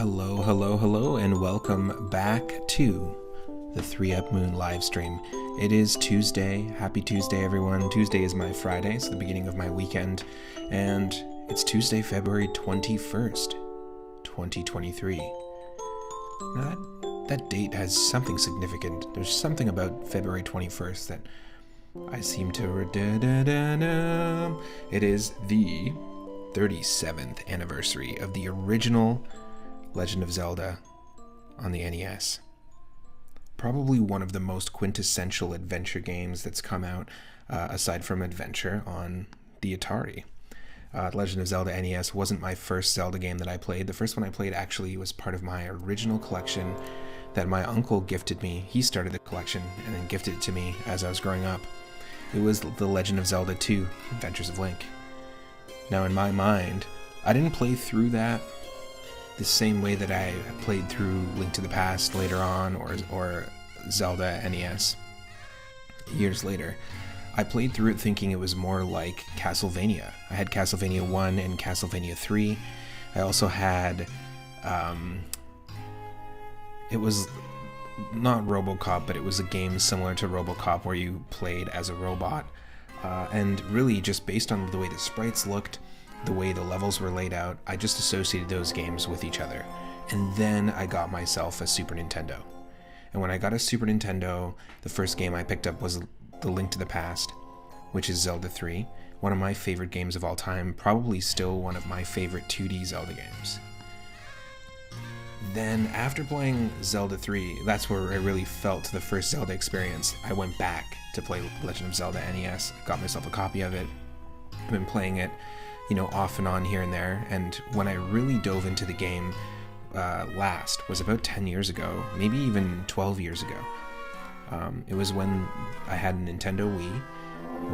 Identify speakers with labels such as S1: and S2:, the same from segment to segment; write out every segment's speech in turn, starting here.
S1: Hello, and welcome back to the 3-Up Moon live stream. It is Tuesday. Happy Tuesday, everyone. Tuesday is my Friday. It's the beginning of my weekend, and it's Tuesday, February 21st, 2023. Now, that date has something significant. There's something about February 21st that I seem to... It is the 37th anniversary of the original Legend of Zelda on the NES. Probably one of the most quintessential adventure games that's come out, aside from Adventure, on the Atari. Legend of Zelda NES wasn't my first Zelda game that I played. The first one I played actually was part of my original collection that my uncle gifted me. He started the collection and then gifted it to me as I was growing up. It was The Legend of Zelda 2, Adventures of Link. Now, in my mind, I didn't play through that the same way that I played through Link to the Past later on, or Zelda NES years later. I played through it thinking it was more like Castlevania. I had Castlevania 1 and Castlevania 3. I also had, it was not RoboCop, but it was a game similar to RoboCop where you played as a robot. And really, just based on the way the sprites looked, the way the levels were laid out, I just associated those games with each other. And then I got myself a Super Nintendo. And when I got a Super Nintendo, the first game I picked up was The Link to the Past, which is Zelda 3, one of my favorite games of all time, probably still one of my favorite 2D Zelda games. Then, after playing Zelda 3, that's where I really felt the first Zelda experience. I went back to play Legend of Zelda NES, got myself a copy of it. I've been playing it, off and on here and there, and when I really dove into the game last was about 10 years ago, maybe even 12 years ago. It was when I had a Nintendo Wii,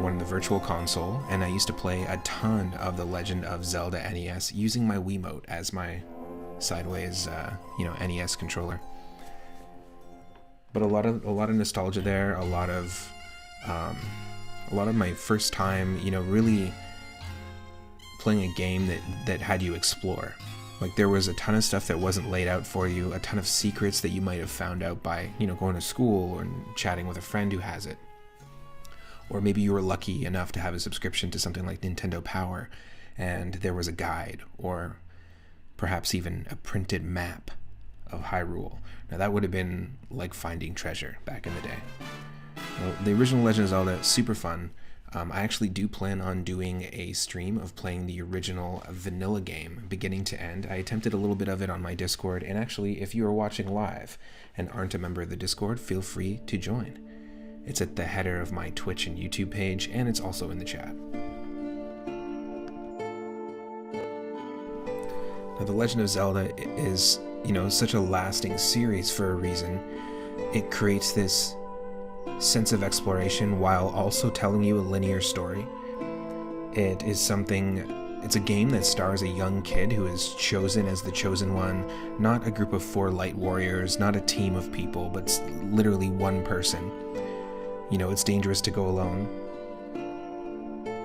S1: one of the Virtual Console, and I used to play a ton of The Legend of Zelda NES using my Wiimote as my sideways, NES controller. But a lot of nostalgia there, a lot of my first time, really playing a game that had you explore. Like, there was a ton of stuff that wasn't laid out for you, a ton of secrets that you might have found out by, going to school or chatting with a friend who has it. Or maybe you were lucky enough to have a subscription to something like Nintendo Power, and there was a guide, or perhaps even a printed map of Hyrule. Now, that would have been like finding treasure back in the day. Well, the original Legend of Zelda, super fun. I actually do plan on doing a stream of playing the original vanilla game, beginning to end. I attempted a little bit of it on my Discord, and actually, if you are watching live and aren't a member of the Discord, feel free to join. It's at the header of my Twitch and YouTube page, and it's also in the chat. Now, The Legend of Zelda is, such a lasting series for a reason. It creates this sense of exploration while also telling you a linear story. It's a game that stars a young kid who is chosen as the chosen one, not a group of 4 light warriors, not a team of people, but literally one person. It's dangerous to go alone,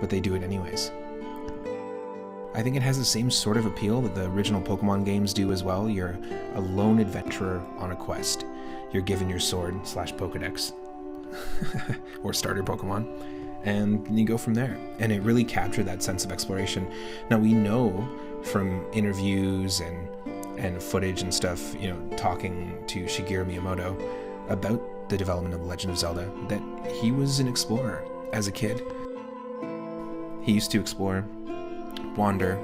S1: but they do it anyways. I think it has the same sort of appeal that the original Pokemon games do as well. You're a lone adventurer on a quest. You're given your sword / Pokedex, or starter Pokemon, and you go from there. And it really captured that sense of exploration. Now, we know from interviews and footage and stuff, talking to Shigeru Miyamoto about the development of The Legend of Zelda, that he was an explorer as a kid. He used to explore, wander,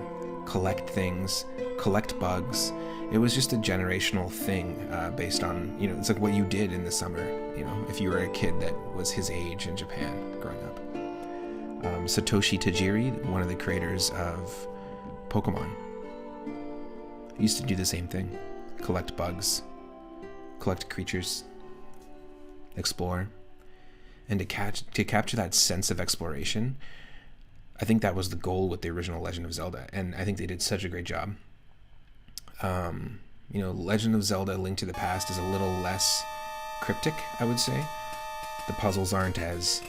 S1: collect things, collect bugs. It was just a generational thing based on, it's like what you did in the summer, if you were a kid that was his age in Japan growing up. Satoshi Tajiri, one of the creators of Pokemon, used to do the same thing. Collect bugs, collect creatures, explore. And to capture that sense of exploration, I think that was the goal with the original Legend of Zelda, and I think they did such a great job. Legend of Zelda: Link to the Past is a little less cryptic, I would say. The puzzles aren't as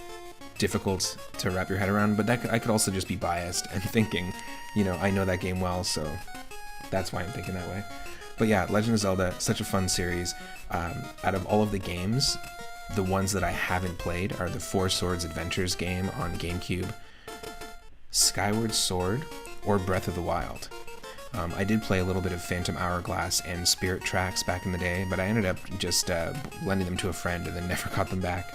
S1: difficult to wrap your head around, but I could also just be biased and thinking, I know that game well, so that's why I'm thinking that way. But yeah, Legend of Zelda, such a fun series. Out of all of the games, the ones that I haven't played are the Four Swords Adventures game on GameCube, Skyward Sword, or Breath of the Wild. I did play a little bit of Phantom Hourglass and Spirit Tracks back in the day, but I ended up just lending them to a friend and then never got them back.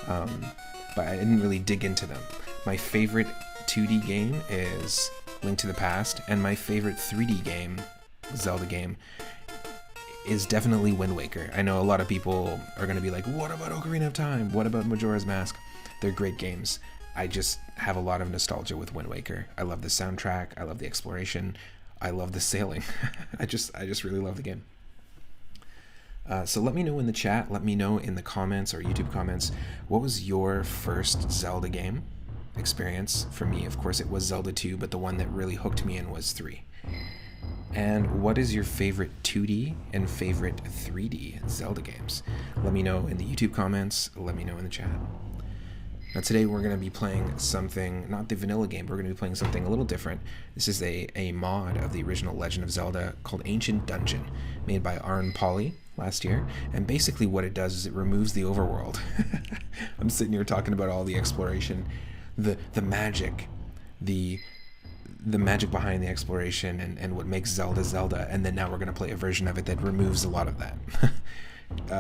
S1: But I didn't really dig into them. My favorite 2D game is Link to the Past, and my favorite 3D game, Zelda game, is definitely Wind Waker. I know a lot of people are going to be like, what about Ocarina of Time? What about Majora's Mask? They're great games. I just have a lot of nostalgia with Wind Waker. I love the soundtrack. I love the exploration. I love the sailing. I just really love the game. So let me know in the chat, let me know in the comments or YouTube comments, what was your first Zelda game experience? For me, of course, it was Zelda 2, but the one that really hooked me in was 3. And what is your favorite 2D and favorite 3D Zelda games? Let me know in the YouTube comments, let me know in the chat. Now today we're going to be playing something, not the vanilla game, but we're going to be playing something a little different. This is a mod of the original Legend of Zelda called Ancient Dungeon, made by Arn Polly last year. And basically what it does is it removes the overworld. I'm sitting here talking about all the exploration, the magic, the magic behind the exploration and what makes Zelda Zelda, and then now we're going to play a version of it that removes a lot of that.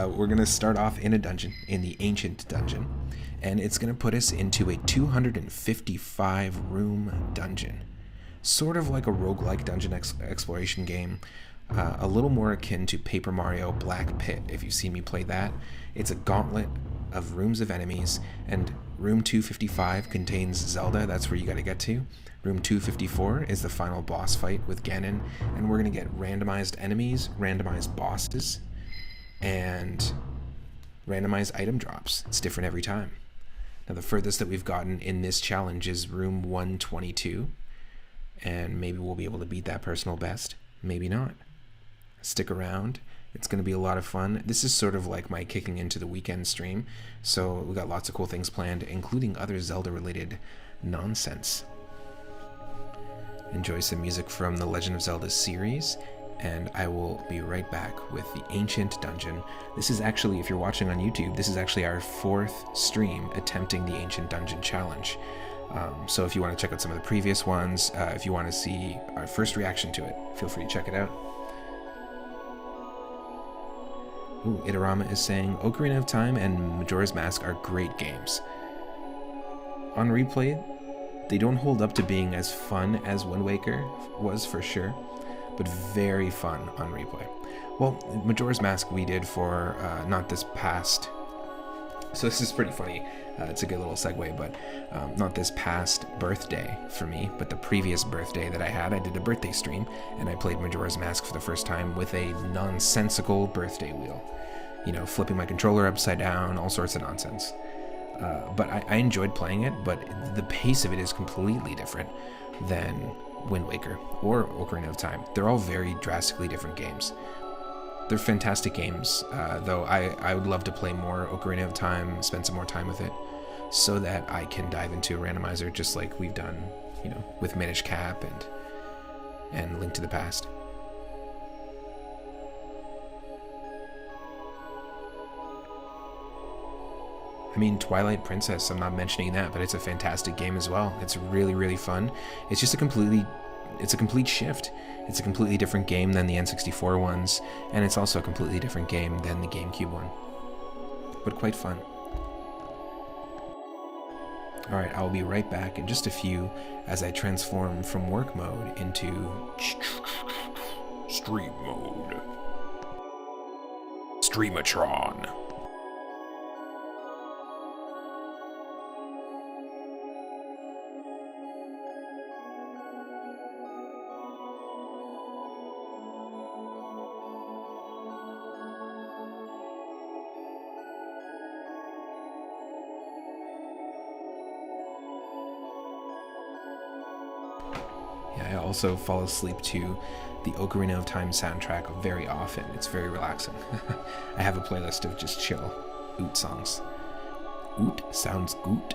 S1: We're going to start off in a dungeon, in the Ancient Dungeon, and it's going to put us into a 255 room dungeon. Sort of like a roguelike dungeon exploration game, a little more akin to Paper Mario Black Pit, if you've seen me play that. It's a gauntlet of rooms of enemies, and room 255 contains Zelda, that's where you got to get to. Room 254 is the final boss fight with Ganon, and we're going to get randomized enemies, randomized bosses, and randomized item drops. It's different every time. Now the furthest that we've gotten in this challenge is room 122, and maybe we'll be able to beat that personal best, maybe not. Stick around, it's going to be a lot of fun. This is sort of like my kicking into the weekend stream, so we got lots of cool things planned, including other Zelda related nonsense. Enjoy some music from the Legend of Zelda series, and I will be right back with the Ancient Dungeon. This is actually, if you're watching on YouTube, this is actually our 4th stream attempting the Ancient Dungeon challenge. So if you want to check out some of the previous ones, if you want to see our first reaction to it, feel free to check it out. Ooh, Itarama is saying, Ocarina of Time and Majora's Mask are great games. On replay, they don't hold up to being as fun as Wind Waker was for sure, but very fun on replay. Well, Majora's Mask we did for not this past, so this is pretty funny, it's a good little segue, but not this past birthday for me, but the previous birthday that I had, I did a birthday stream, and I played Majora's Mask for the first time with a nonsensical birthday wheel. You know, flipping my controller upside down, all sorts of nonsense. But I enjoyed playing it, but the pace of it is completely different than Wind Waker or Ocarina of Time. They're all very drastically different games. They're fantastic games, though I would love to play more Ocarina of Time, spend some more time with it, so that I can dive into a randomizer just like we've done, you know, with Minish Cap and Link to the Past. I mean, Twilight Princess, I'm not mentioning that, but it's a fantastic game as well. It's really, really fun. It's just a complete shift. It's a completely different game than the N64 ones, and it's also a completely different game than the GameCube one. But quite fun. Alright, I'll be right back in just a few as I transform from work mode into stream mode. Streamatron. I also fall asleep to the Ocarina of Time soundtrack very often. It's very relaxing. I have a playlist of just chill oot songs. Oot sounds good.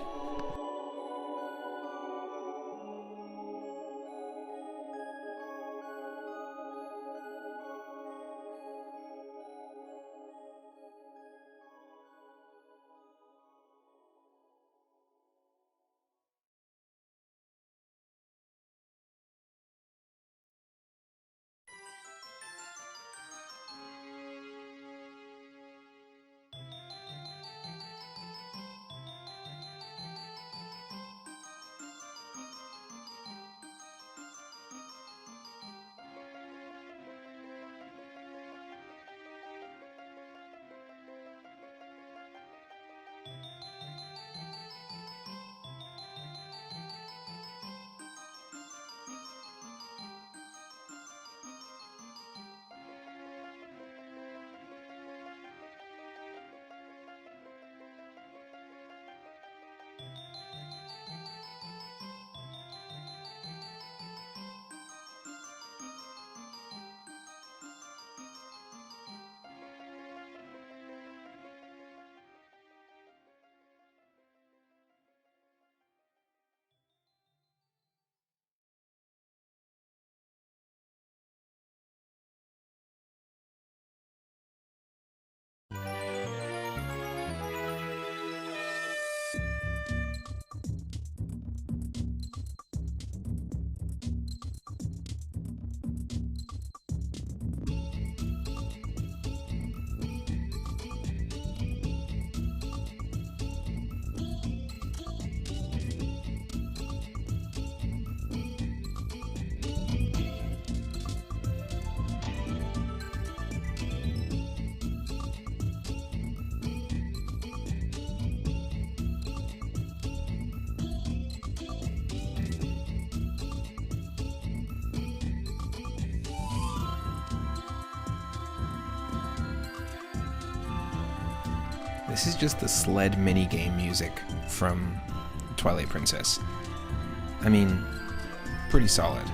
S1: This is just the sled minigame music from Twilight Princess. I mean, pretty solid.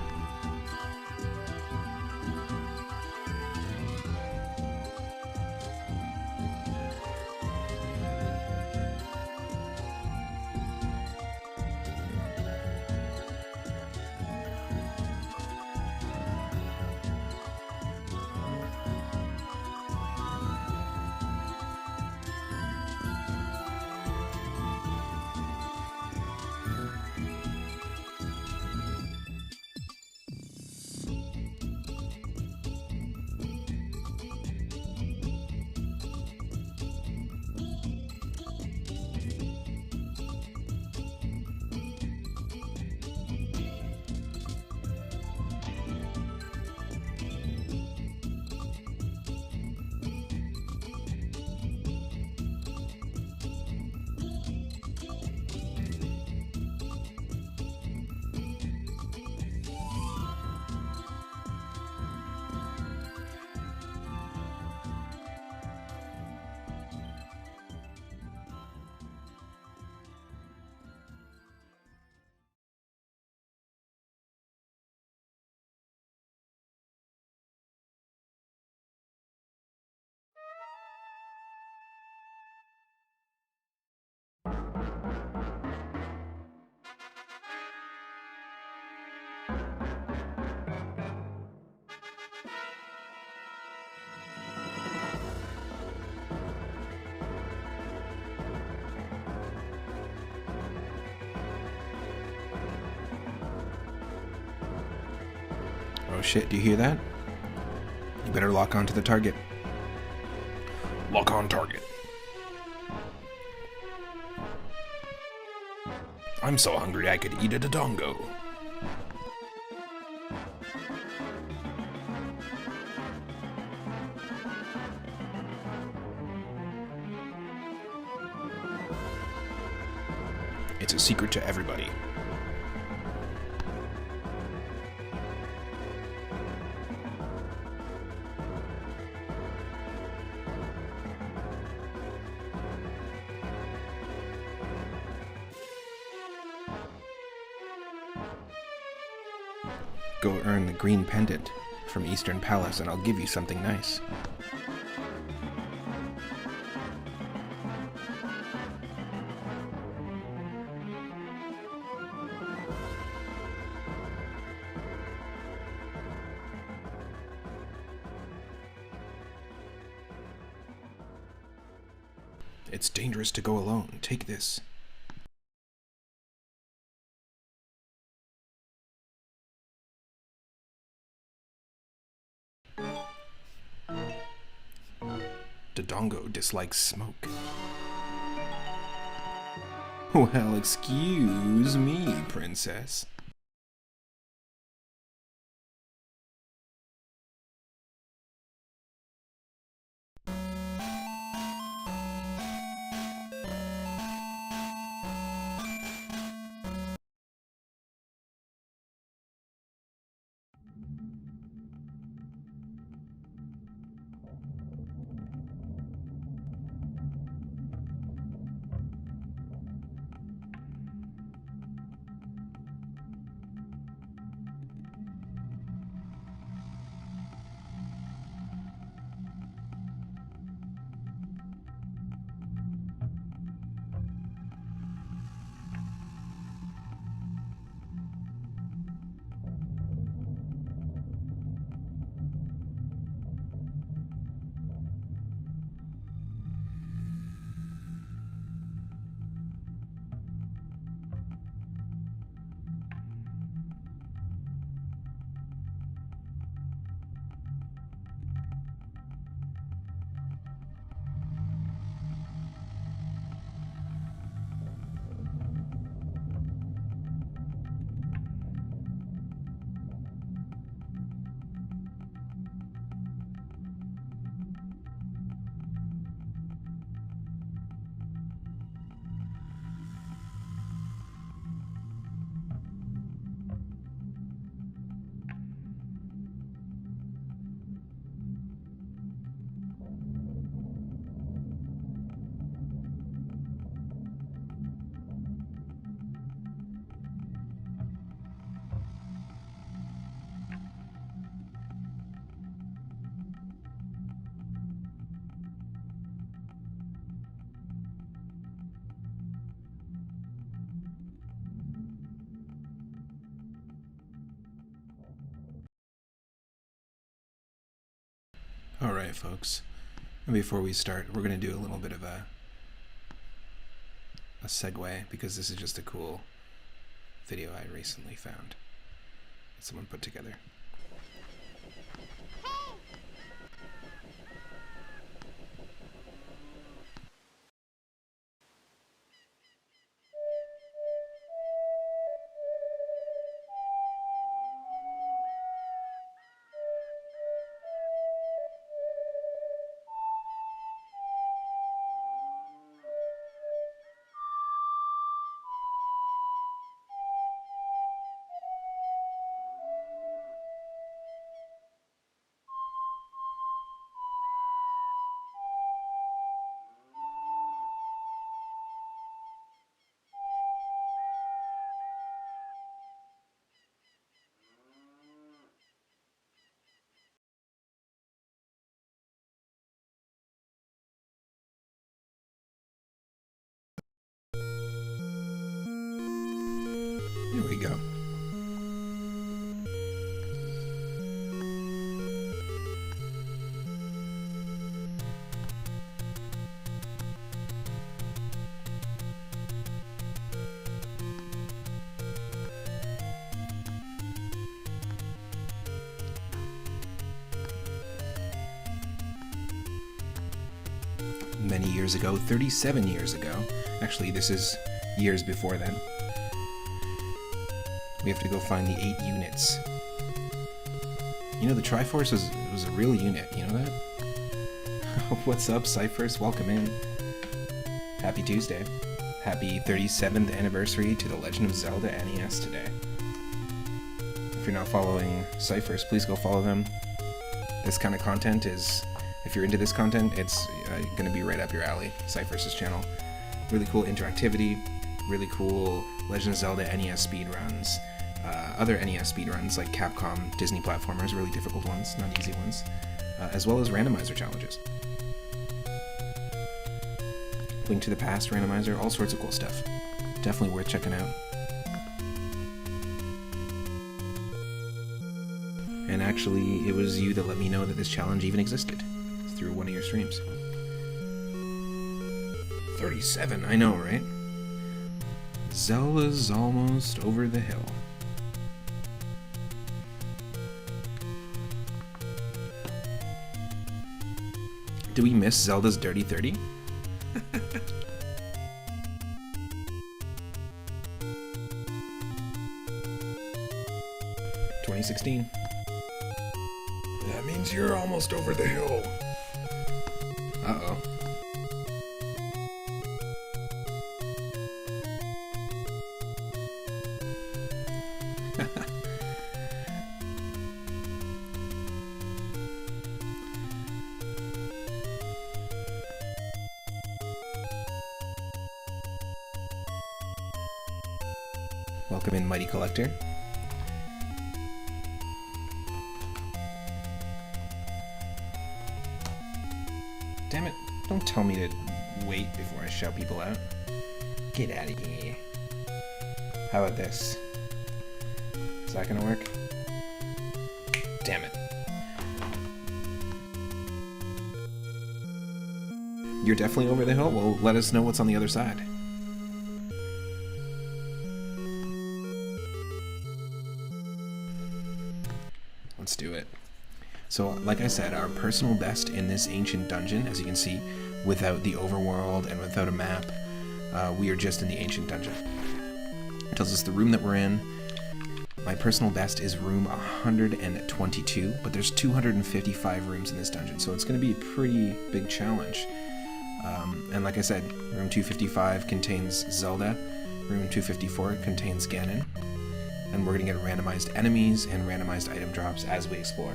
S1: Oh shit, do you hear that? You better lock onto the target. Lock on target. I'm so hungry I could eat a dodongo. It's a secret to everybody. Go earn the green pendant from Eastern Palace and I'll give you something nice. It's dangerous to go alone. Take this. Dodongo dislikes smoke. Well, excuse me, princess. Alright, folks. And before we start, we're going to do a little bit of a segue, because this is just a cool video I recently found that someone put together. Here we go. Many years ago, 37 years ago, actually this is years before then, we have to go find the 8 units. You know, the Triforce was a real unit, you know that? What's up, Cyphers? Welcome in. Happy Tuesday. Happy 37th anniversary to The Legend of Zelda NES today. If you're not following Cyphers, please go follow them. This kind of content is, if you're into this content, it's going to be right up your alley. Cyphers' channel. Really cool interactivity, really cool Legend of Zelda NES speedruns, other NES speedruns like Capcom Disney platformers, really difficult ones, not easy ones, as well as randomizer challenges. Link to the Past randomizer, all sorts of cool stuff. Definitely worth checking out. And actually, it was you that let me know that this challenge even existed through one of your streams. 37, I know, right? Zelda's almost over the hill. Do we miss Zelda's Dirty 30? 2016. That means you're almost over the hill. Uh-oh. Welcome in, Mighty Collector. Damn it, don't tell me to wait before I shout people out. Get out of here. How about this? Is that gonna work? Damn it. You're definitely over the hill? Well, let us know what's on the other side. Let's do it. So, like I said, our personal best in this ancient dungeon, as you can see, without the overworld and without a map, we are just in the ancient dungeon. It tells us the room that we're in. My personal best is room 122, but there's 255 rooms in this dungeon, so it's going to be a pretty big challenge. And like I said, room 255 contains Zelda, room 254 contains Ganon, and we're going to get randomized enemies and randomized item drops as we explore.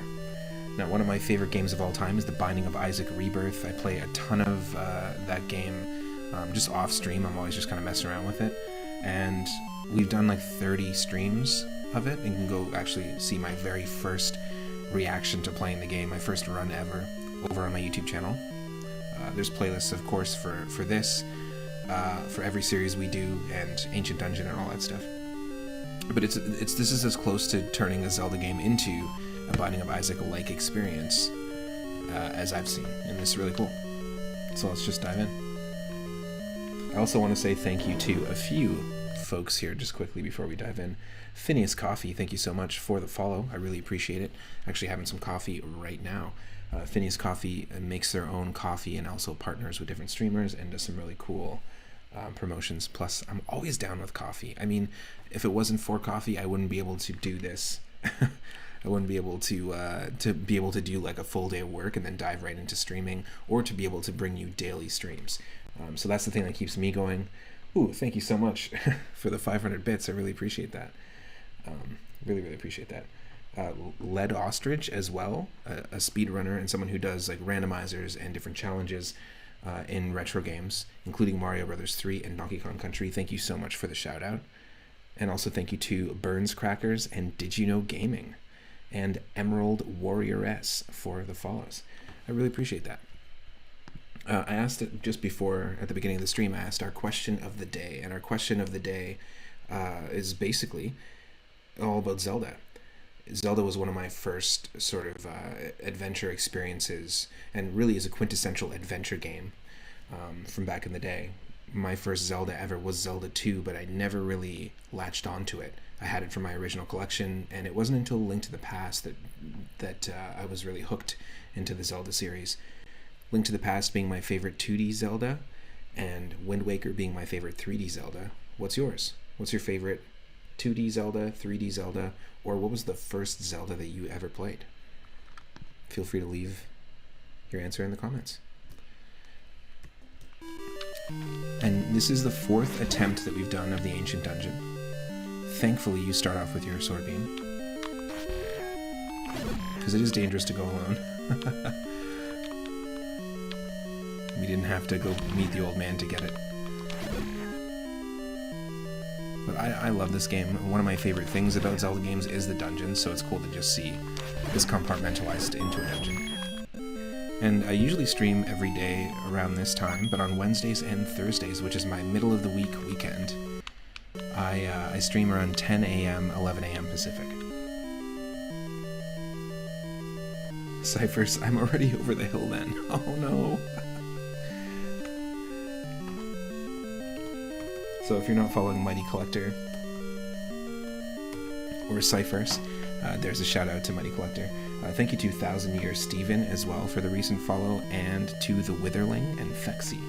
S1: Now, one of my favorite games of all time is The Binding of Isaac Rebirth. I play a ton of that game just off stream. I'm always just kind of messing around with it. And we've done like 30 streams of it, and you can go actually see my very first reaction to playing the game, my first run ever, over on my YouTube channel. There's playlists, of course, for this, for every series we do, and Ancient Dungeon and all that stuff. But this is as close to turning a Zelda game into a Binding of Isaac-like experience as I've seen, and it's really cool. So let's just dive in. I also want to say thank you to a few folks here just quickly before we dive in. Phineas Coffee, thank you so much for the follow. I really appreciate it. Actually having some coffee right now. Phineas Coffee makes their own coffee and also partners with different streamers and does some really cool promotions. Plus, I'm always down with coffee. I mean, if it wasn't for coffee, I wouldn't be able to do this. I wouldn't be able to do like a full day of work and then dive right into streaming, or to be able to bring you daily streams. So that's the thing that keeps me going. Ooh, thank you so much for the 500 bits. I really appreciate that. Really appreciate that. Led Ostrich as well, a speedrunner and someone who does like randomizers and different challenges in retro games, including Mario Brothers 3 and Donkey Kong Country. Thank you so much for the shout out. And also thank you to Burns Crackers and Did You Know Gaming and Emerald Warrior S for the follows. I really appreciate that. I asked it just before, at the beginning of the stream, I asked our question of the day, and our question of the day is basically all about Zelda. Zelda was one of my first sort of adventure experiences, and really is a quintessential adventure game from back in the day. My first Zelda ever was Zelda 2, but I never really latched onto it. I had it from my original collection, and it wasn't until Link to the Past that I was really hooked into the Zelda series. Link to the Past being my favorite 2D Zelda, and Wind Waker being my favorite 3D Zelda. What's yours? What's your favorite 2D Zelda, 3D Zelda, or what was the first Zelda that you ever played? Feel free to leave your answer in the comments. And this is the 4th attempt that we've done of the Ancient Dungeon. Thankfully, you start off with your sword beam, because it is dangerous to go alone. We didn't have to go meet the old man to get it. But I love this game. One of my favorite things about Zelda games is the dungeons, so it's cool to just see this compartmentalized into a dungeon. And I usually stream every day around this time, but on Wednesdays and Thursdays, which is my middle of the week weekend, I stream around 10 a.m., 11 a.m. Pacific. Cyphers, I'm already over the hill then. Oh no. So if you're not following Mighty Collector or Cyphers, there's a shout out to Mighty Collector. Thank you to 1000 Year Steven as well for the recent follow, and to the Witherling and Fexy.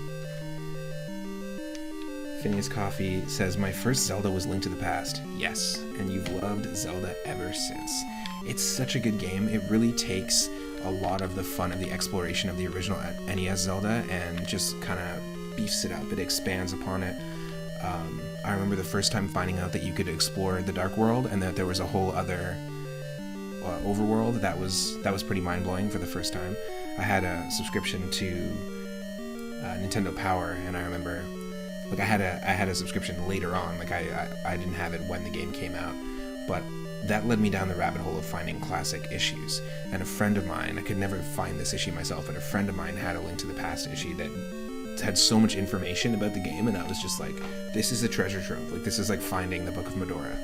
S1: Phineas Coffee says, my first Zelda was Link to the Past. Yes, and you've loved Zelda ever since. It's such a good game. It really takes a lot of the fun of the exploration of the original NES Zelda and just kind of beefs it up. It expands upon it. I remember the first time finding out that you could explore the Dark World and that there was a whole other overworld. That was pretty mind-blowing for the first time. I had a subscription to Nintendo Power, and I remember, like, I had a subscription later on. Like, I didn't have it when the game came out, but that led me down the rabbit hole of finding classic issues. And a friend of mine, I could never find this issue myself, but a friend of mine had a Link to the Past issue that had so much information about the game, and I was just like, this is a treasure trove. Like, this is like finding the Book of Medora.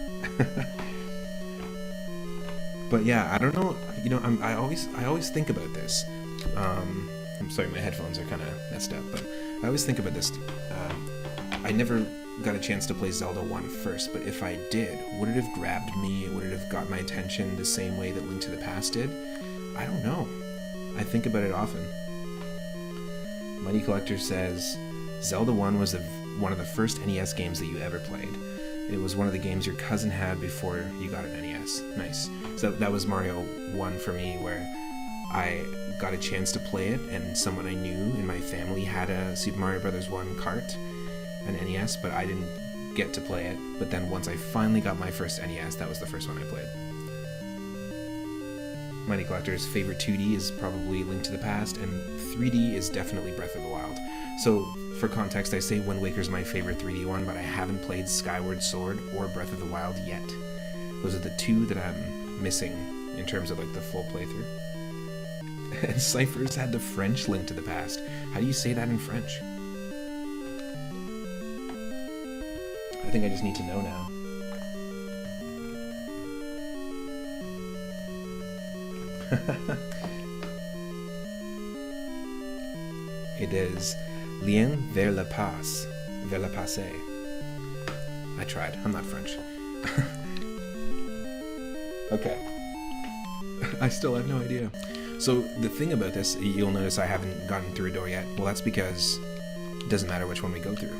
S1: But yeah, I don't know, you know, I always think about this. I'm sorry, my headphones are kind of messed up, but I always think about this. I never got a chance to play Zelda 1 first, but if I did, would it have grabbed me? Would it have got my attention the same way that Link to the Past did? I don't know. I think about it often. Mighty Collector says, Zelda 1 was one of the first NES games that you ever played. It was one of the games your cousin had before you got an NES. Nice. So that was Mario 1 for me, where I got a chance to play it, and someone I knew in my family had a Super Mario Bros. 1 cart, an NES, but I didn't get to play it. But then once I finally got my first NES, that was the first one I played. Mighty Collector's favorite 2D is probably Link to the Past, and 3D is definitely Breath of the Wild. So, for context, I say Wind Waker's my favorite 3D one, but I haven't played Skyward Sword or Breath of the Wild yet. Those are the two that I'm missing in terms of like the full playthrough. And Cyphers had the French Link to the Past. How do you say that in French? I think I just need to know now. It is Lien vers la passe. Vers le passé. I tried. I'm not French. Okay. I still have no idea. So the thing about this, you'll notice I haven't gotten through a door yet. Well, that's because it doesn't matter which one we go through.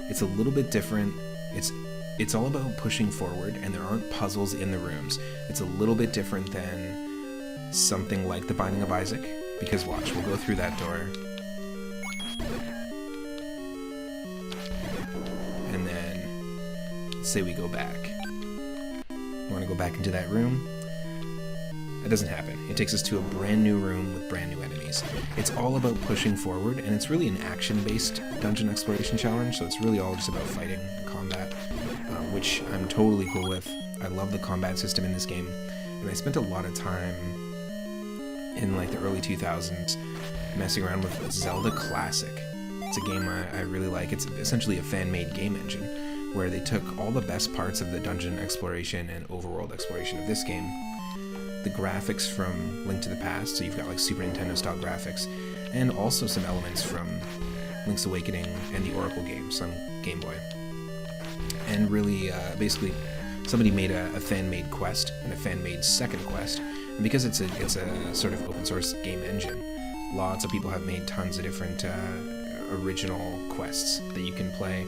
S1: It's a little bit different. It's all about pushing forward, and there aren't puzzles in the rooms. It's a little bit different than something like The Binding of Isaac, because watch, we'll go through that door. And then, say we go back. We want to go back into that room. That doesn't happen. It takes us to a brand new room with brand new enemies. It's all about pushing forward, and it's really an action-based dungeon exploration challenge, so it's really all just about fighting and combat, which I'm totally cool with. I love the combat system in this game, and I spent a lot of time in like the early 2000s messing around with Zelda Classic. It's a game I really like. It's essentially a fan-made game engine, where they took all the best parts of the dungeon exploration and overworld exploration of this game, the graphics from Link to the Past, so you've got like Super Nintendo style graphics, and also some elements from Link's Awakening and the Oracle games on Game Boy. And really, basically, somebody made a fan-made quest and a fan-made second quest, and because it's a sort of open source game engine, lots of people have made tons of different original quests that you can play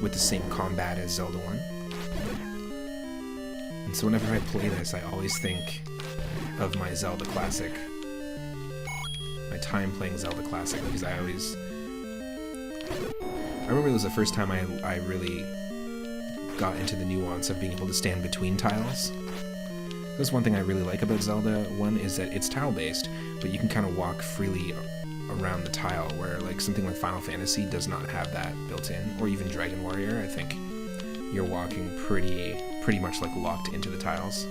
S1: with the same combat as Zelda 1. And so whenever I play this, I always think of my Zelda Classic, my time playing Zelda Classic, because I remember it was the first time I really got into the nuance of being able to stand between tiles. That's one thing I really like about Zelda 1, is that it's tile-based, but you can kind of walk freely around the tile, where like something like Final Fantasy does not have that built in, or even Dragon Warrior. I think you're walking pretty much like locked into the tiles.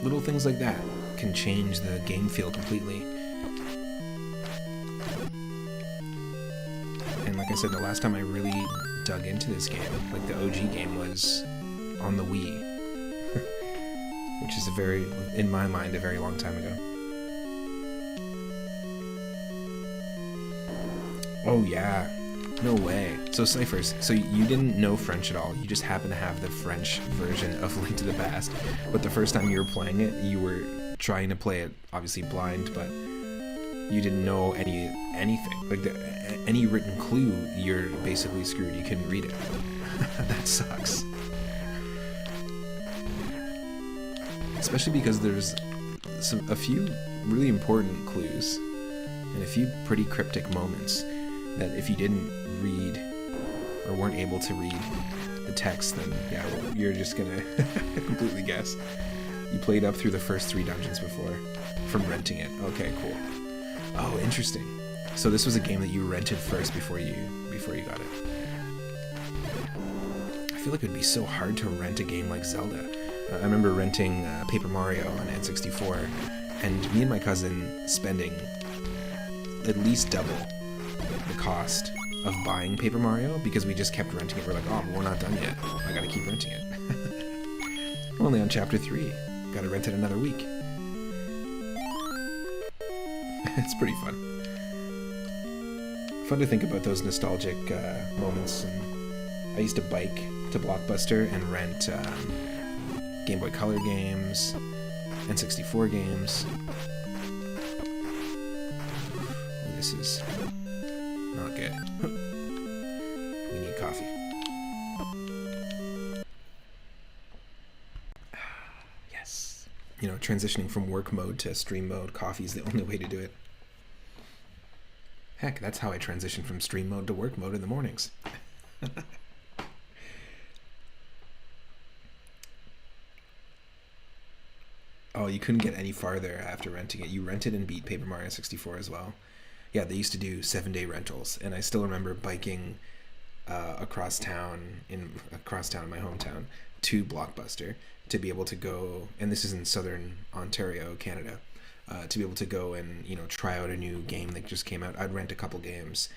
S1: Little things like that can change the game feel completely. And like I said, the last time I really dug into this game, like the OG game, was on the Wii. Which is in my mind, a very long time ago. Oh yeah, no way. So Cyphers, so you didn't know French at all, you just happen to have the French version of Link to the Past, but the first time you were playing it, you were trying to play it, obviously blind, but you didn't know anything. Like, any written clue, you're basically screwed, you couldn't read it. That sucks. Especially because there's a few really important clues and a few pretty cryptic moments that if you didn't read or weren't able to read the text, then yeah, you're just gonna completely guess. You played up through the first 3 dungeons before from renting it. Okay, cool. Oh, interesting. So this was a game that you rented first before you got it. I feel like it would be so hard to rent a game like Zelda. I remember renting Paper Mario on N64, and me and my cousin spending at least double the cost of buying Paper Mario, because we just kept renting it. We're like, oh, but we're not done yet. I gotta keep renting it. We're only on chapter 3. Gotta rent it another week. It's pretty fun. Fun to think about those nostalgic moments. And I used to bike to Blockbuster and rent Game Boy Color games, N64 games. Oh, this is not good. We need coffee. Yes. You know, transitioning from work mode to stream mode, coffee is the only way to do it. Heck, that's how I transition from stream mode to work mode in the mornings. Oh, you couldn't get any farther after renting it. You rented and beat Paper Mario 64 as well. Yeah, they used to do 7-day rentals, and I still remember biking across town in my hometown to Blockbuster to be able to go, and this is in southern Ontario, Canada, to be able to go and, you know, try out a new game that just came out. I'd rent a couple games.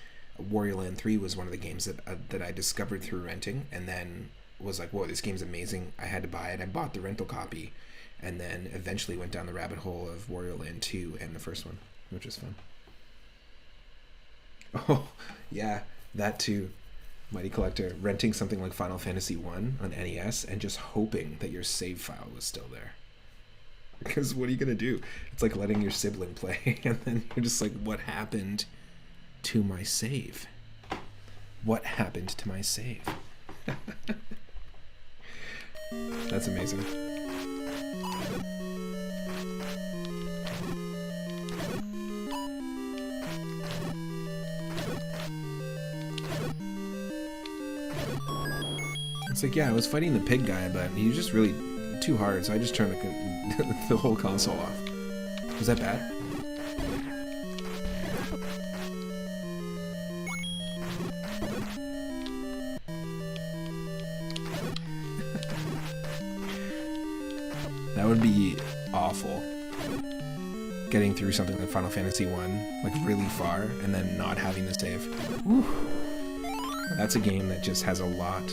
S1: Wario Land 3 was one of the games that I discovered through renting, and then was like, whoa, this game's amazing. I had to buy it. I bought the rental copy, and then eventually went down the rabbit hole of Wario Land 2 and the first one, which was fun. Oh, yeah, that too. Mighty Collector, renting something like Final Fantasy 1 on NES and just hoping that your save file was still there. Because what are you going to do? It's like letting your sibling play, and then you're just like, what happened to my save? What happened to my save? That's amazing. It's like, yeah, I was fighting the pig guy, but he was just really too hard, so I just turned the whole console off. Was that bad? That would be awful. Getting through something like Final Fantasy 1, like really far, and then not having the save. Whew. That's a game that just has a lot.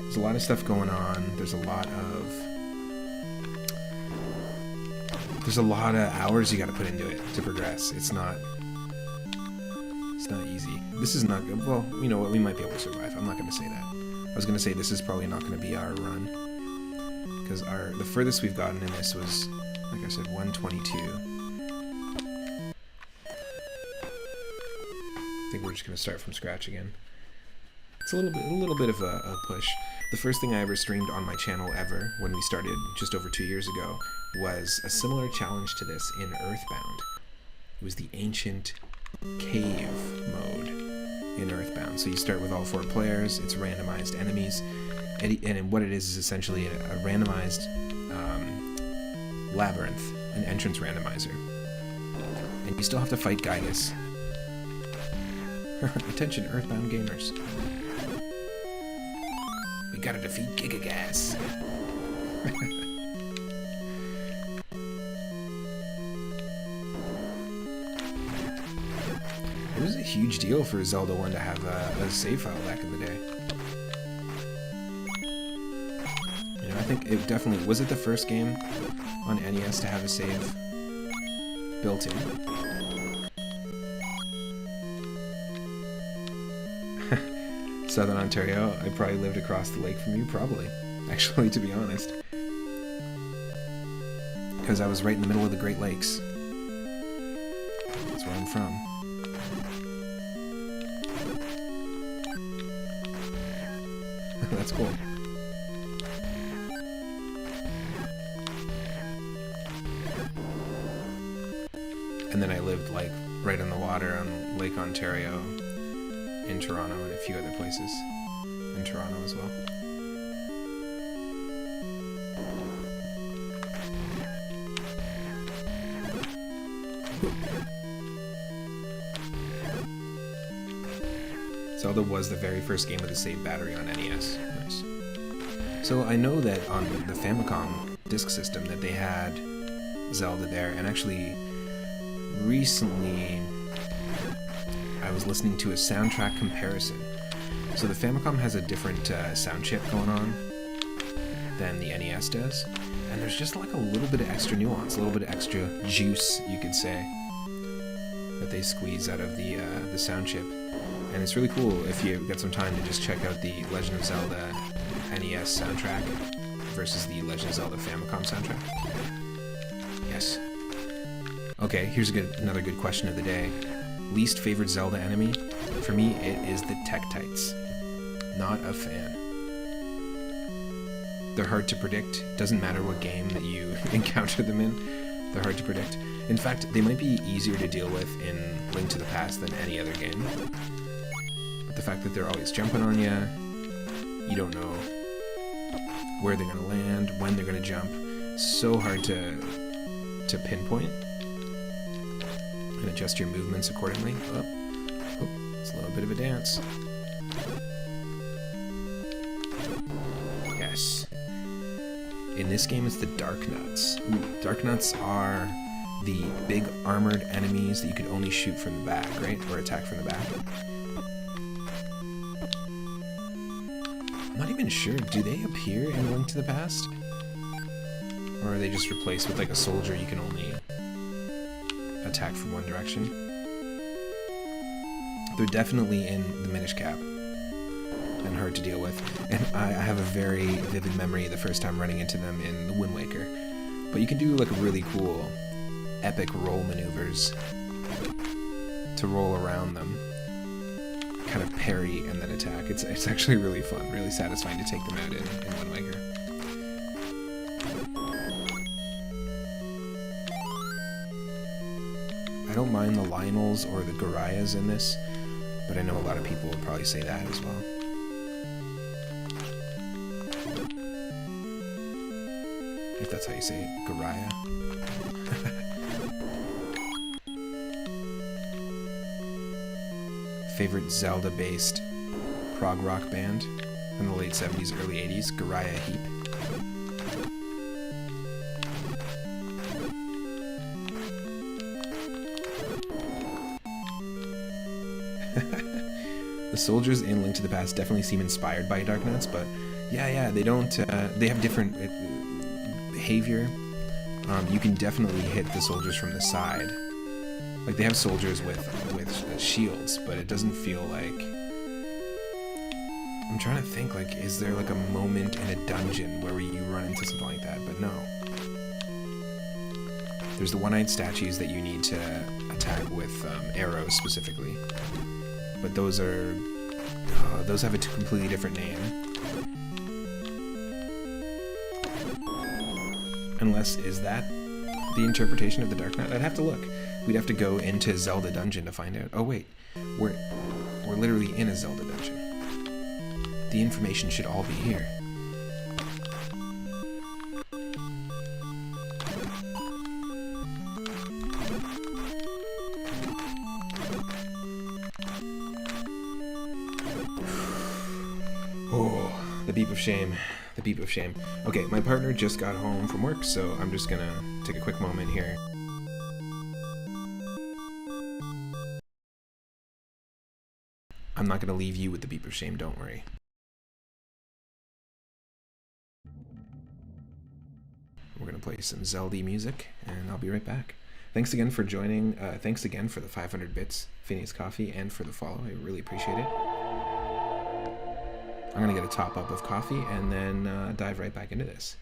S1: There's a lot of stuff going on. There's a lot of hours you got to put into it to progress. It's not easy. This is not good. Well, you know what? We might be able to survive. I'm not going to say that. I was going to say this is probably not going to be our run, because the furthest we've gotten in this was, like I said, 122. I think we're just going to start from scratch again. It's a little bit of a push. The first thing I ever streamed on my channel ever, when we started just over 2 years ago, was a similar challenge to this in Earthbound. It was the Ancient Cave mode in Earthbound. So you start with all 4 players, it's randomized enemies, and what it is essentially a randomized labyrinth, an entrance randomizer. And you still have to fight Gygus. Attention, Earthbound gamers. We gotta defeat Gigagas. It was a huge deal for Zelda 1 to have a save file back in the day. You know, I think it definitely... Was it the first game on NES to have a save built in? Southern Ontario, I probably lived across the lake from you, probably. Actually, to be honest. Because I was right in the middle of the Great Lakes. That's where I'm from. That's cool. And then I lived, like, right on the water on Lake Ontario, in Toronto, and a few other places in Toronto as well. Zelda was the very first game with a save battery on NES. Nice. So I know that on the Famicom disk system that they had Zelda there, and actually recently I was listening to a soundtrack comparison. So the Famicom has a different sound chip going on than the NES does, and there's just like a little bit of extra nuance, a little bit of extra juice, you could say, that they squeeze out of the sound chip. And it's really cool if you get some time to just check out the Legend of Zelda NES soundtrack versus the Legend of Zelda Famicom soundtrack. Yes. Okay, here's another good question of the day. Least favorite Zelda enemy? For me, it is the Tektites. Not a fan. They're hard to predict. Doesn't matter what game that you encounter them in. They're hard to predict. In fact, they might be easier to deal with in Link to the Past than any other game. But the fact that they're always jumping on you, you don't know where they're going to land, when they're going to jump. So hard to pinpoint and adjust your movements accordingly. Oh, it's a little bit of a dance. Yes. In this game, it's the Dark Nuts. Ooh, Dark Nuts are the big armored enemies that you can only shoot from the back, right? Or attack from the back. I'm not even sure. Do they appear in Link to the Past? Or are they just replaced with like a soldier you can only attack from one direction? They're definitely in the Minish Cap and hard to deal with. And I have a very vivid memory the first time running into them in the Wind Waker. But you can do like really cool, epic roll maneuvers to roll around them, kind of parry and then attack. It's actually really fun, really satisfying to take them out in Wind Waker. I don't mind the Lionels or the Garayas in this, but I know a lot of people would probably say that as well. If that's how you say it, Garaya. Favorite Zelda-based prog rock band in the late 70s, early 80s, Garaya Heap. The soldiers in Link to the Past definitely seem inspired by Darknuts, but yeah, they don't, they have different behavior. You can definitely hit the soldiers from the side. Like, they have soldiers with shields, but it doesn't feel like... I'm trying to think, like, is there like a moment in a dungeon where you run into something like that? But no. There's the one-eyed statues that you need to attack with arrows specifically. But those are... those have a completely different name. Unless, is that the interpretation of the Dark Knight? I'd have to look. We'd have to go into Zelda Dungeon to find out. Oh wait, we're literally in a Zelda Dungeon. The information should all be here. Oh, the beep of shame. The beep of shame. Okay, my partner just got home from work, so I'm just gonna take a quick moment here. I'm not gonna leave you with the beep of shame, don't worry. We're gonna play some Zelda music, and I'll be right back. Thanks again for joining. Thanks again for the 500 bits, Phineas Coffee, and for the follow. I really appreciate it. I'm gonna get a top up of coffee and then dive right back into this.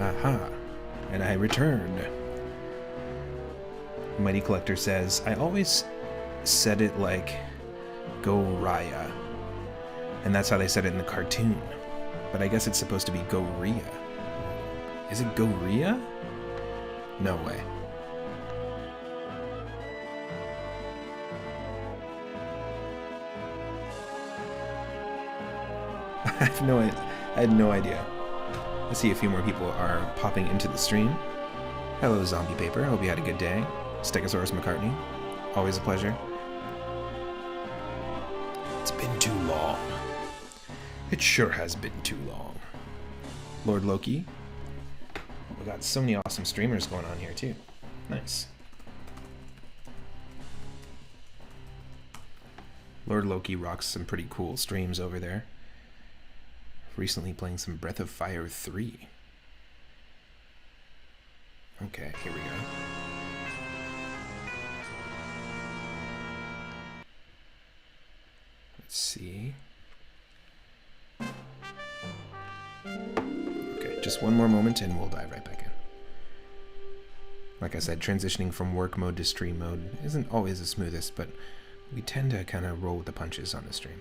S1: Aha. And I returned. Mighty Collector says, I always said it like Go Raya. And that's how they said it in the cartoon. But I guess it's supposed to be Go Ria. Is it Go Ria? No way. I had no idea. I see a few more people are popping into the stream. Hello, Zombie Paper. Hope you had a good day. Stegosaurus McCartney. Always a pleasure. It's been too long. It sure has been too long. Lord Loki. We got so many awesome streamers going on here too. Nice. Lord Loki rocks some pretty cool streams over there. Recently playing some Breath of Fire 3. Okay, here we go. Let's see. Okay, just one more moment and we'll dive right back in. Like I said, transitioning from work mode to stream mode isn't always the smoothest, but we tend to kind of roll with the punches on the stream.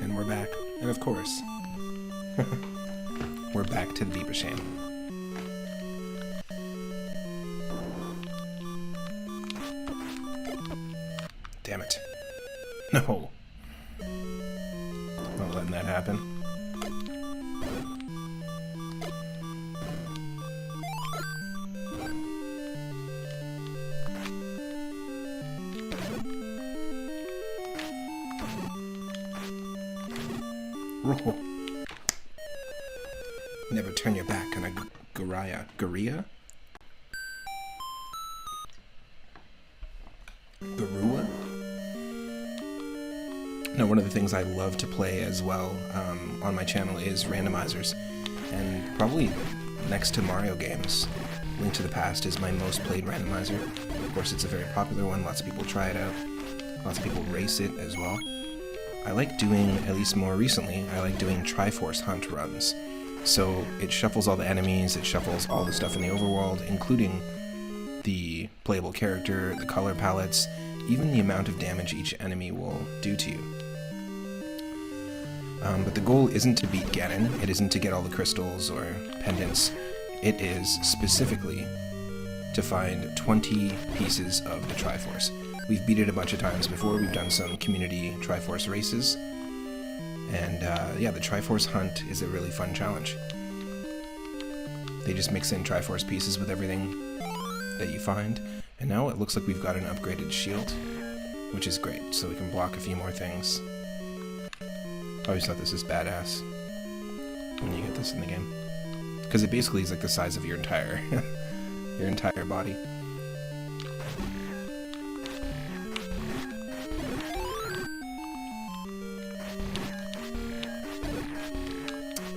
S1: And we're back. And of course, we're back to the Beaver Sham. Damn it. No. Not letting that happen. Roll. Never turn your back on a Garaya. Garia? Garua? No, one of the things I love to play as well on my channel is randomizers. And probably next to Mario games, Link to the Past is my most played randomizer. Of course, it's a very popular one. Lots of people try it out. Lots of people race it as well. I like doing, at least more recently, I like doing Triforce Hunt runs. So it shuffles all the enemies, it shuffles all the stuff in the overworld, including the playable character, the color palettes, even the amount of damage each enemy will do to you. But the goal isn't to beat Ganon, it isn't to get all the crystals or pendants, it is specifically to find 20 pieces of the Triforce. We've beat it a bunch of times before, we've done some community Triforce races, and yeah, the Triforce Hunt is a really fun challenge. They just mix in Triforce pieces with everything that you find, and now it looks like we've got an upgraded shield, which is great, so we can block a few more things. I always thought this is badass when you get this in the game, because it basically is like the size of your entire your entire body.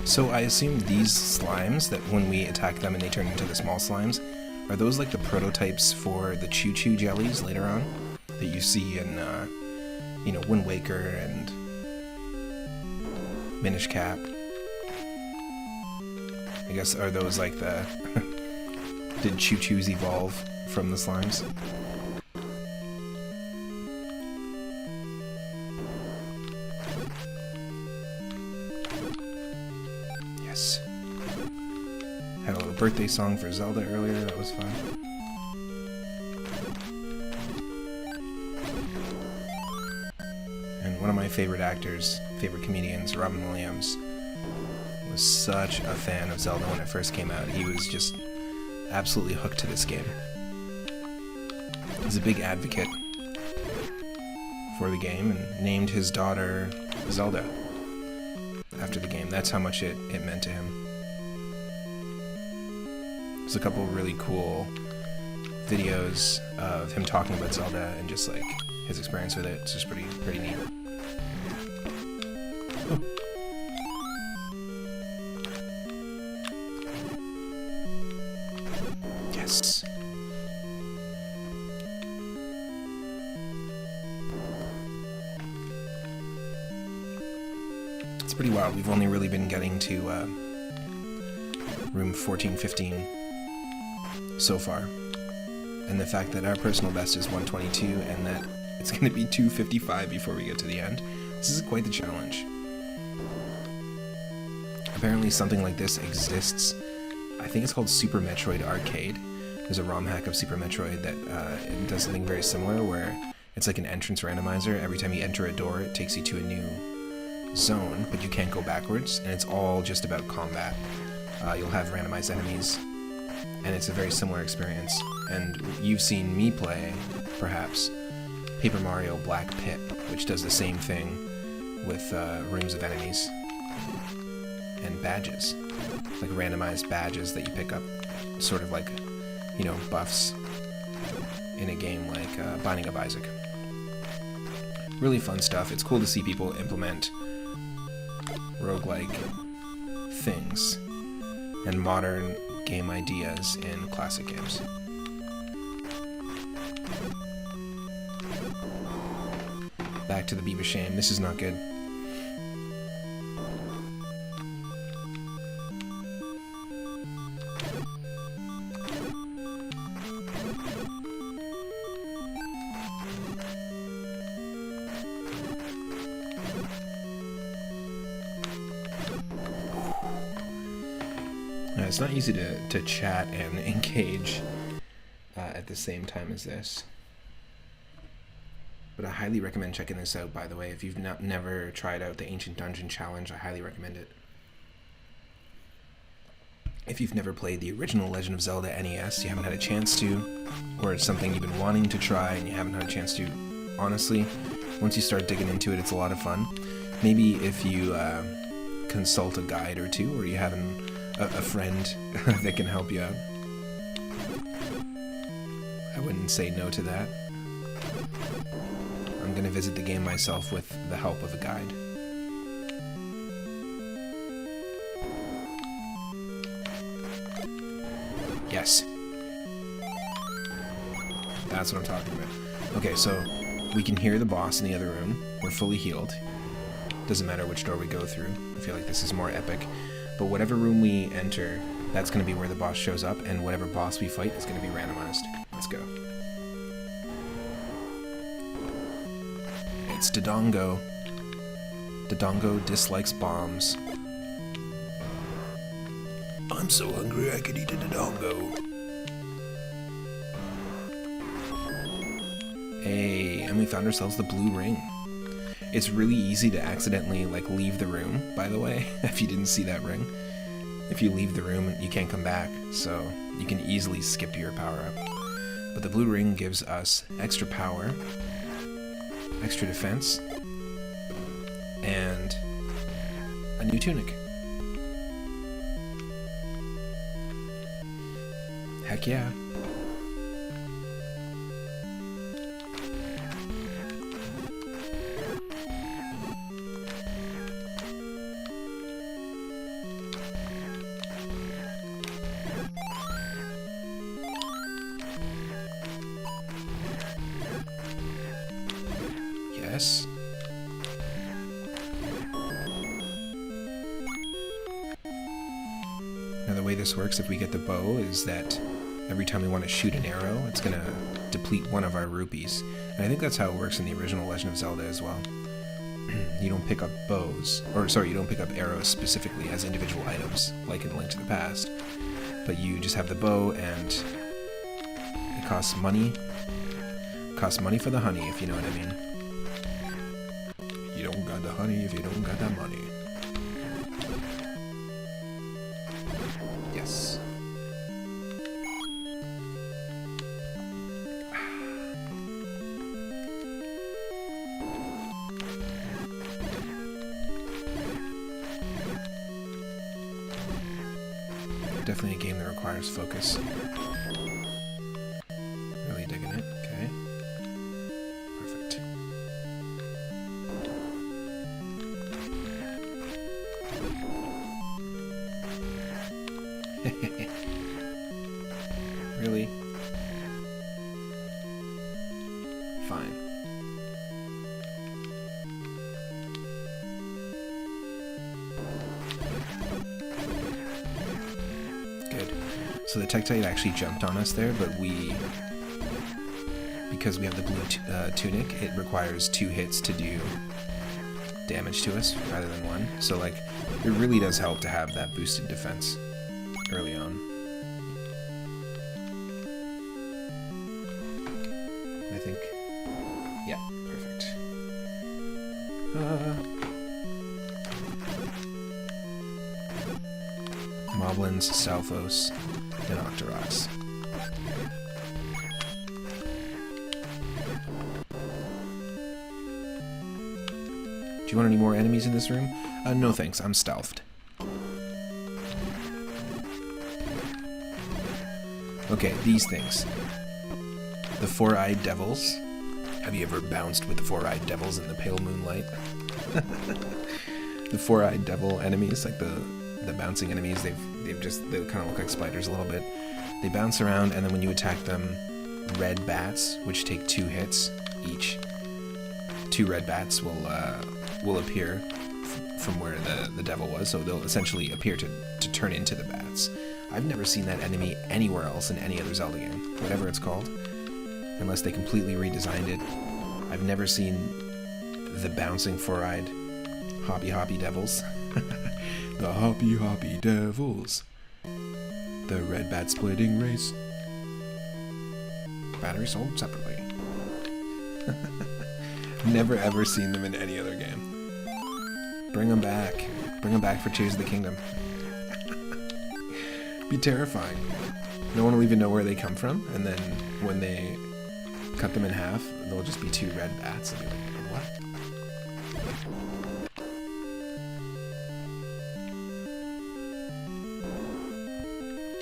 S1: So I assume these slimes, that when we attack them and they turn into the small slimes, are those like the prototypes for the Choo Choo jellies later on that you see in, you know, Wind Waker and Minish Cap? I guess, are those like the... Did Choo-Choos evolve from the slimes? Yes. Had a little birthday song for Zelda earlier, that was fun. And one of my favorite actors, favorite comedians, Robin Williams, was such a fan of Zelda when it first came out. He was just absolutely hooked to this game. He's a big advocate for the game and named his daughter Zelda after the game. That's how much it meant to him. There's a couple really cool videos of him talking about Zelda and just like his experience with it. It's just pretty neat. Oh. Yes. It's pretty wild. We've only really been getting to room 1415 so far. And the fact that our personal best is 122 and that it's going to be 255 before we get to the end. This is quite the challenge. Apparently something like this exists. I think it's called Super Metroid Arcade. There's a ROM hack of Super Metroid that it does something very similar where it's like an entrance randomizer. Every time you enter a door, it takes you to a new zone, but you can't go backwards, and it's all just about combat. You'll have randomized enemies, and it's a very similar experience. And you've seen me play, perhaps, Paper Mario Black Pit, which does the same thing with rooms of enemies and badges, like randomized badges that you pick up, sort of like, you know, buffs in a game like Binding of Isaac. Really fun stuff. It's cool to see people implement roguelike things and modern game ideas in classic games. Back to the Beaver Shame. This is not good. It's not easy to chat and engage at the same time as this. But I highly recommend checking this out, by the way. If you've never tried out the Ancient Dungeon Challenge, I highly recommend it. If you've never played the original Legend of Zelda NES, you haven't had a chance to, or it's something you've been wanting to try and you haven't had a chance to, honestly, once you start digging into it, it's a lot of fun. Maybe if you consult a guide or two, or you have a friend that can help you out. I wouldn't say no to that. I'm going to visit the game myself with the help of a guide. Yes. That's what I'm talking about. Okay, so we can hear the boss in the other room. We're fully healed. Doesn't matter which door we go through. I feel like this is more epic. But whatever room we enter, that's going to be where the boss shows up, and whatever boss we fight is going to be randomized. Let's go. It's Dodongo. Dodongo dislikes bombs. I'm so hungry I could eat a Dodongo. Hey, and we found ourselves the blue ring. It's really easy to accidentally, like, leave the room, by the way, if you didn't see that ring. If you leave the room, you can't come back, so you can easily skip your power-up. But the blue ring gives us extra power, extra defense, and a new tunic. Heck yeah. Yes. Now the way way this works, if we get the bow, is that every time we want to shoot an arrow, it's going to deplete one of our rupees. And I think that's how it works in the original Legend of Zelda as well. You don't pick up bows, or sorry, you don't pick up arrows specifically as individual items, like in Link to the Past. But you just have the bow, and it costs money. It costs money for the honey, if you know what I mean. You don't got the honey if you don't got that money. Yes. Definitely a game that requires focus. Really digging it. Okay. Perfect. Really? Fine. Good. So the Tektite actually jumped on us there, but because we have the blue tunic, it requires 2 hits to do damage to us rather than 1. So like, it really does help to have that boosted defense early on. I think, yeah, perfect. Moblins, Stalfos, and Octoroks. Do you want any more enemies in this room? No thanks, I'm stealthed. Okay, these things. The 4-eyed devils. Have you ever bounced with the 4-eyed devils in the pale moonlight? The 4-eyed devil enemies, like the bouncing enemies, they kind of look like spiders a little bit. They bounce around, and then when you attack them, red bats, which take 2 hits each, 2 red bats will appear from where the devil was, so they'll essentially appear to turn into the bats. I've never seen that enemy anywhere else in any other Zelda game, whatever it's called, unless they completely redesigned it. I've never seen the bouncing 4-eyed hoppy devils. The hoppy devils. The red bat splitting race. Battery sold separately. Never ever seen them in any other game. Bring them back. Bring them back for Tears of the Kingdom. Be terrifying. No one will even know where they come from, and then when they cut them in half, they'll just be 2 red bats. They'll be like, what?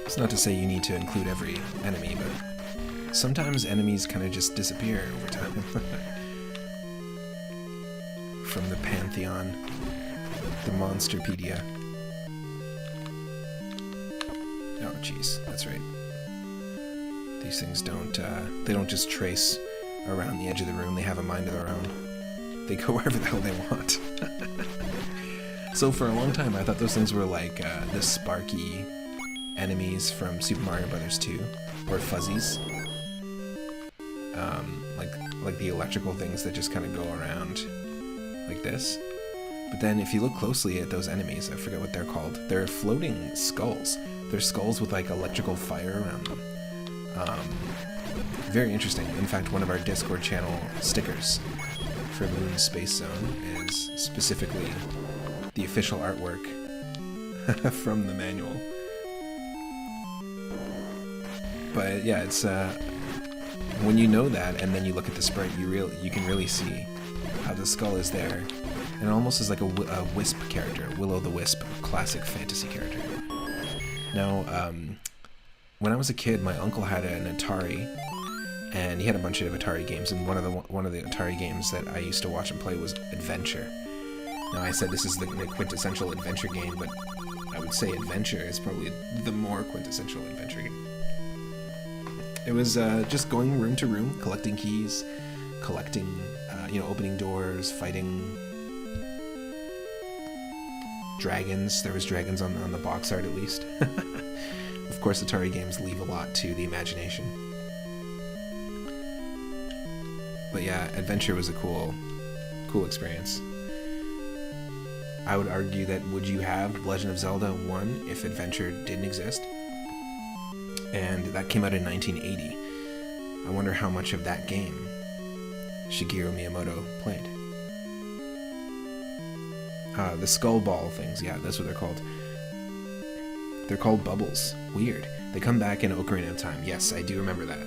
S1: It's not to say you need to include every enemy, but sometimes enemies kind of just disappear over time. From the Pantheon, the Monsterpedia. Oh, jeez, that's right. These things they don't just trace around the edge of the room, they have a mind of their own. They go wherever the hell they want. So for a long time, I thought those things were like the sparky enemies from Super Mario Bros. 2, or fuzzies. Like the electrical things that just kind of go around like this. But then if you look closely at those enemies, I forget what they're called, they're floating skulls. They're skulls with like electrical fire around them. Very interesting. In fact, one of our Discord channel stickers for Moon Space Zone is specifically the official artwork from the manual. But yeah, it's when you know that, and then you look at the sprite, you can really see how the skull is there, and it almost is like a wisp character, Will-O-the-Wisp, classic fantasy character. Now, when I was a kid, my uncle had an Atari, and he had a bunch of Atari games, and one of the Atari games that I used to watch and play was Adventure. Now, I said this is the quintessential adventure game, but I would say Adventure is probably the more quintessential adventure game. It was just going room to room, collecting keys, opening doors, fighting dragons. There was dragons on the box art, at least. Of course, Atari games leave a lot to the imagination. But yeah, Adventure was a cool experience. I would argue that would you have Legend of Zelda 1 if Adventure didn't exist? And that came out in 1980. I wonder how much of that game Shigeru Miyamoto played. The skull ball things, yeah, that's what they're called. They're called bubbles. Weird. They come back in Ocarina of Time. Yes, I do remember that.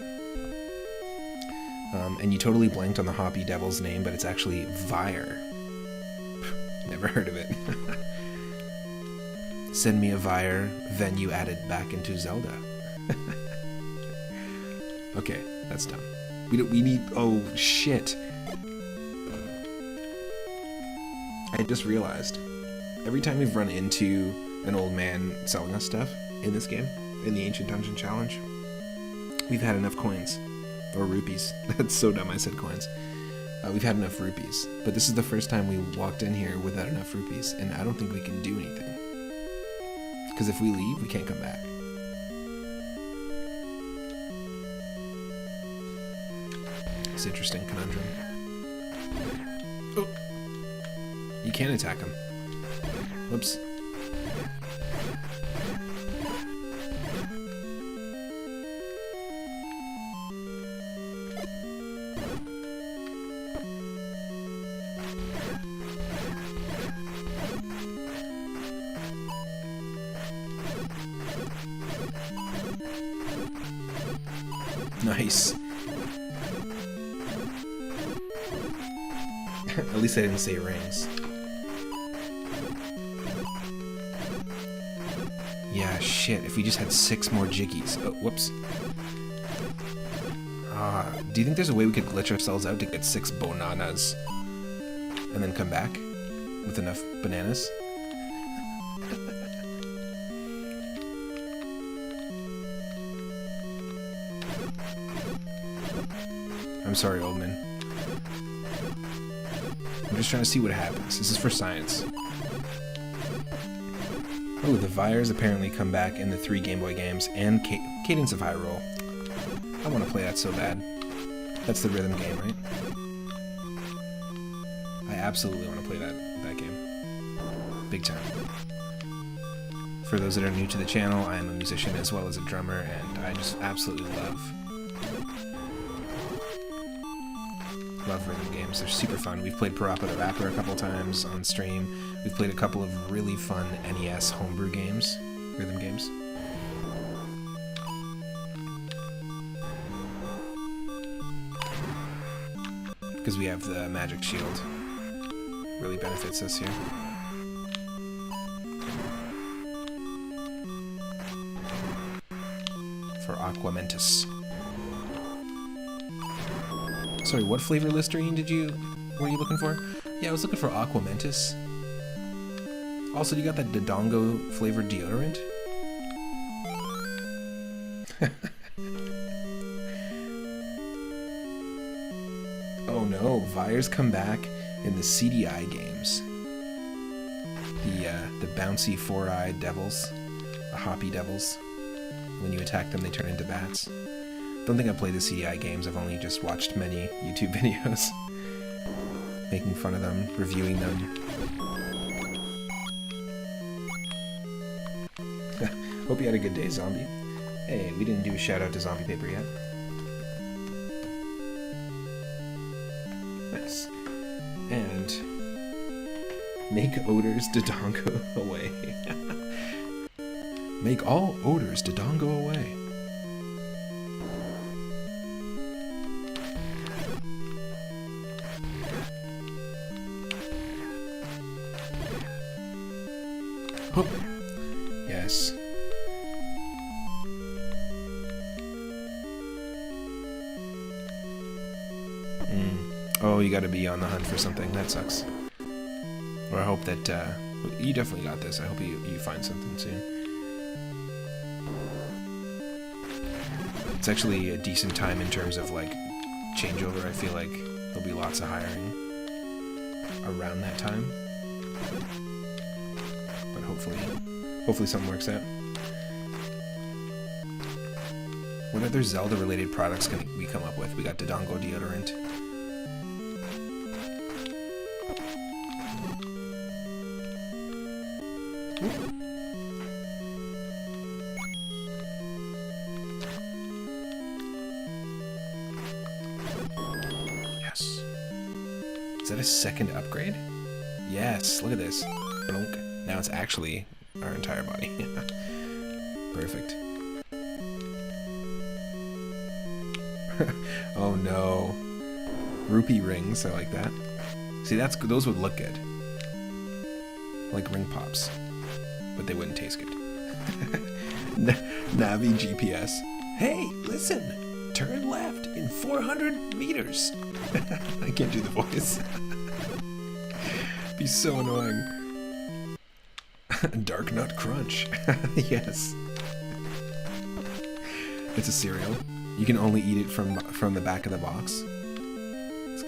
S1: And you totally blanked on the Hoppy Devil's name, but it's actually Vire. Never heard of it. Send me a Vire, then you add it back into Zelda. Okay, that's dumb. We need... Oh, shit. I just realized, every time we've run into an old man selling us stuff in this game, in the Ancient Dungeon Challenge, we've had enough coins. Or rupees. That's so dumb I said coins. We've had enough rupees. But this is the first time we walked in here without enough rupees, and I don't think we can do anything. Because if we leave, we can't come back. It's an interesting conundrum. Oh! You can attack him. Whoops. Nice. At least I didn't say rings. Yeah, shit, if we just had 6 more jiggies. Oh, whoops. Do you think there's a way we could glitch ourselves out to get 6 bananas? And then come back with enough bananas? I'm sorry, old man. I'm just trying to see what happens. This is for science. Oh, the Vires apparently come back in the 3 Game Boy games and Cadence of Hyrule. I want to play that so bad. That's the rhythm game, right? I absolutely want to play that game. Big time. For those that are new to the channel, I am a musician as well as a drummer, and I just absolutely love rhythm games. They're super fun. We've played Parappa the Rapper a couple times on stream. We've played a couple of really fun NES homebrew games, rhythm games. Because we have the magic shield. Really benefits us here. For Aquamentus. Sorry, what flavor Listerine were you looking for? Yeah, I was looking for Aquamentus. Also, you got that Dodongo flavored deodorant? Oh no, Vires come back in the CDI games. The bouncy 4-eyed devils, the Hoppy Devils. When you attack them, they turn into bats. Don't think I've played the CDI games, I've only just watched many YouTube videos. Making fun of them, reviewing them. Hope you had a good day, Zombie. Hey, we didn't do a shout out to Zombie Paper yet. Nice. And make odors Dodongo away. Make all odors Dodongo away. Hoop. Yes. Oh, you gotta be on the hunt for something. That sucks. Or I hope that, you definitely got this. I hope you find something soon. It's actually a decent time in terms of, like, changeover. I feel like there'll be lots of hiring around that time. Hopefully something works out. What other Zelda-related products can we come up with? We got Dodongo deodorant. Yes. Is that a second upgrade? Yes, look at this. Blunk. Now it's actually our entire body. Perfect. Oh no. Rupee rings, I like that. See, those would look good. Like ring pops. But they wouldn't taste good. Navi GPS. Hey, listen! Turn left in 400 meters. I can't do the voice. Be so annoying. Dark Nut Crunch. Yes. It's a cereal. You can only eat it from the back of the box.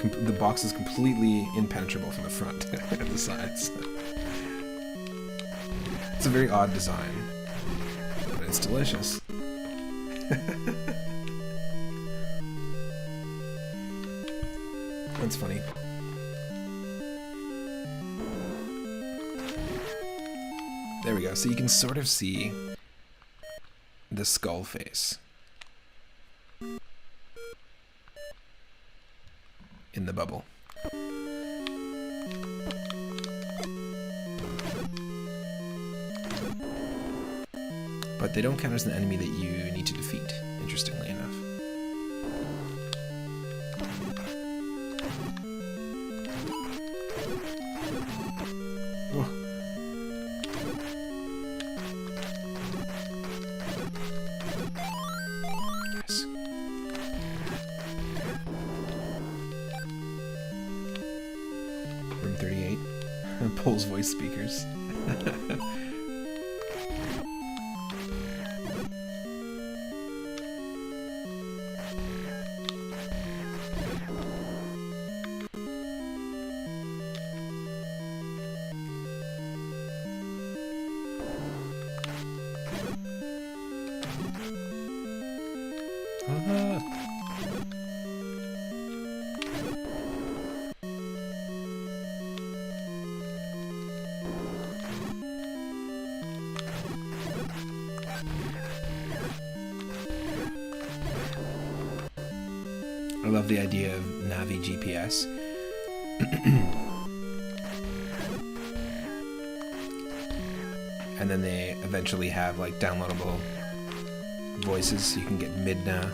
S1: The box is completely impenetrable from the front and the sides. It's a very odd design, but it's delicious. That's funny. There we go. So you can sort of see the skull face in the bubble. But they don't count as an enemy that you need to defeat, interestingly enough. Oh. Yes. Room 38. Pole's voice speakers. I love the idea of Navi GPS. And then they eventually have like downloadable voices so you can get Midna.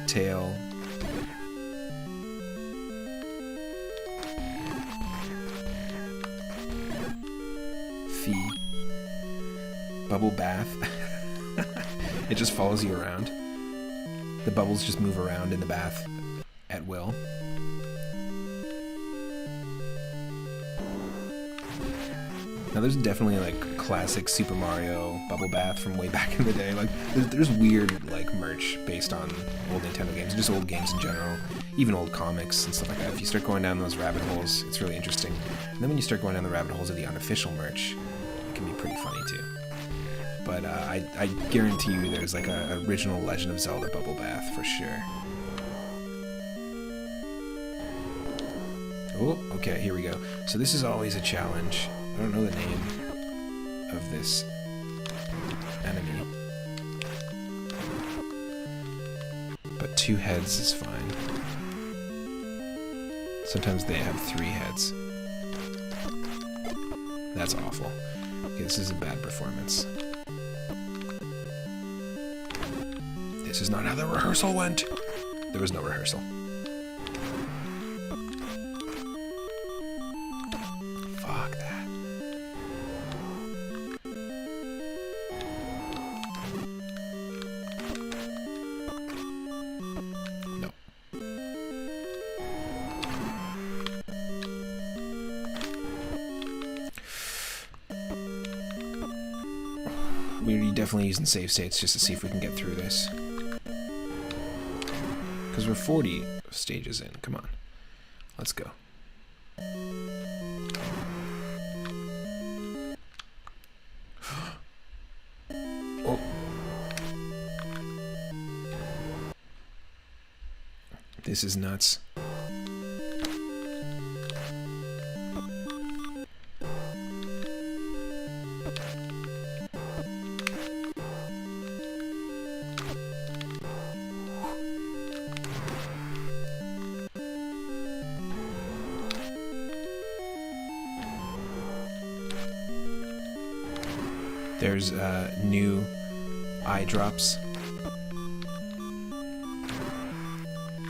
S1: Tail. Fee. Bubble bath. It just follows you around. The bubbles just move around in the bath at will. Now there's definitely like classic Super Mario bubble bath from way back in the day. Like there's weird like merch based on old Nintendo games, just old games in general, even old comics and stuff like that. If you start going down those rabbit holes, it's really interesting. And then when you start going down the rabbit holes of the unofficial merch, it can be pretty funny too. But I guarantee you there's like a original Legend of Zelda bubble bath for sure. Oh, okay, here we go. So this is always a challenge. I don't know the name of this enemy. But 2 heads is fine. Sometimes they have 3 heads. That's awful. Okay, this is a bad performance. This is not how the rehearsal went. There was no rehearsal. Fuck that. No. We're definitely using save states just to see if we can get through this. Because we're 40 stages in. Come on. Let's go. This is nuts. There's new eye drops.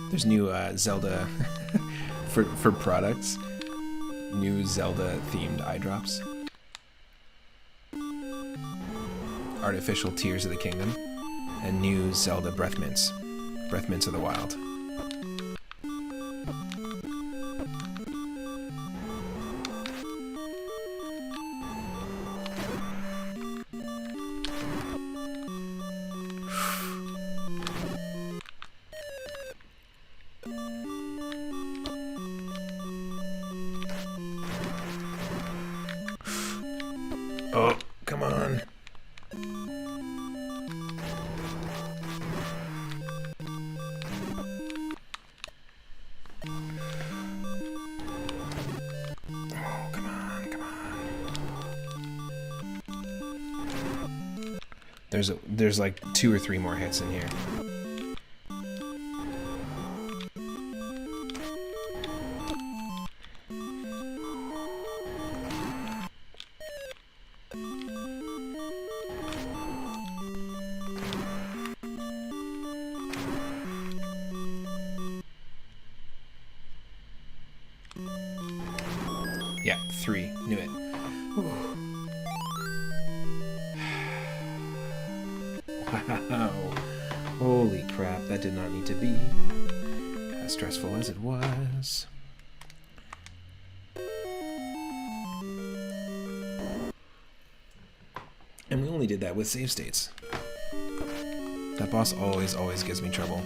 S1: There's new Zelda for products. New Zelda themed eye drops. Artificial Tears of the Kingdom. And new Zelda breath mints. Breath mints of the wild. Oh, come on. Oh, come on, come on. There's like 2 or 3 more hits in here. Yeah, 3. Knew it. Wow. Holy crap, that did not need to be as stressful as it was. And we only did that with save states. That boss always gives me trouble.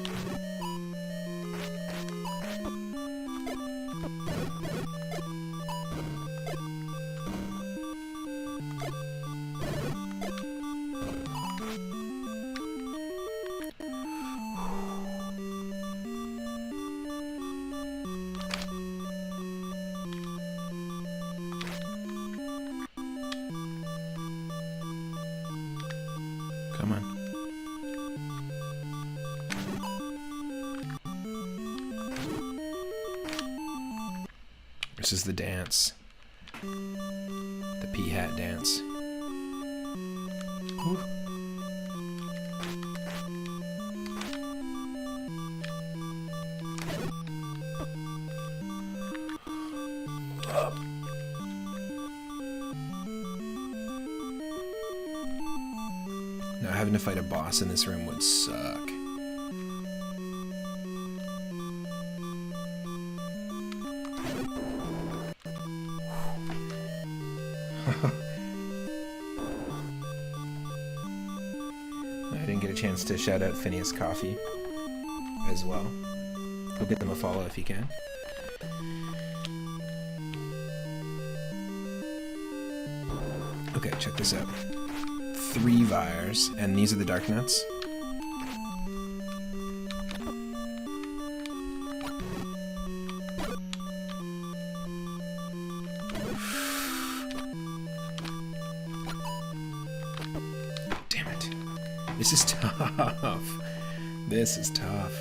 S1: Come on. This is the dance. The pea hat dance. Whew. Up. Now having to fight a boss in this room would suck. I didn't get a chance to shout out Phineas Coffee as well. Go get them a follow if you can. Okay, check this out. 3 Vires, and these are the Dark Nuts. Damn it. This is tough. This is tough.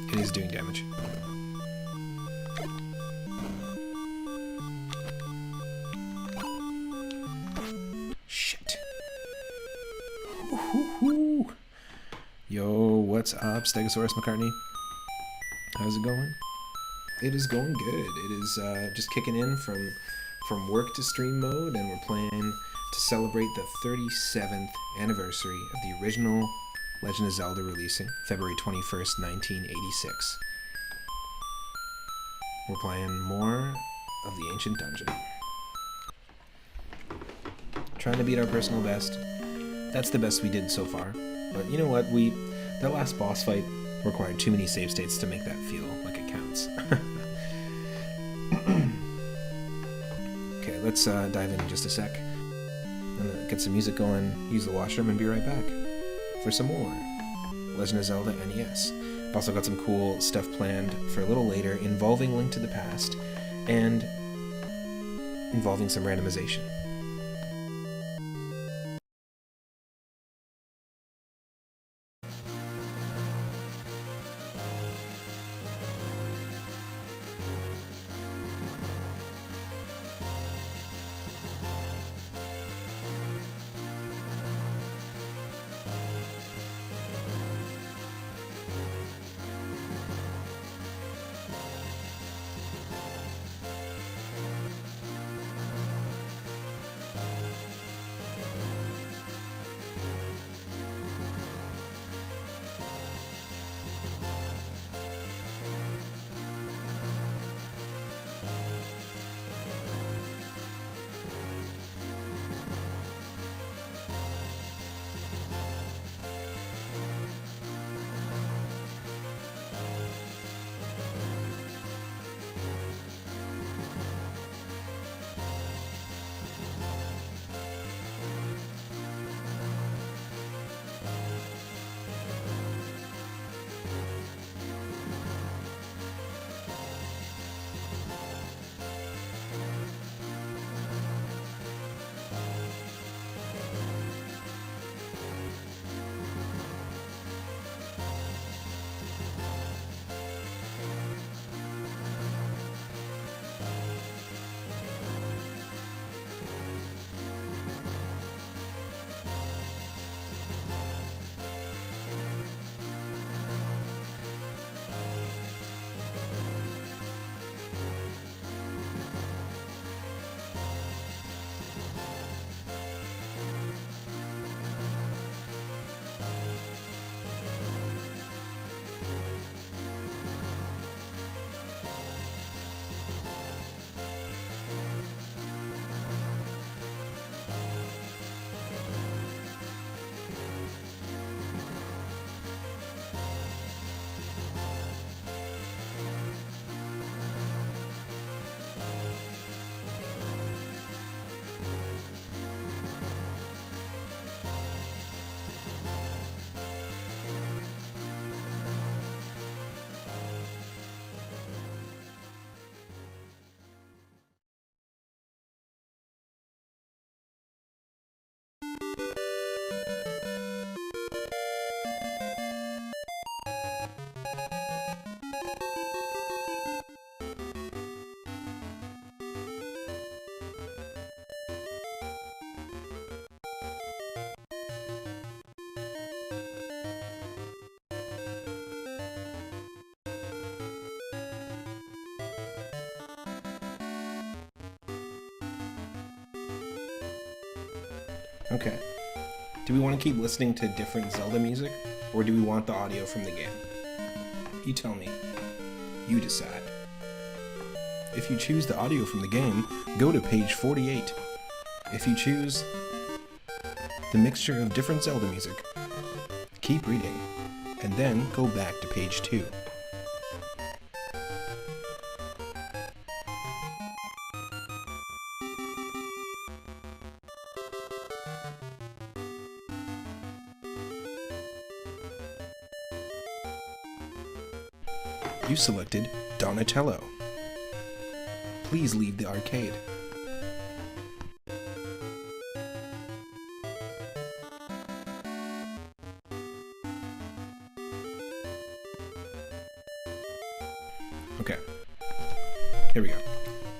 S1: It is doing damage. Shit. Ooh. Yo, what's up, Stegosaurus McCartney? How's it going? It is going good. It is just kicking in from work to stream mode, and we're playing to celebrate the 37th anniversary of the original Legend of Zelda releasing February 21st, 1986. We're playing more of the Ancient Dungeon. Trying to beat our personal best. That's the best we did so far. But you know what? That last boss fight required too many save states to make that feel like it counts. Okay, let's dive in just a sec. I'm gonna get some music going, use the washroom, and be right back for some more Legend of Zelda NES. I've also got some cool stuff planned for a little later involving Link to the Past and involving some randomization. Okay. Do we want to keep listening to different Zelda music, or do we want the audio from the game? You tell me. You decide. If you choose the audio from the game, go to page 48. If you choose the mixture of different Zelda music, keep reading, and then go back to page 2. You selected Donatello. Please leave the arcade. Okay, here we go.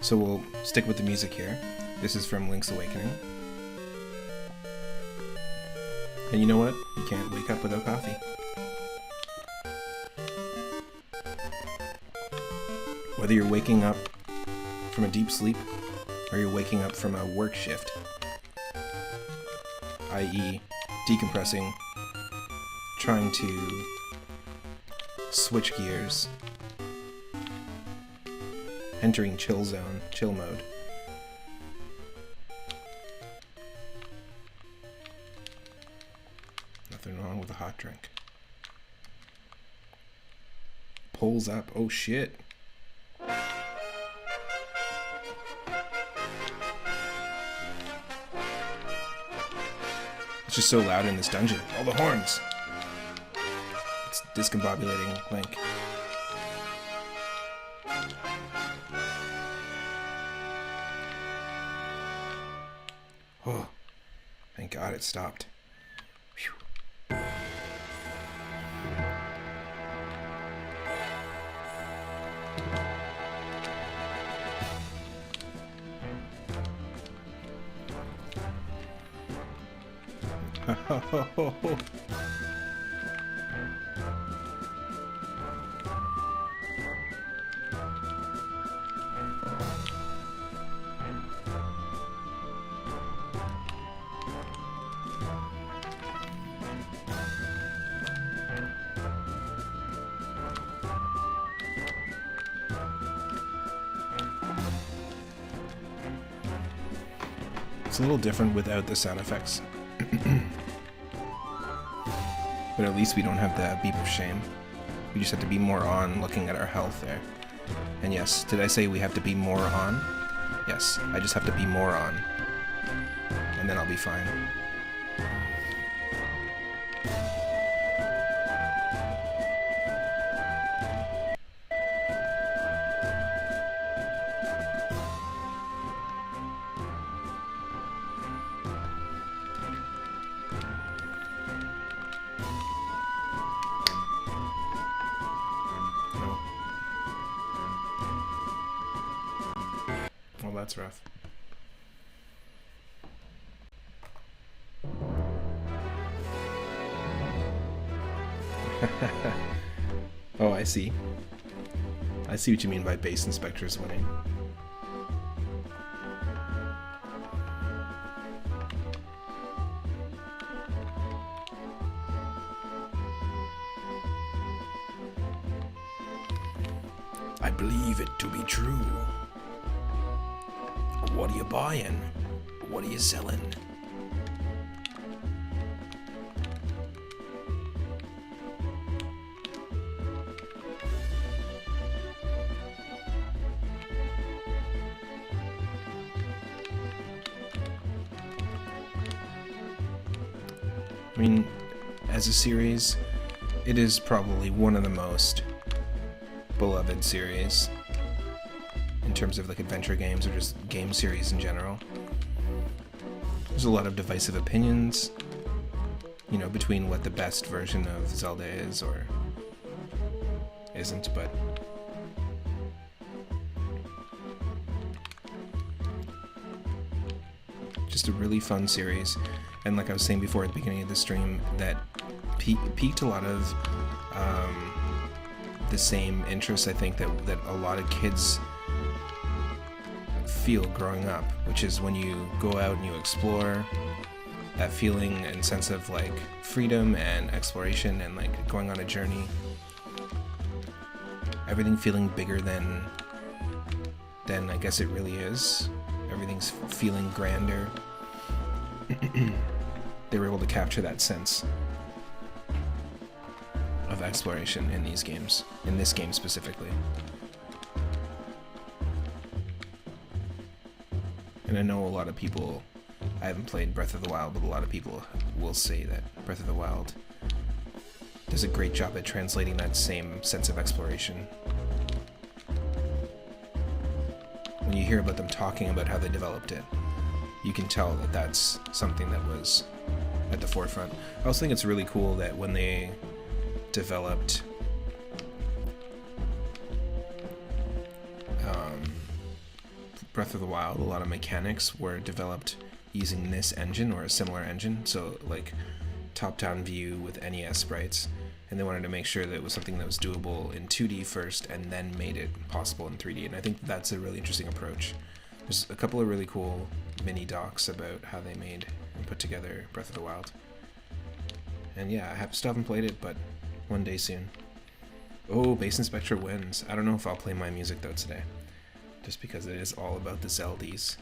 S1: So we'll stick with the music here. This is from Link's Awakening. And you know what? You can't wake up without coffee. Whether you're waking up from a deep sleep or you're waking up from a work shift, i.e. decompressing, trying to switch gears, entering chill zone, chill mode. Nothing wrong with a hot drink. pulls up. Oh shit. It's just so loud in this dungeon. All the horns. It's discombobulating Link. Oh, thank God it stopped. Whew. It's a little different without the sound effects. But at least we don't have the beep of shame. We just have to be more on looking at our health there. And yes, did I say we have to be more on? Yes, I just have to be more on. And then I'll be fine. Well, that's rough. Oh, I see. I see what you mean by base inspectors winning. I believe it to be true. What are you buying? What are you selling? I mean, as a series, it is probably one of the most beloved series in terms of like adventure games or just game series in general. There's a lot of divisive opinions, you know, between what the best version of Zelda is or isn't, but just a really fun series. And like I was saying before at the beginning of the stream, that piqued a lot of the same interests I think that a lot of kids feel growing up, which is when you go out and you explore, that feeling and sense of like freedom and exploration and like going on a journey, everything feeling bigger than I guess it really is, everything's feeling grander. They were able to capture that sense of exploration in these games, in this game specifically. And I know a lot of people, I haven't played Breath of the Wild, but a lot of people will say that Breath of the Wild does a great job at translating that same sense of exploration. When you hear about them talking about how they developed it, you can tell that that's something that was at the forefront. I also think it's really cool that when they developed Breath of the Wild, a lot of mechanics were developed using this engine or a similar engine, so like top-down view with NES sprites, and they wanted to make sure that it was something that was doable in 2D first and then made it possible in 3D, and I think that's a really interesting approach. There's a couple of really cool mini docs about how they made and put together Breath of the Wild. And yeah, I still haven't played it, but one day soon. Oh, Base Inspector wins. I don't know if I'll play my music though today, just because it is all about the Zeldies.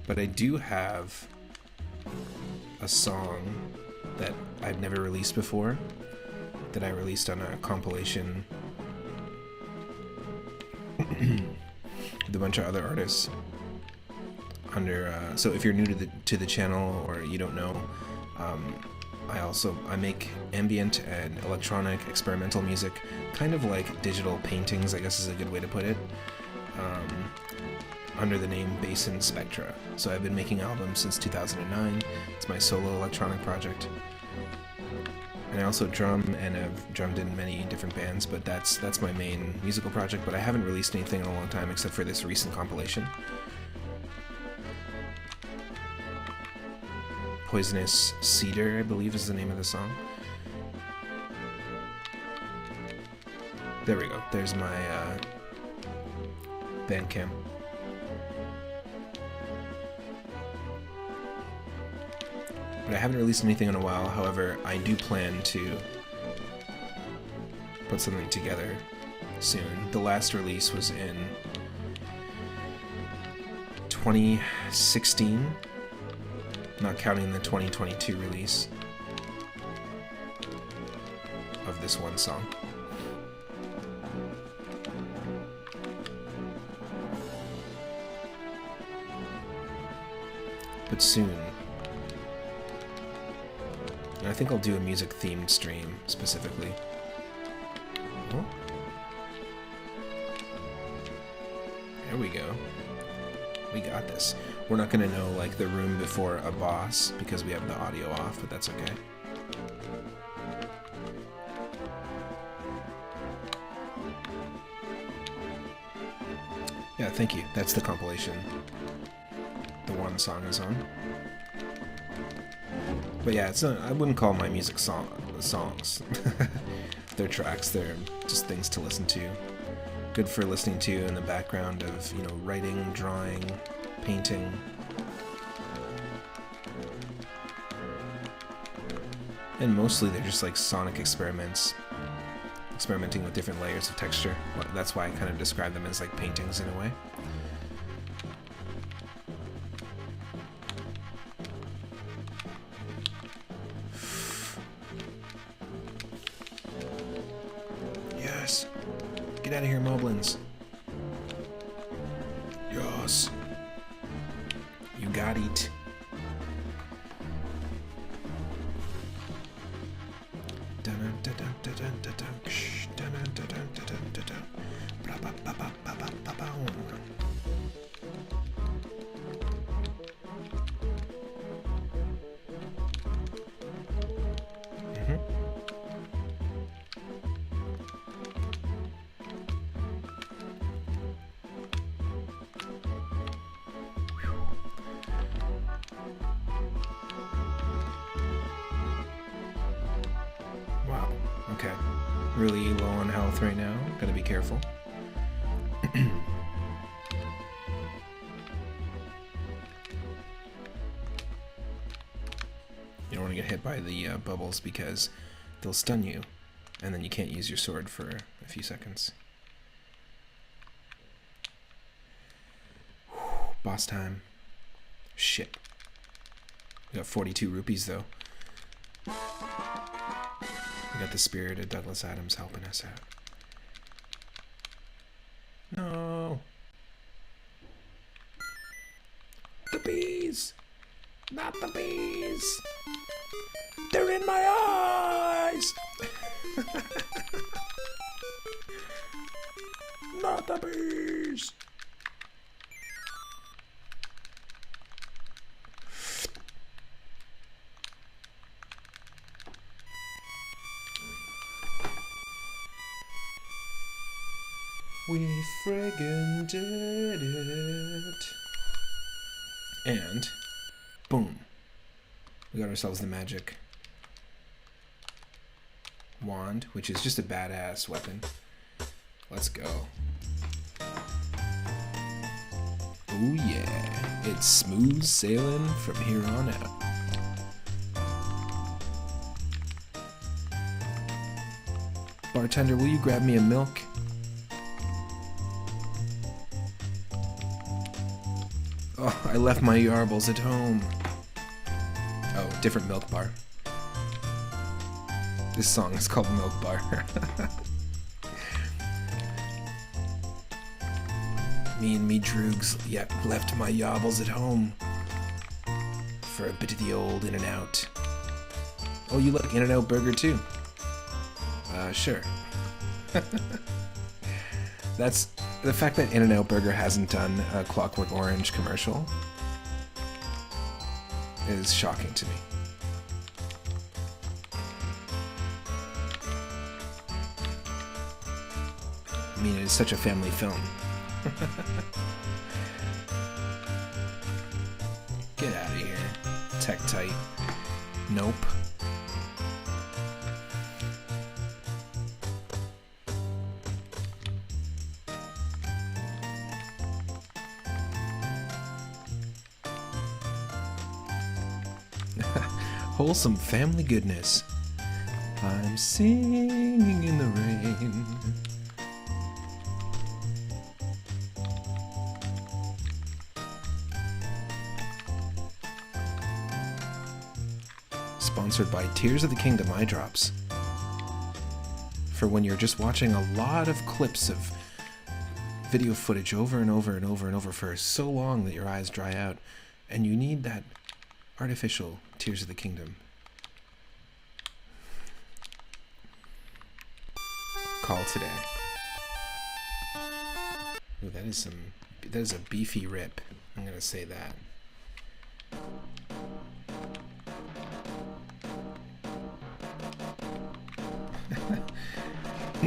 S1: But I do have a song that I've never released before that I released on a compilation with a bunch of other artists. Under so if you're new to the channel or you don't know, I make ambient and electronic experimental music, kind of like digital paintings, I guess is a good way to put it, under the name Basin Spectra. So I've been making albums since 2009. It's my solo electronic project. And I also drum, and I've drummed in many different bands, but that's my main musical project, but I haven't released anything in a long time except for this recent compilation. Poisonous Cedar, I believe, is the name of the song. There we go. There's my Bandcamp. But I haven't released anything in a while. However, I do plan to put something together soon. The last release was in 2016. Not counting the 2022 release of this one song. But soon. And I think I'll do a music-themed stream, specifically. Oh. There we go. We got this. We're not going to know, like, the room before a boss because we have the audio off, but that's okay. Yeah, thank you. That's the compilation the one song is on. But yeah, it's not, I wouldn't call my music songs. They're tracks. They're just things to listen to. Good for listening to in the background of, you know, writing, drawing, painting. And mostly they're just like sonic experiments, experimenting with different layers of texture. That's why I kind of describe them as like paintings in a way. Yes! Get out of here, Moblins. Yes! You got it. Okay, really low on health right now. Gotta be careful. You don't want to get hit by the bubbles because they'll stun you, and then you can't use your sword for a few seconds. Whew, boss time. Shit. We got 42 rupees though. We got the spirit of Douglas Adams helping us out. No! The bees! Not the bees! They're in my eyes! Not the bees! We friggin' did it. And, boom. We got ourselves the magic wand, which is just a badass weapon. Let's go. Oh yeah. It's smooth sailing from here on out. Bartender, will you grab me a milk? Oh, I left my yarbles at home. Oh, different milk bar. This song is called Milk Bar. Me and me droogs yet left my yobbles at home for a bit of the old In-N-Out. Oh, you like In-N-Out Burger too? Sure. That's the fact that In-N-Out Burger hasn't done a Clockwork Orange commercial is shocking to me. I mean, it is such a family film. Get out of here. Tech tight. Nope. Wholesome family goodness. I'm singing in the rain. Sponsored by Tears of the Kingdom eye drops. For when you're just watching a lot of clips of video footage over and over and over and over for so long that your eyes dry out, and you need that artificial Tears of the Kingdom. Call today. Ooh, that is a beefy rip. I'm gonna say that.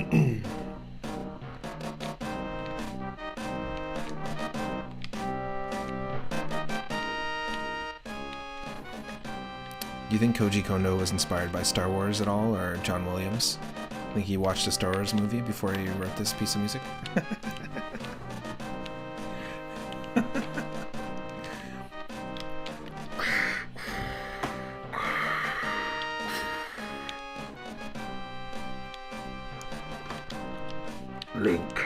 S1: Do you think Koji Kondo was inspired by Star Wars at all, or John Williams? Think he watched a Star Wars movie before he wrote this piece of music? Link.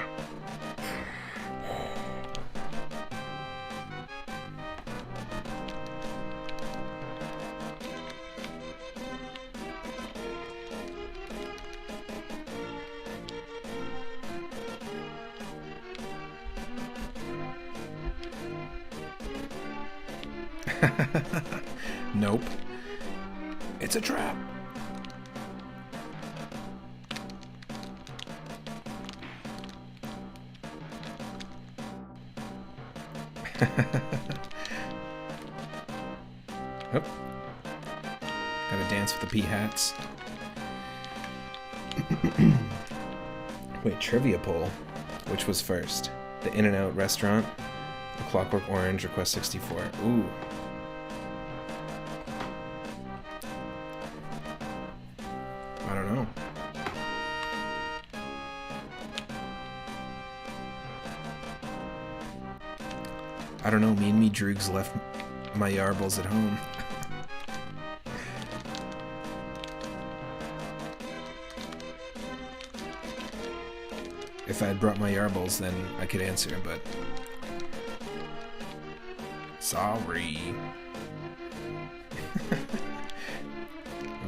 S1: Nope. It's a trap. Oh. Gotta dance with the pea hats. Wait, trivia poll. Which was first? The In-N-Out restaurant? The Clockwork Orange or Quest 64? Ooh. I don't know. I don't know, me and me droogs left my yarbles at home. If I had brought my yarbles, then I could answer, but... Sorry.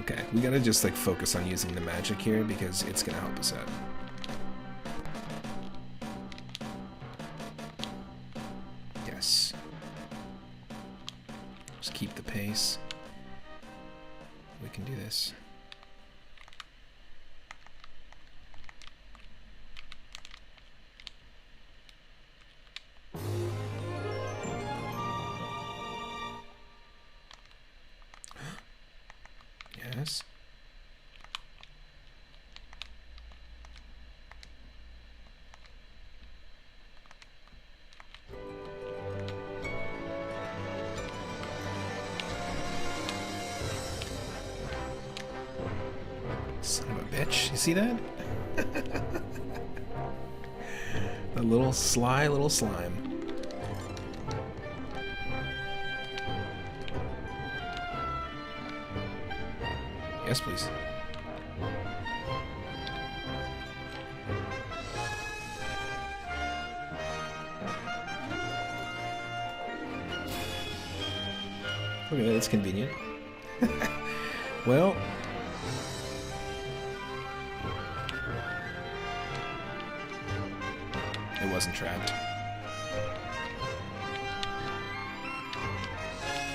S1: Okay, we gotta just, like, focus on using the magic here, because it's gonna help us out. Yes. Just keep the pace. We can do this. Yes. Son of a bitch. You see that? The little sly little slime. Yes, please. Okay, that's convenient. Well, wasn't trapped.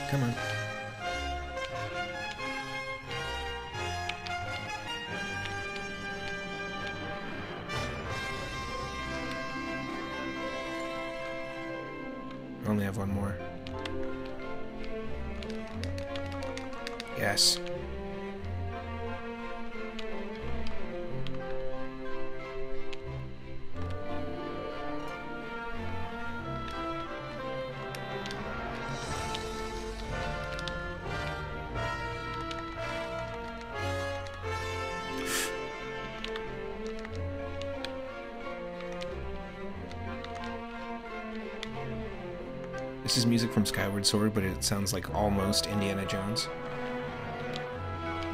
S1: Come on. I only have one more. Yes. This is music from Skyward Sword, but it sounds like almost Indiana Jones.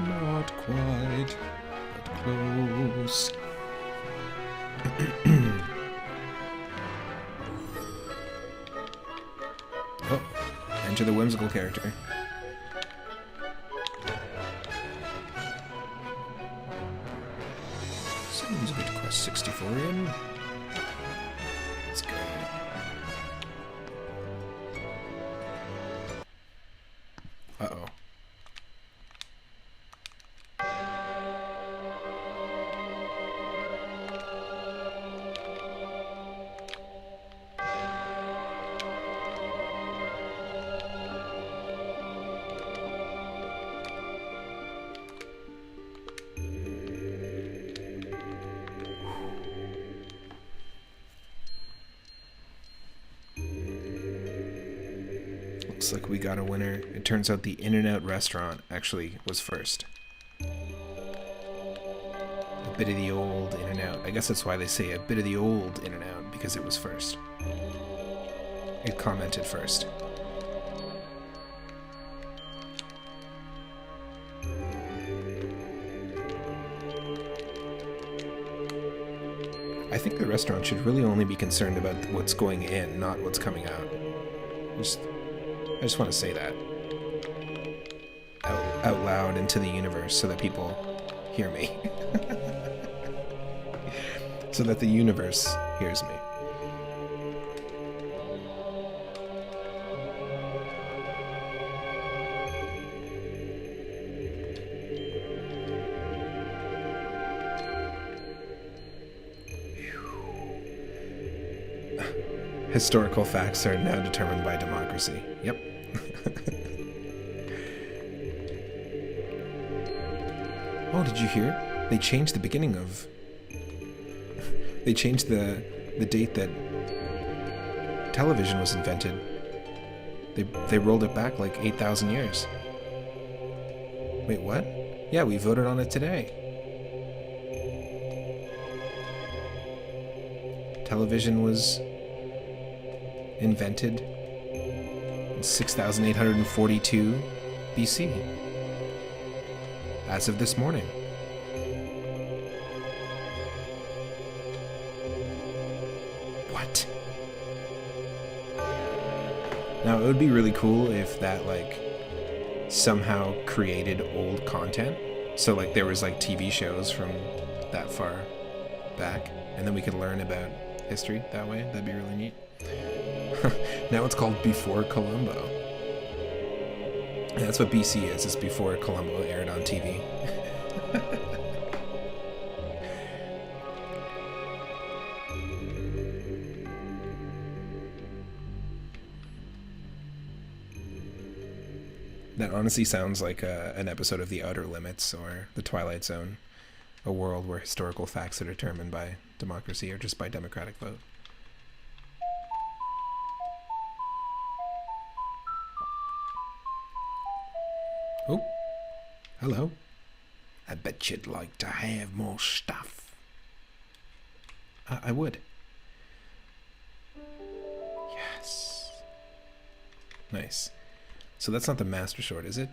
S1: Not quite, but close. Oh, enter the whimsical character. Sounds a bit Quest 64 in. Let's go. Uh-oh. Looks like we got a winner. It turns out the In-N-Out restaurant actually was first. A bit of the old In-N-Out. I guess that's why they say a bit of the old In-N-Out, because it was first. It commented first. I think the restaurant should really only be concerned about what's going in, not what's coming out. I just want to say that out loud into the universe so that people hear me. So that the universe hears me. Historical facts are now determined by democracy. Yep. Oh, did you hear? They changed the beginning of... They changed the date that television was invented. They rolled it back like 8,000 years. Wait, what? Yeah, we voted on it today. Television was invented in 6,842 BC. As of this morning. What? Now, it would be really cool if that, like, somehow created old content. So, like, there was, like, TV shows from that far back, and then we could learn about history that way. That'd be really neat. Now it's called Before Columbo. And that's what BC is. It's before Columbo aired on TV. That honestly sounds like an episode of The Outer Limits or The Twilight Zone. A world where historical facts are determined by democracy or just by democratic vote. Oh, hello. I bet you'd like to have more stuff. I would. Yes. Nice. So that's not the Master Sword, is it?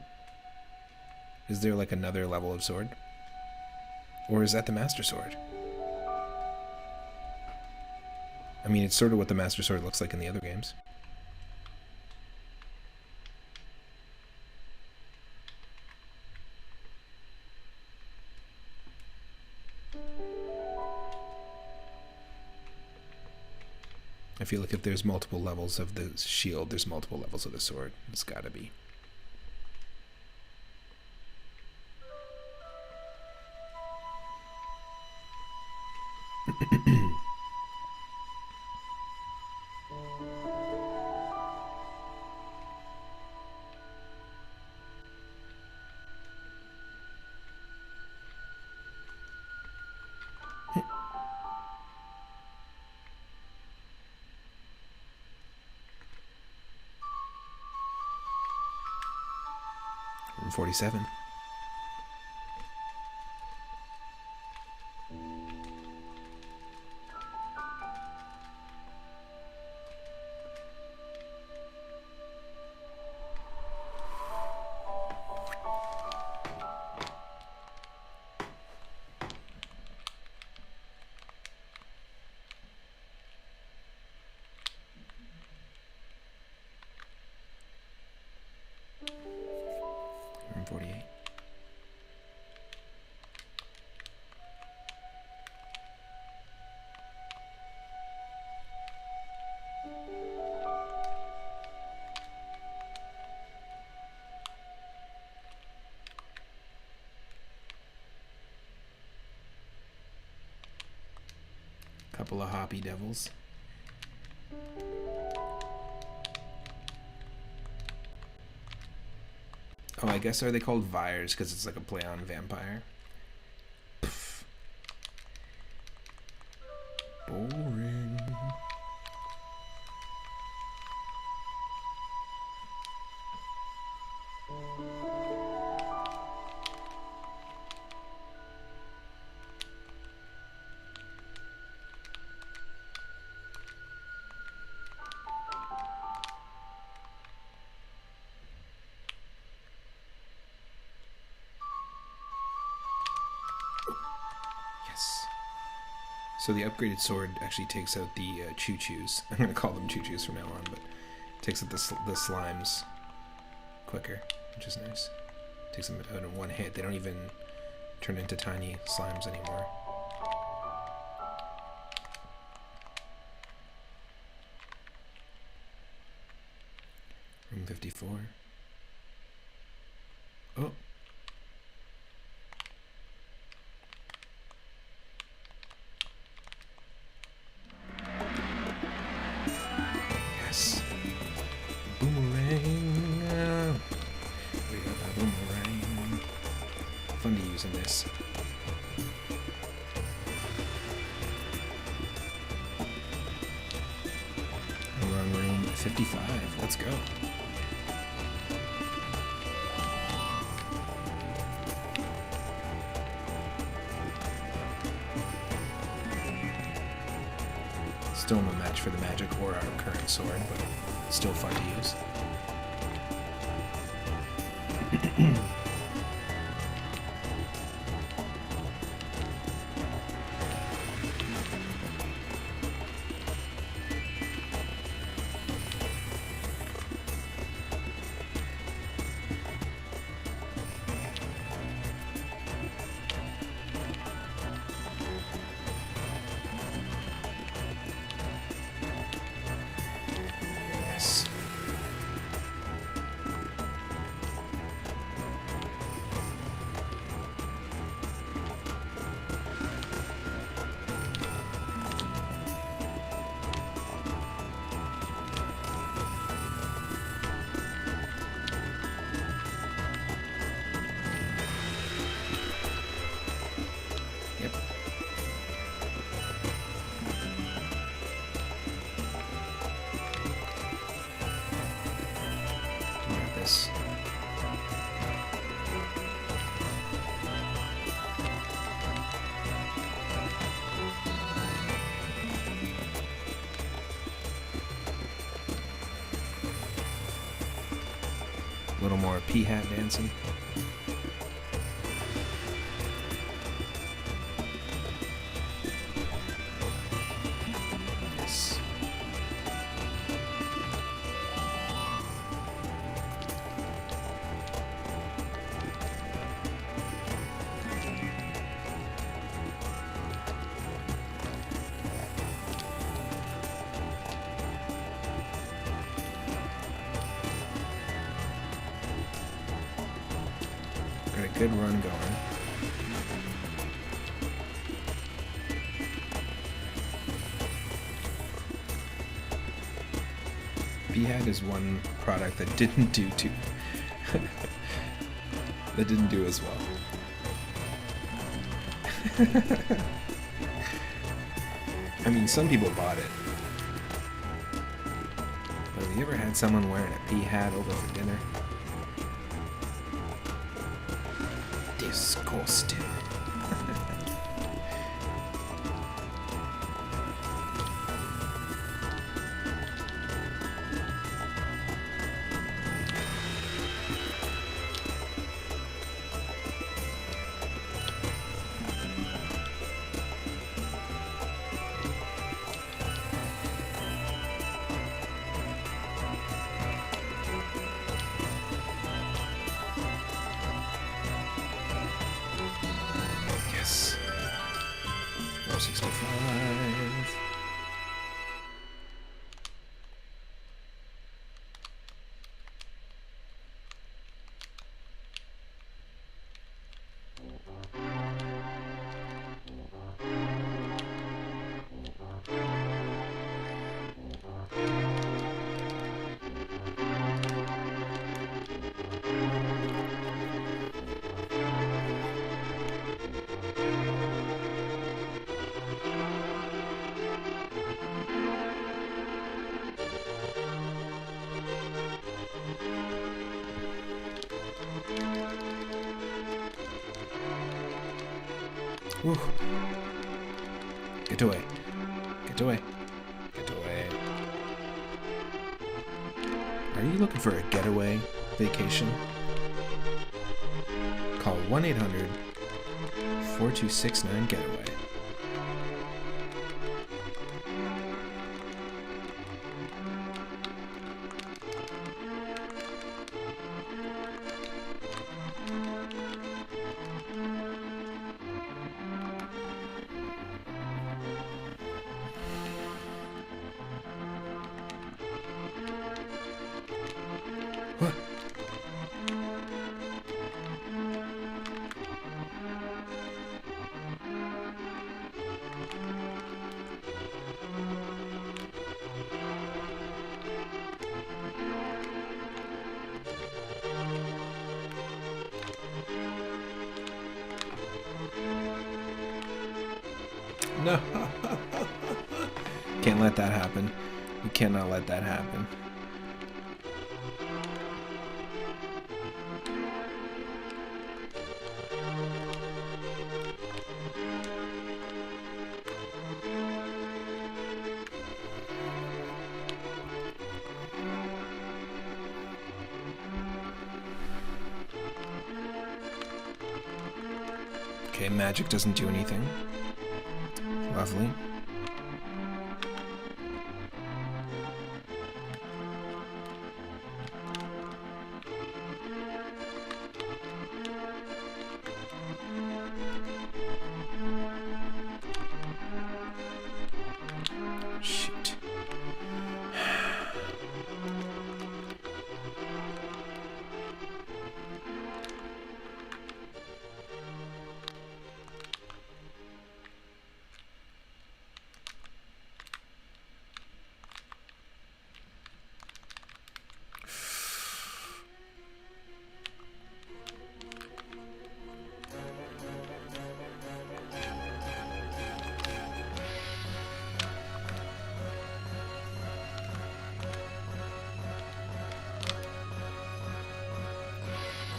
S1: Is there like another level of sword? Or is that the Master Sword? I mean, it's sort of what the Master Sword looks like in the other games. feel like if there's multiple levels of the shield, there's multiple levels of the sword. It's gotta be. Room 47. Room 48. Couple of hoppy devils. Oh, I guess are they called Vires because it's like a play on vampire? Pff. Boring. So the upgraded sword actually takes out the choo-choos. I'm going to call them choo-choos from now on, but takes out the slimes quicker, which is nice. Takes them out in one hit. They don't even turn into tiny slimes anymore. Room 54. Oh. Boomerang. We got that boomerang. Fun to use in this. And we're on room 55. Let's go. Still no match for the magic or our current sword, but still fun to use. A little more pea-hat dancing. Yes. a good run going. B-Hat is one product that didn't do too... that didn't do as well. I mean, some people bought it. But have you ever had someone wearing a B-Hat over for dinner? Disgusting. Yes. 465. Woo. Get away. Get away. Get away. Are you looking for a getaway vacation? Call 1-800-4269-GETAWAY. What? No. Can't let that happen. You cannot let that happen. Okay, magic doesn't do anything. Lovely. Shoot.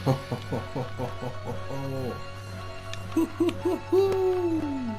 S1: Ho, ho, ho, ho, ho, ho, ho. Hoo, hoo, hoo, hoo.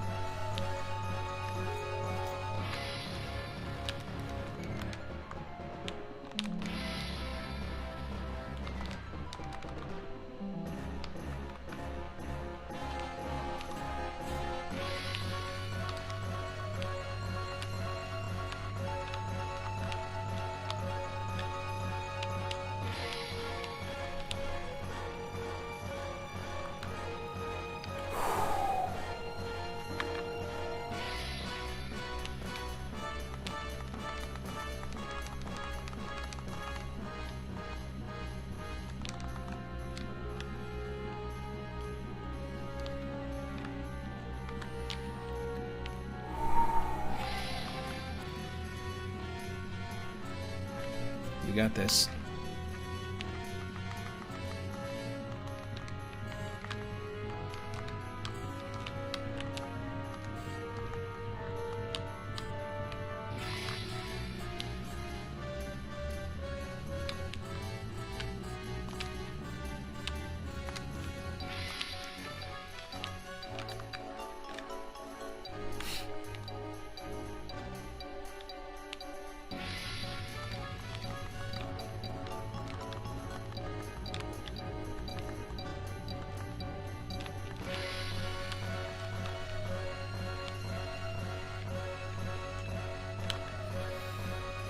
S1: got this.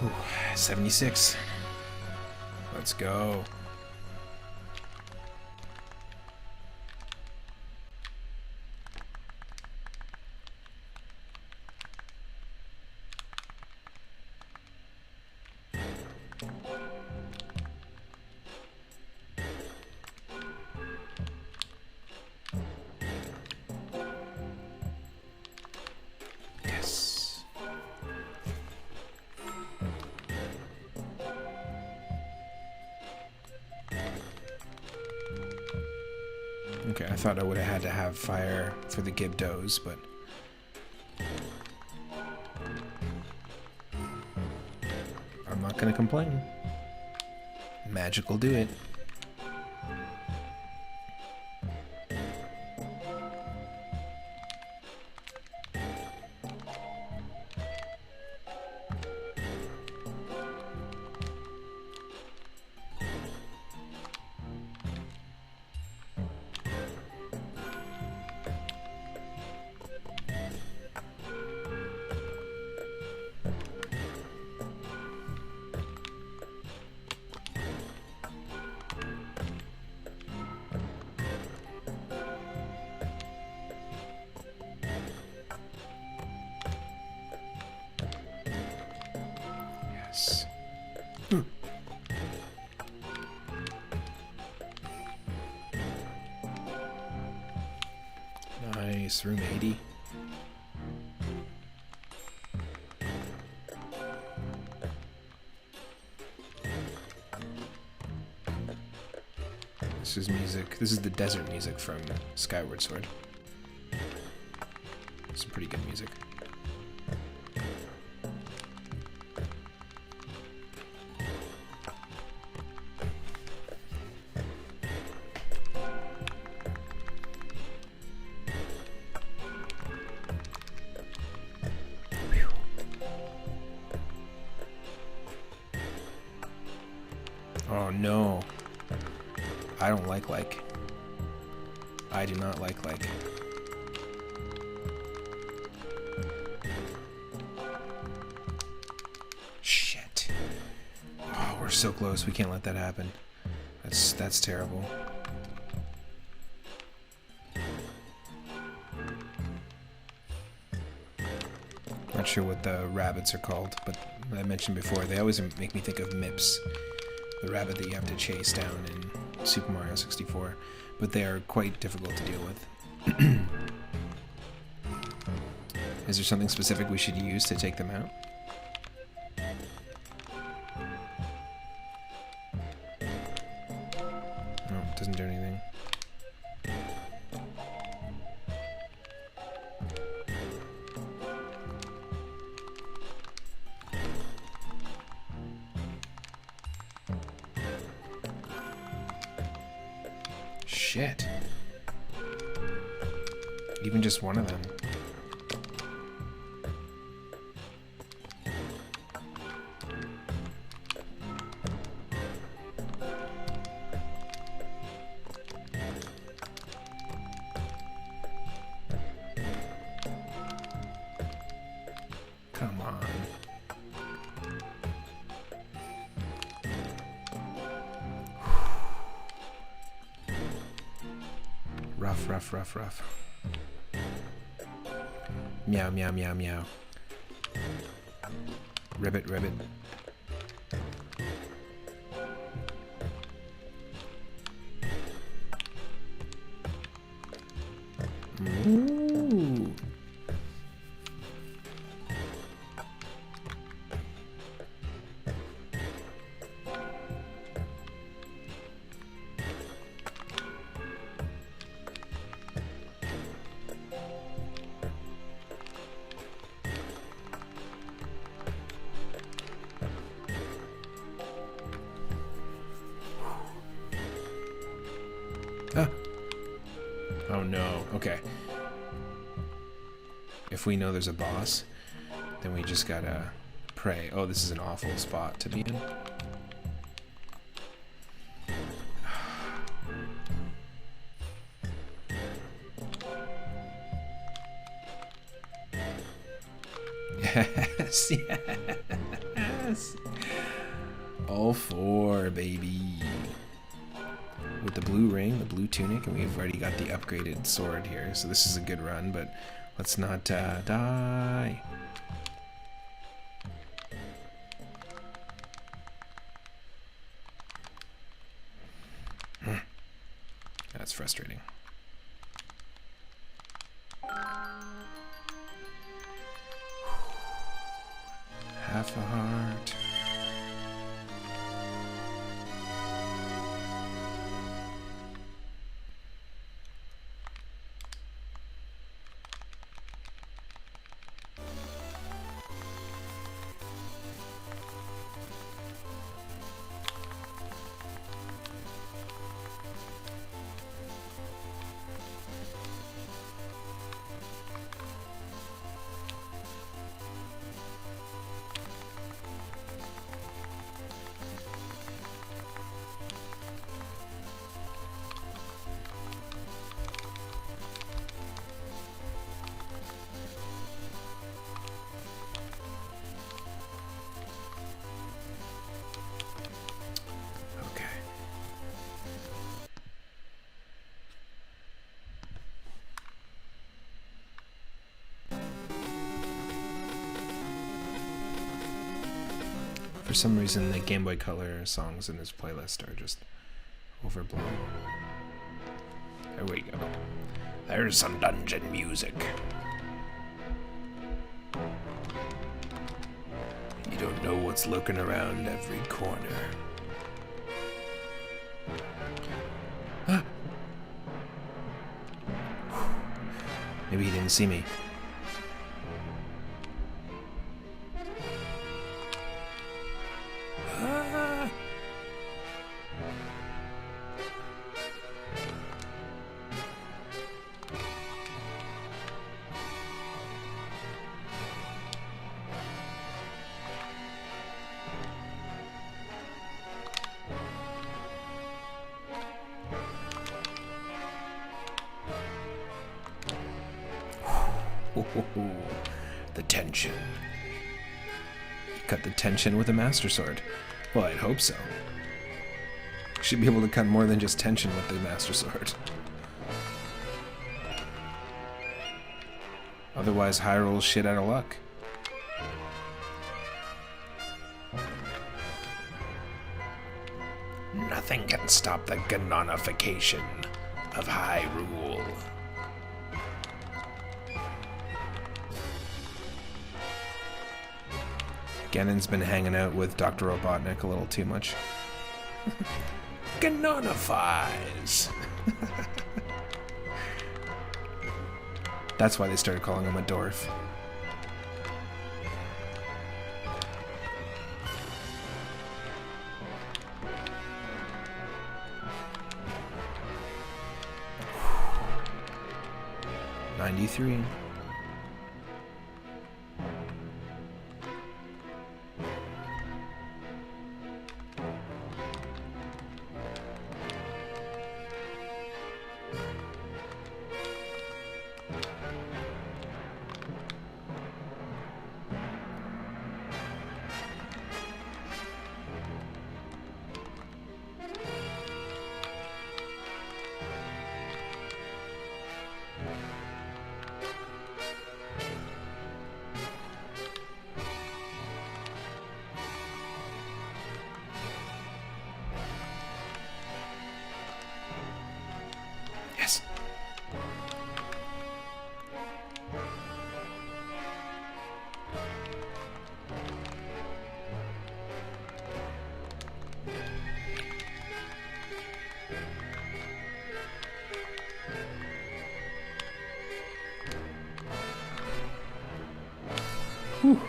S1: Ooh, 76. Let's go. Yes. Okay, I thought I would have had to have fire for the Gibdos, but I'm not gonna complain. Magic will do it. Yes. Nice, room 80. This is music. This is the desert music from Skyward Sword. Some pretty good music. Oh no. I don't like. I do not like. Shit. Oh, we're so close. We can't let that happen. That's terrible. Not sure what the rabbits are called, but I mentioned before, they always make me think of Mips, the rabbit that you have to chase down in Super Mario 64, but they are quite difficult to deal with. Is there something specific we should use to take them out? No, it doesn't do anything. Shit. Even just one of them. Come on. Rough. Meow, meow, meow, meow. Ribbit. Ooh. Oh no. Okay. If we know there's a boss, then we just gotta pray. Oh, this is an awful spot to be in. Yes, yes. All four, baby. With the blue ring, the blue tunic, and we've already got the upgraded sword here, so this is a good run, but let's not die. That's frustrating. Half a heart. For some reason, the Game Boy Color songs in this playlist are just overblown. There we go. There's some dungeon music. You don't know what's lurking around every corner. Ah. Maybe he didn't see me. The tension. Cut the tension with a Master Sword. Well, I'd hope so. Should be able to cut more than just tension with the Master Sword. Otherwise, Hyrule's shit out of luck. Nothing can stop the canonification of Hyrule. Ganon's been hanging out with Dr. Robotnik a little too much. Canonifies! That's why they started calling him a dwarf. '93. Yes. Whew.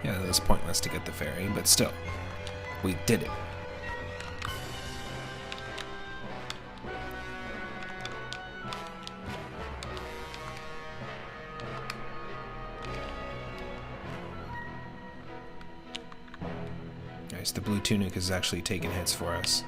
S1: Yeah, it was pointless to get the ferry, but still, we did it. Nice, the blue tunic is actually taking hits for us.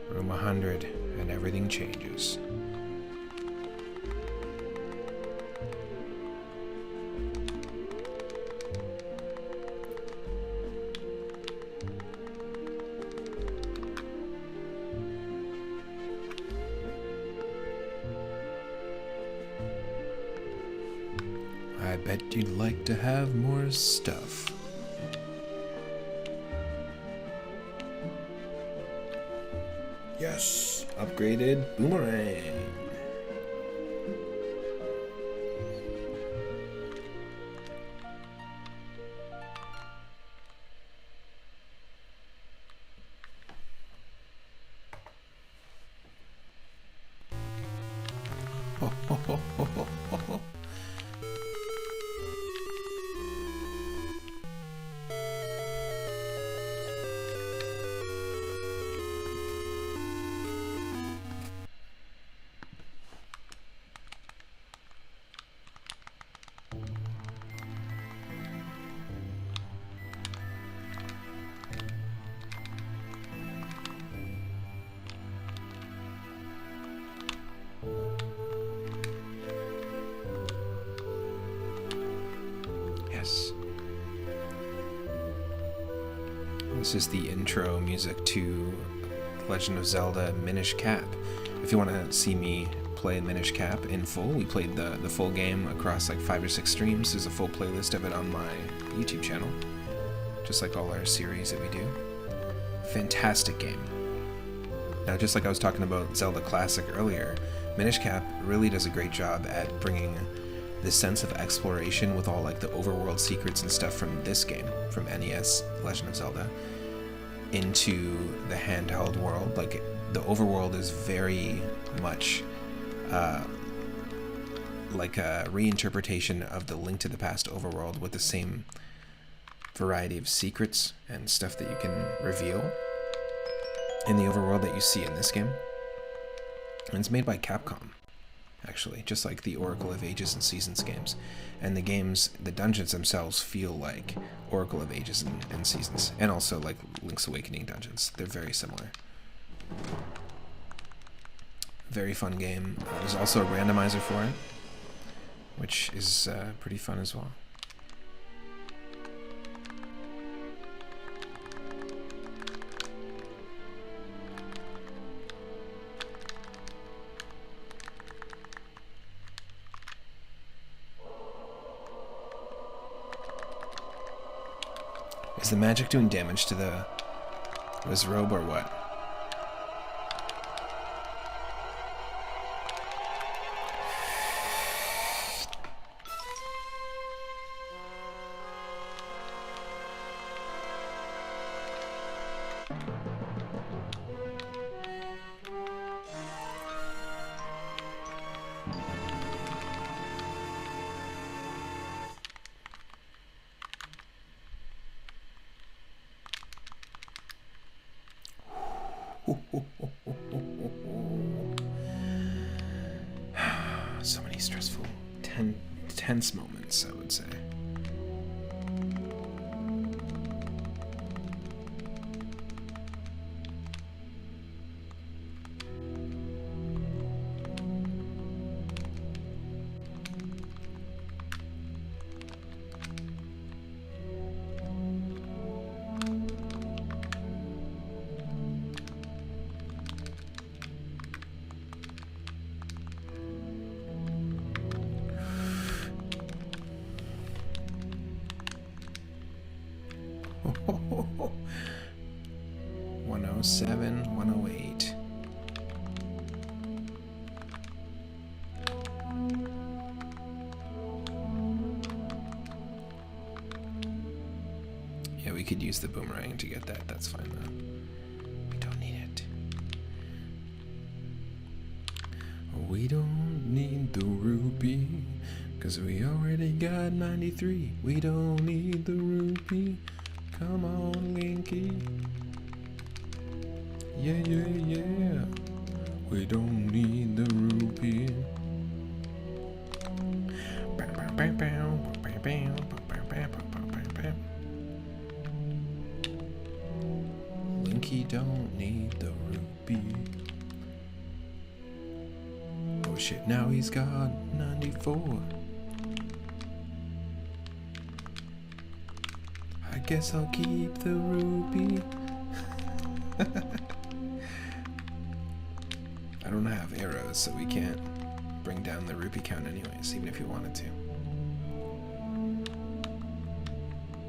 S1: Room 100, and everything changes. I bet you'd like to have more stuff. Yes! Upgraded boomerang! Ho, ho, ho, ho, ho, ho, ho. Yes. This is the intro music to Legend of Zelda Minish Cap. If you want to see me play Minish Cap in full, we played the full game across like 5 or 6 streams. There's a full playlist of it on my YouTube channel, just like all our series that we do. Fantastic game. Now, just like I was talking about Zelda Classic earlier, Minish Cap really does a great job at bringing this sense of exploration with all like the overworld secrets and stuff from this game, from NES Legend of Zelda, into the handheld world. Like, the overworld is very much like a reinterpretation of the Link to the Past overworld, with the same variety of secrets and stuff that you can reveal in the overworld that you see in this game. And it's made by Capcom, actually, just like the Oracle of Ages and Seasons games. And the dungeons themselves feel like Oracle of Ages and Seasons, and also like Link's Awakening dungeons. They're very similar. Very fun game. There's also a randomizer for it, which is pretty fun as well. Is the magic doing damage to the robe or what? So many stressful, tense moments, I would say. Oh, 107, 108. the boomerang to get that. That's fine though. We don't need it. We don't need the rupee, 'cause we already got 93. We don't need the rupee. Come on, Linky. Yeah, yeah, yeah. We don't need the rupee. Linky don't need the rupee. Oh shit, now he's got 94. I guess I'll keep the rupee. I don't have arrows, so we can't bring down the rupee count anyways, even if you wanted to.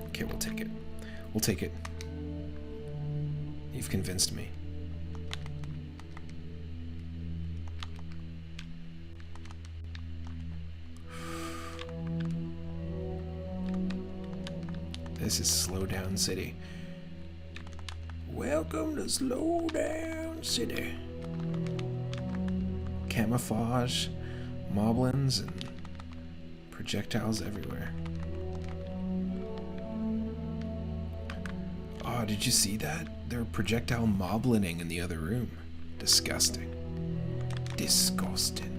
S1: Okay, we'll take it. We'll take it. You've convinced me. This is Slowdown City. Welcome to Slowdown City. Camouflage, moblins, and projectiles everywhere. Oh, did you see that? There were projectile moblining in the other room. Disgusting. Disgusting.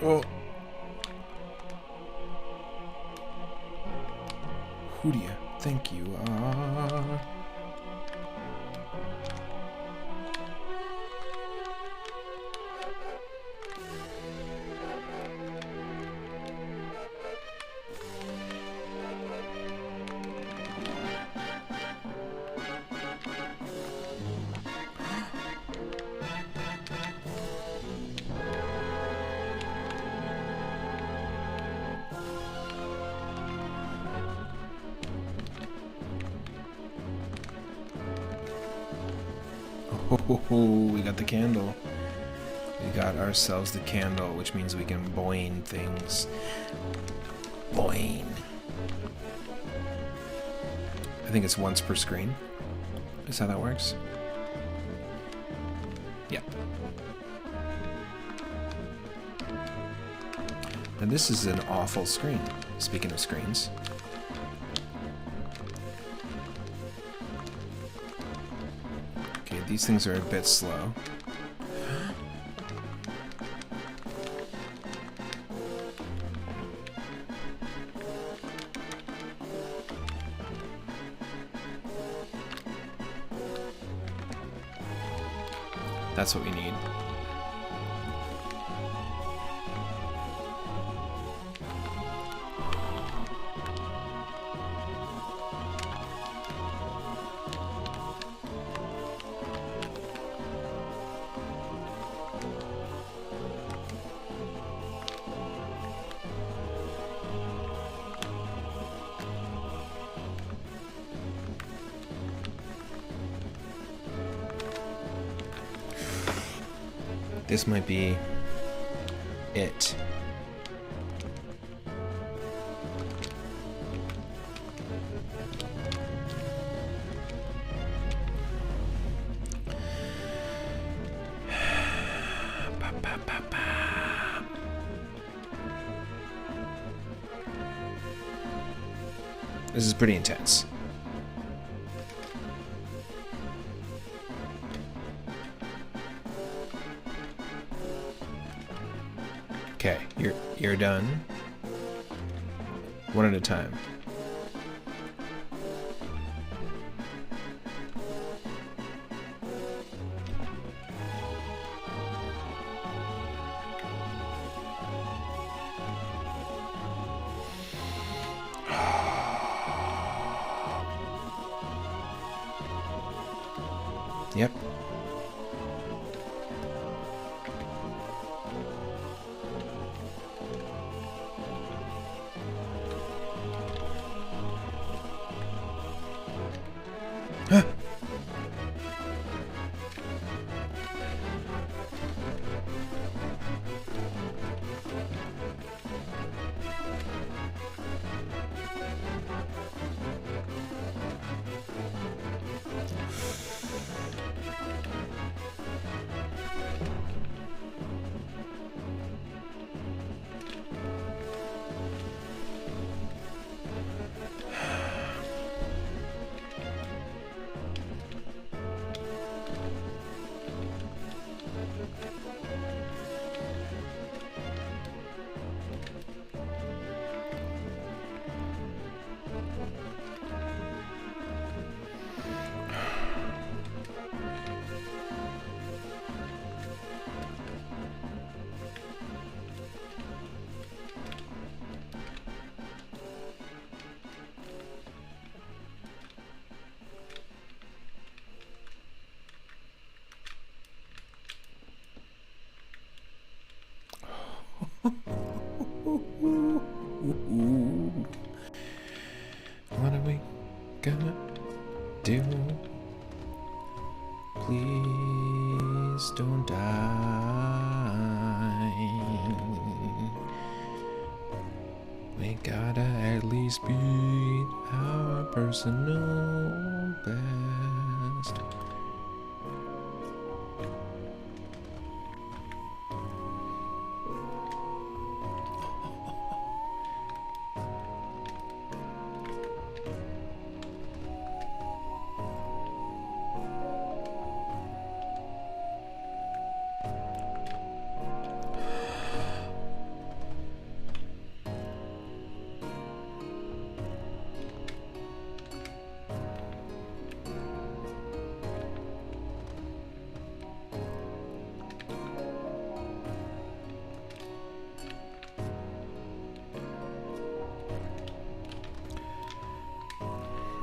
S1: Oh. Who do you think you are? Oh, we got the candle. We got ourselves the candle, which means we can boing things. Boing. I think it's once per screen. Is how that works? Yep. And this is an awful screen. Speaking of screens. Okay, these things are a bit slow. That's what we need. This might be it. This is pretty intense. Okay, you're done. One at a time. Yep. What are we gonna do? Please don't die. We gotta at least beat our personal best.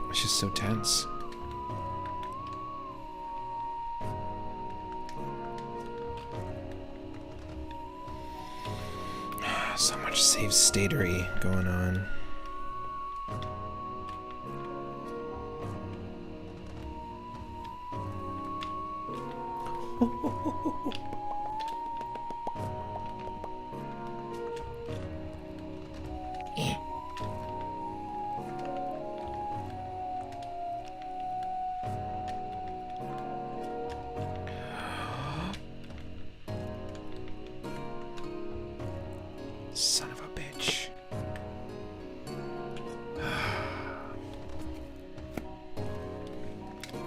S1: It's just so tense. So much save statery going on. Son of a bitch.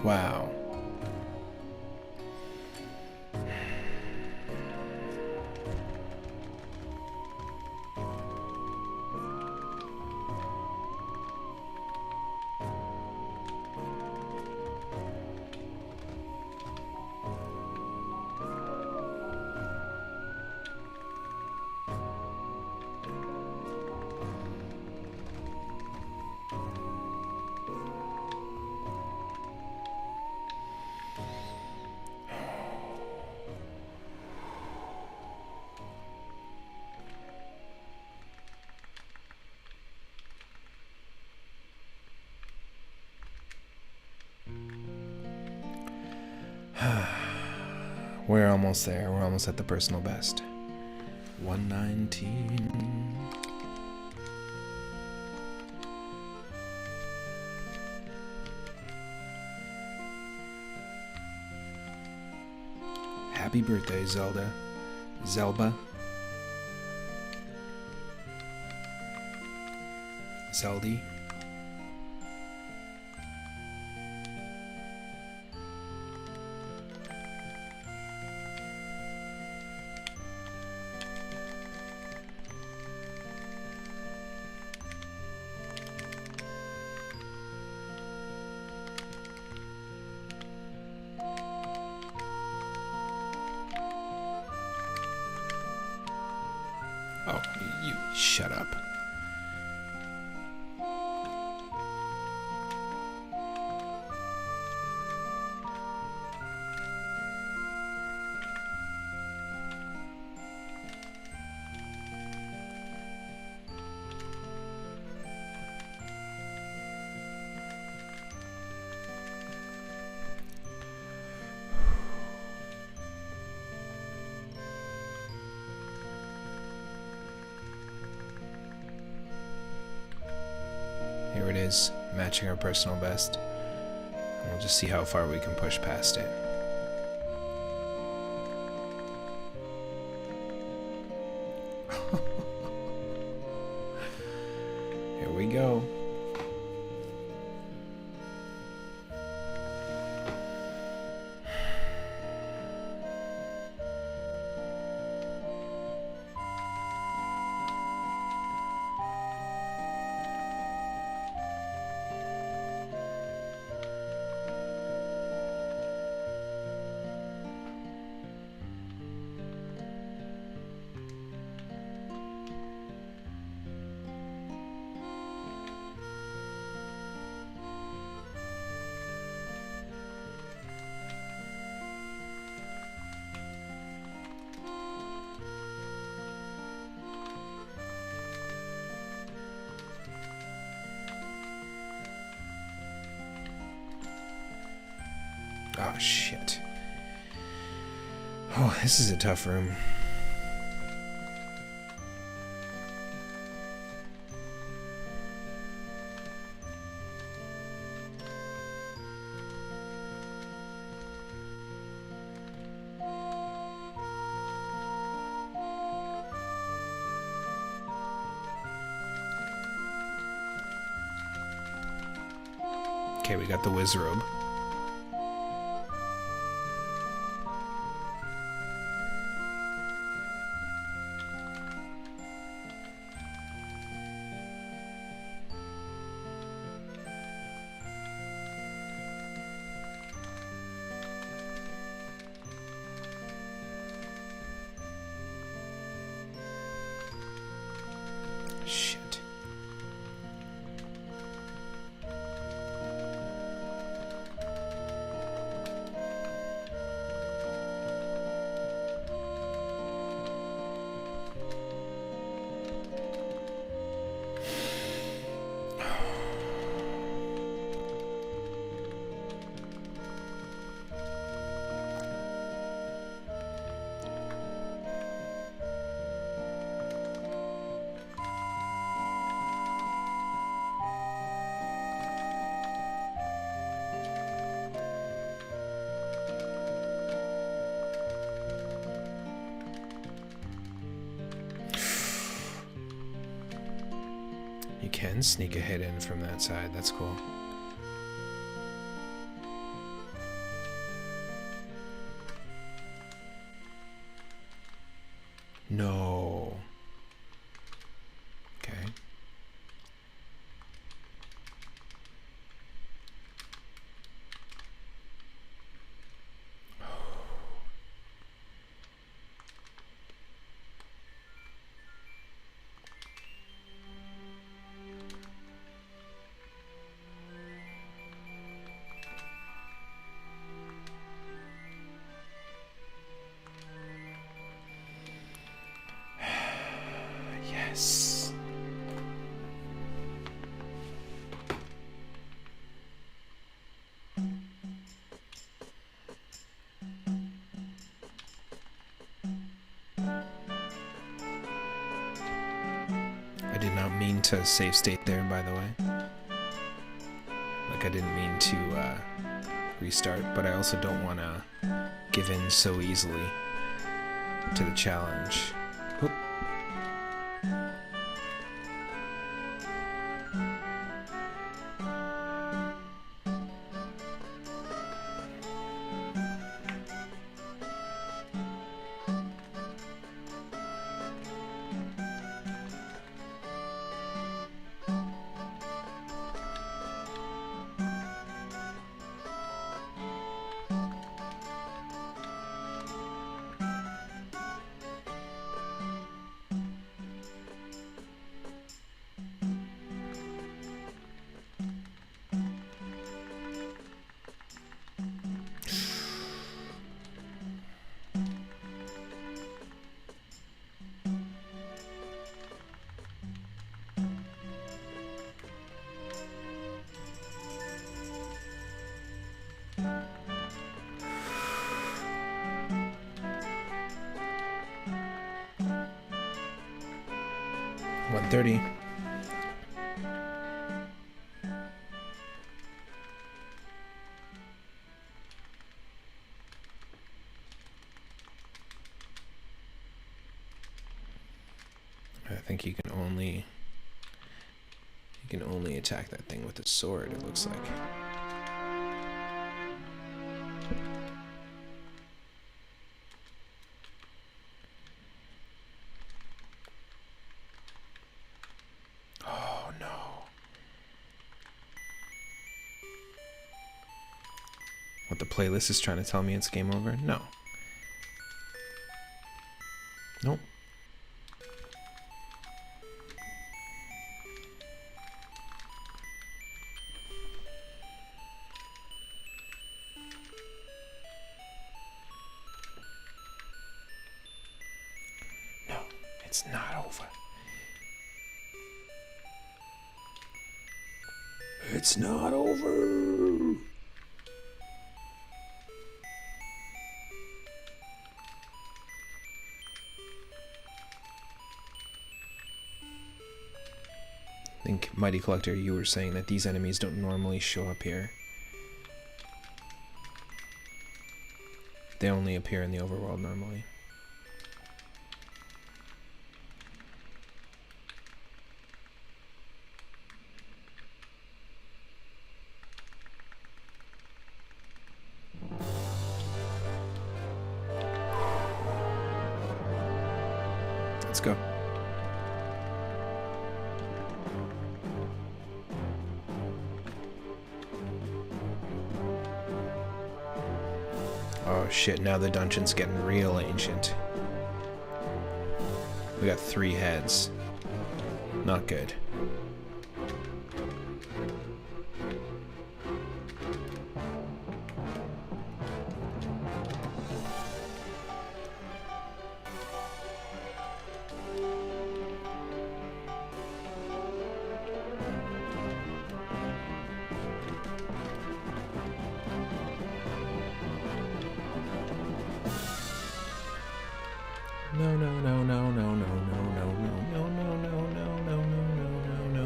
S1: Wow. We're almost there. We're almost at the personal best. 119. Happy birthday, Zelda. Zelda. Zeldy. Oh, you shut up. There it is, matching our personal best. And we'll just see how far we can push past it. Here we go. Oh, shit. Oh, this is a tough room. Okay, we got the Wizrobe. Shit. You can sneak a hit in from that side. That's cool. No. Okay. Yes. I did not mean to save state there, by the way. Like, I didn't mean to restart, but I also don't want to give in so easily to the challenge. Oop. $130. I think you can only attack that thing with a sword, it looks like. Oh no. What, the playlist is trying to tell me it's game over? No. Nope. No, it's not over. It's not over. I think, Mighty Collector, you were saying that these enemies don't normally show up here. They only appear in the overworld normally. Let's go. Oh shit, now the dungeon's getting real ancient. We got 3 heads. Not good. No, no, no, no, no, no, no, no, no, no, no, no, no, no, no, no, no,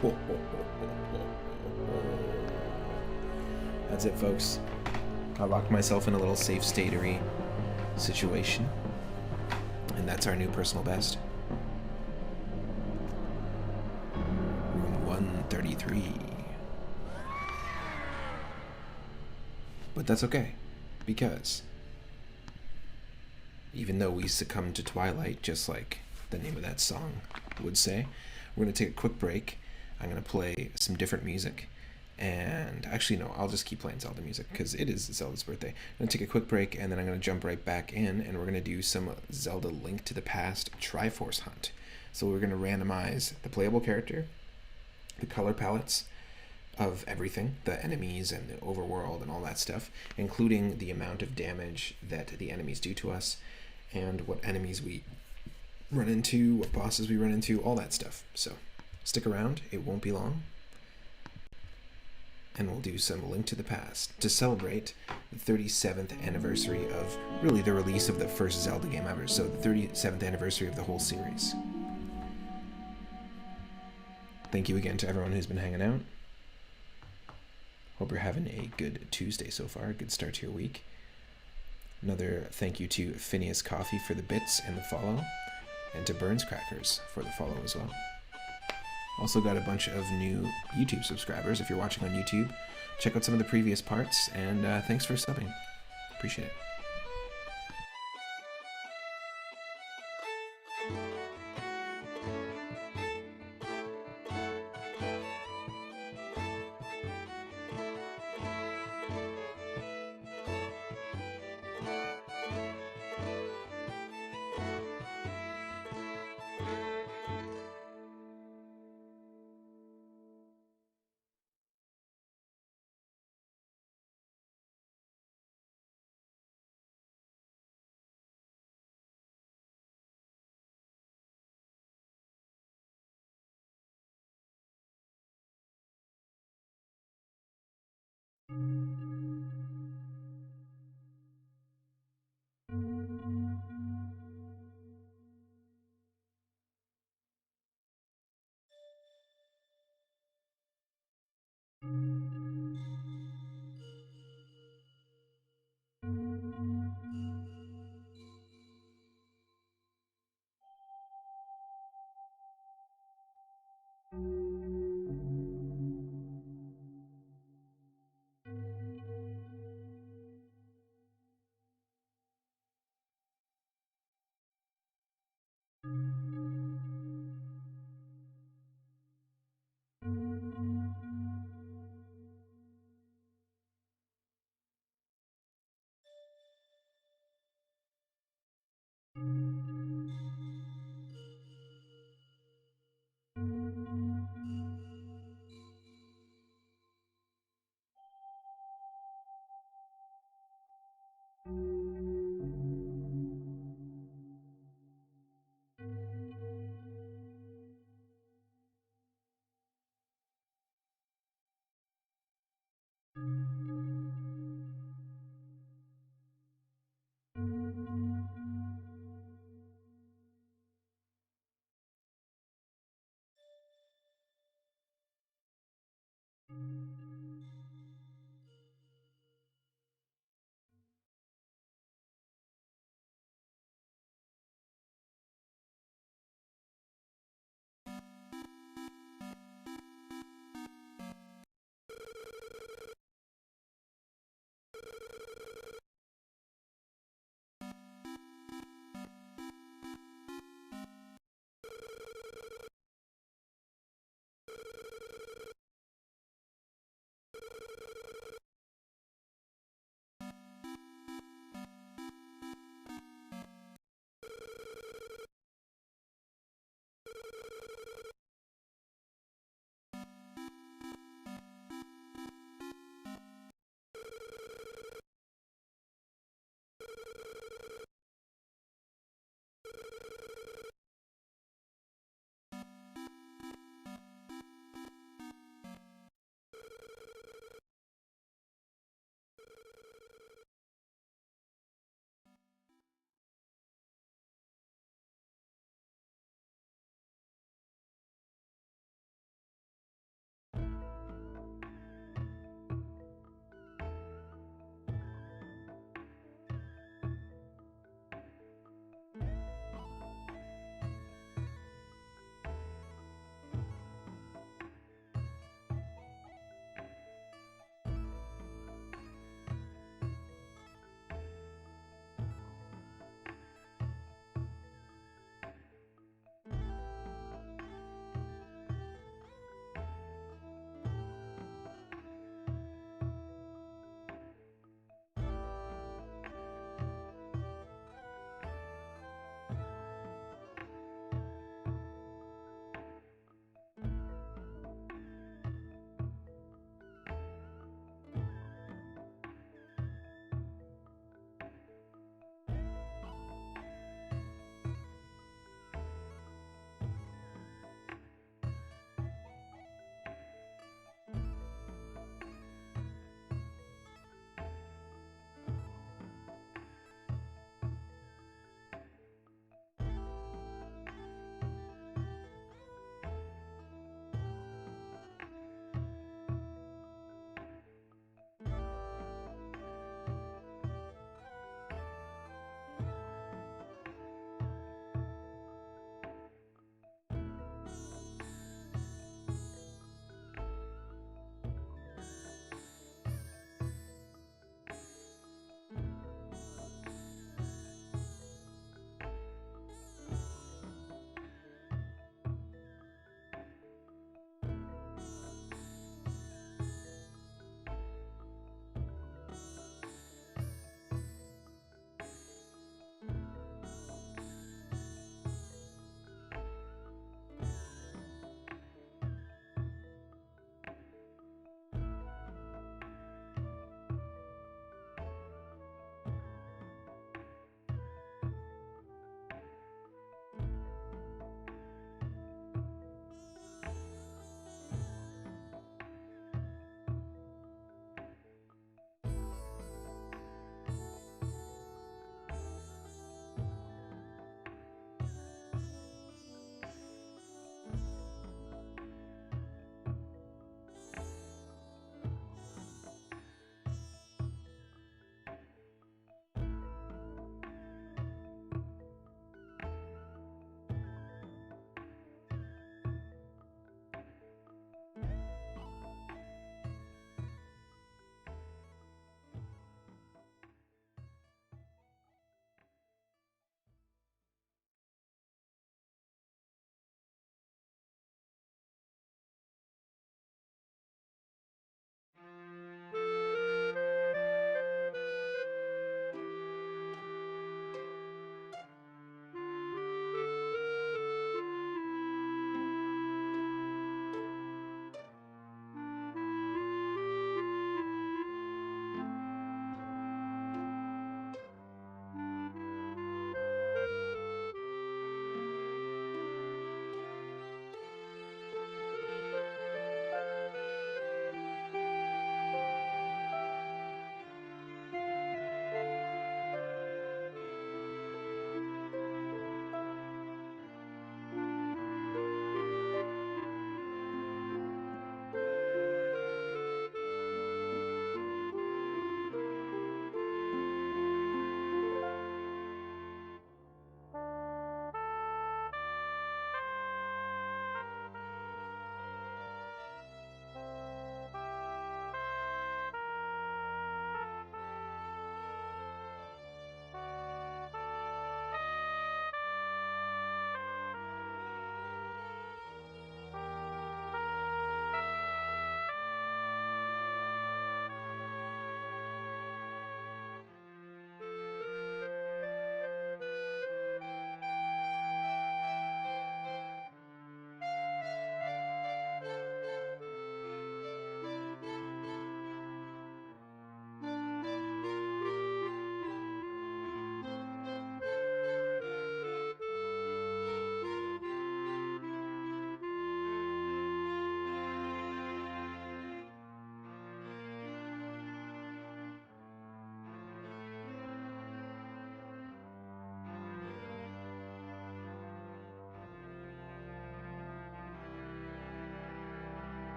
S1: no. That's it, folks. I locked myself in a little safe statery situation, and that's our new personal best. Room 133. But that's okay, because even though we succumbed to Twilight, just like the name of that song would say, we're going to take a quick break. I'm going to play some different music. And actually, no, I'll just keep playing Zelda music because it is Zelda's birthday. I'm going to take a quick break, and then I'm going to jump right back in, and we're going to do some Zelda Link to the Past Triforce Hunt. So we're going to randomize the playable character, the color palettes of everything, the enemies and the overworld and all that stuff, including the amount of damage that the enemies do to us, and what enemies we run into, what bosses we run into, all that stuff. So stick around, it won't be long. And we'll do some Link to the Past to celebrate the 37th anniversary of really the release of the first Zelda game ever, so the 37th anniversary of the whole series. Thank you again to everyone who's been hanging out. Hope you're having a good Tuesday so far, a good start to your week. Another thank you to Phineas Coffee for the bits and the follow, and to Burns Crackers for the follow as well. Also got a bunch of new YouTube subscribers. If you're watching on YouTube, check out some of the previous parts, and thanks for subbing. Appreciate it.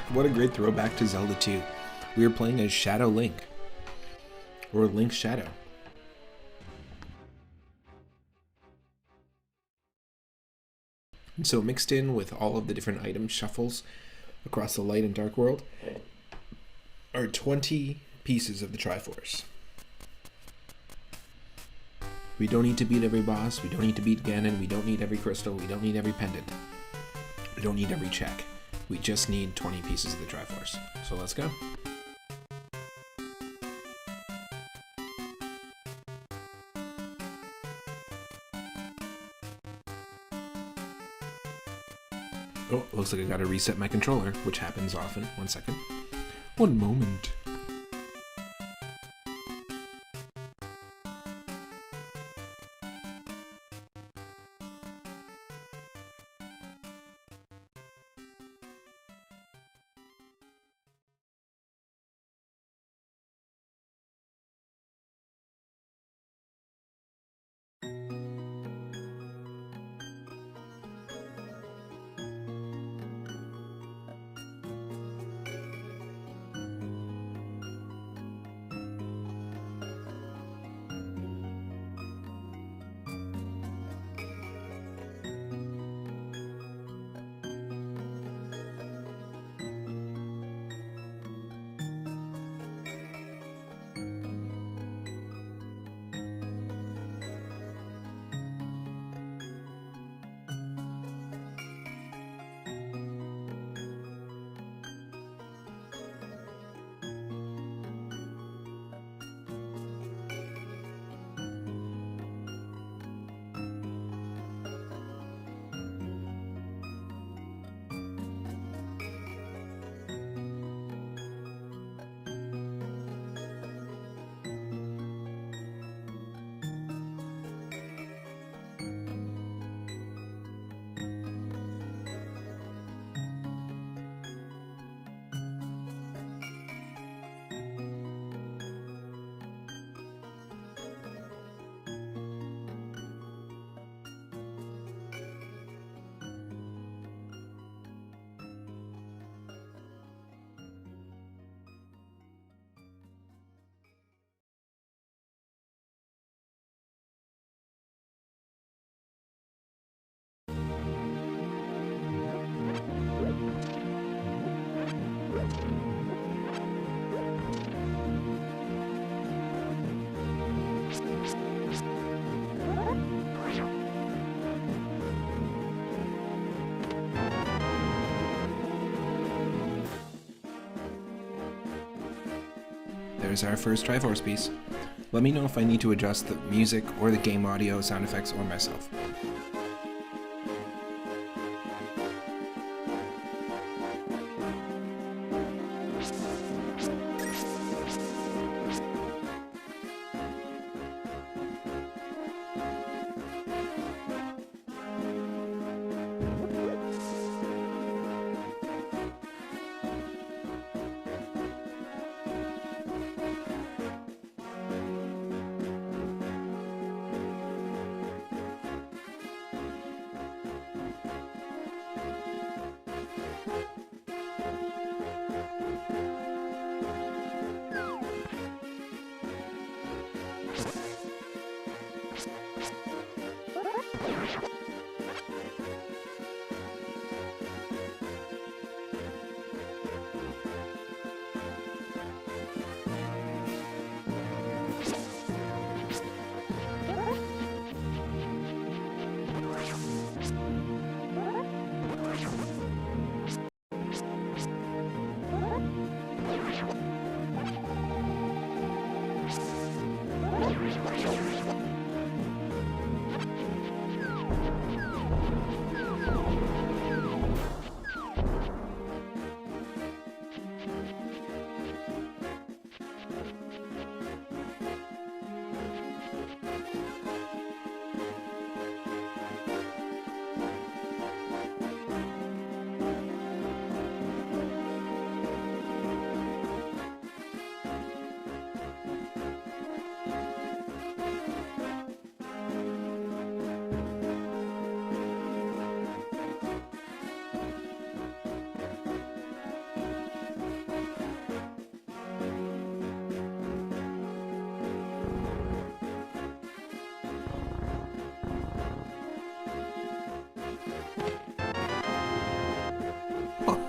S1: What a great throwback to Zelda 2. We were playing as Shadow Link, or Link's Shadow. And so mixed in with all of the different item shuffles across the light and dark world are 20 pieces of the Triforce. We don't need to beat every boss, we don't need to beat Ganon, we don't need every crystal, we don't need every pendant. We don't need every check. We just need 20 pieces of the Triforce. So let's go. Oh, looks like I gotta reset my controller, which happens often. 1 second. One moment. There's our first Triforce piece. Let me know if I need to adjust the music or the game audio, sound effects, or myself.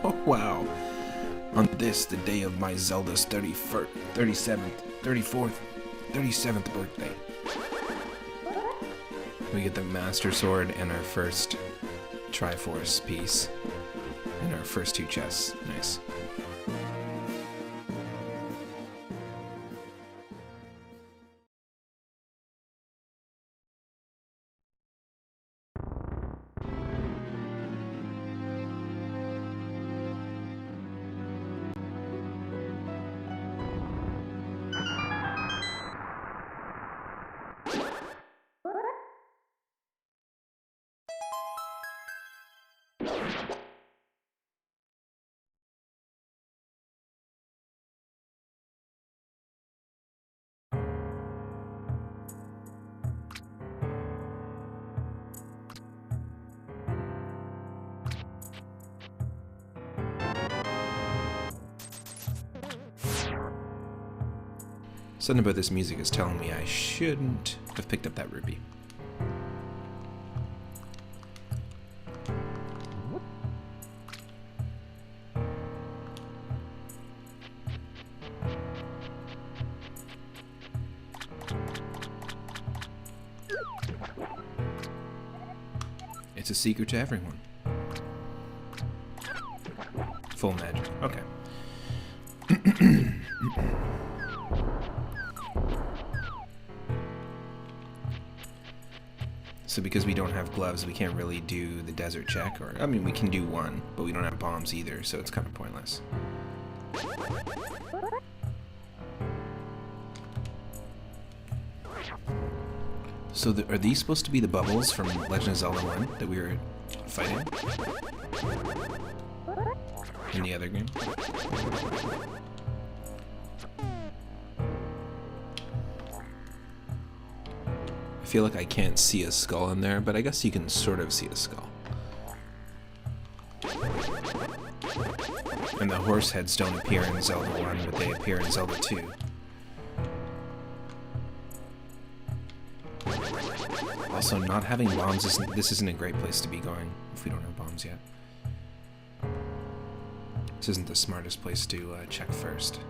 S1: Oh, wow. On this, the day of my Zelda's 31st, 37th, 34th, 37th birthday, we get the Master Sword and our first Triforce piece. And our first two chests. Nice. Something about this music is telling me I shouldn't have picked up that rupee. It's a secret to everyone. Full magic. Okay. So because we don't have gloves, we can't really do the desert check, or, I mean, we can do one, but we don't have bombs either, so it's kind of pointless. So are these supposed to be the bubbles from Legend of Zelda 1 that we were fighting in the other game? I feel like I can't see a skull in there, but I guess you can sort of see a skull. And the horse heads don't appear in Zelda 1, but they appear in Zelda 2. Also, not having bombs, this isn't a great place to be going if we don't have bombs yet. This isn't the smartest place to check first.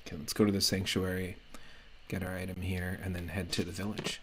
S1: Okay, let's go to the sanctuary get our item here, and then head to the village.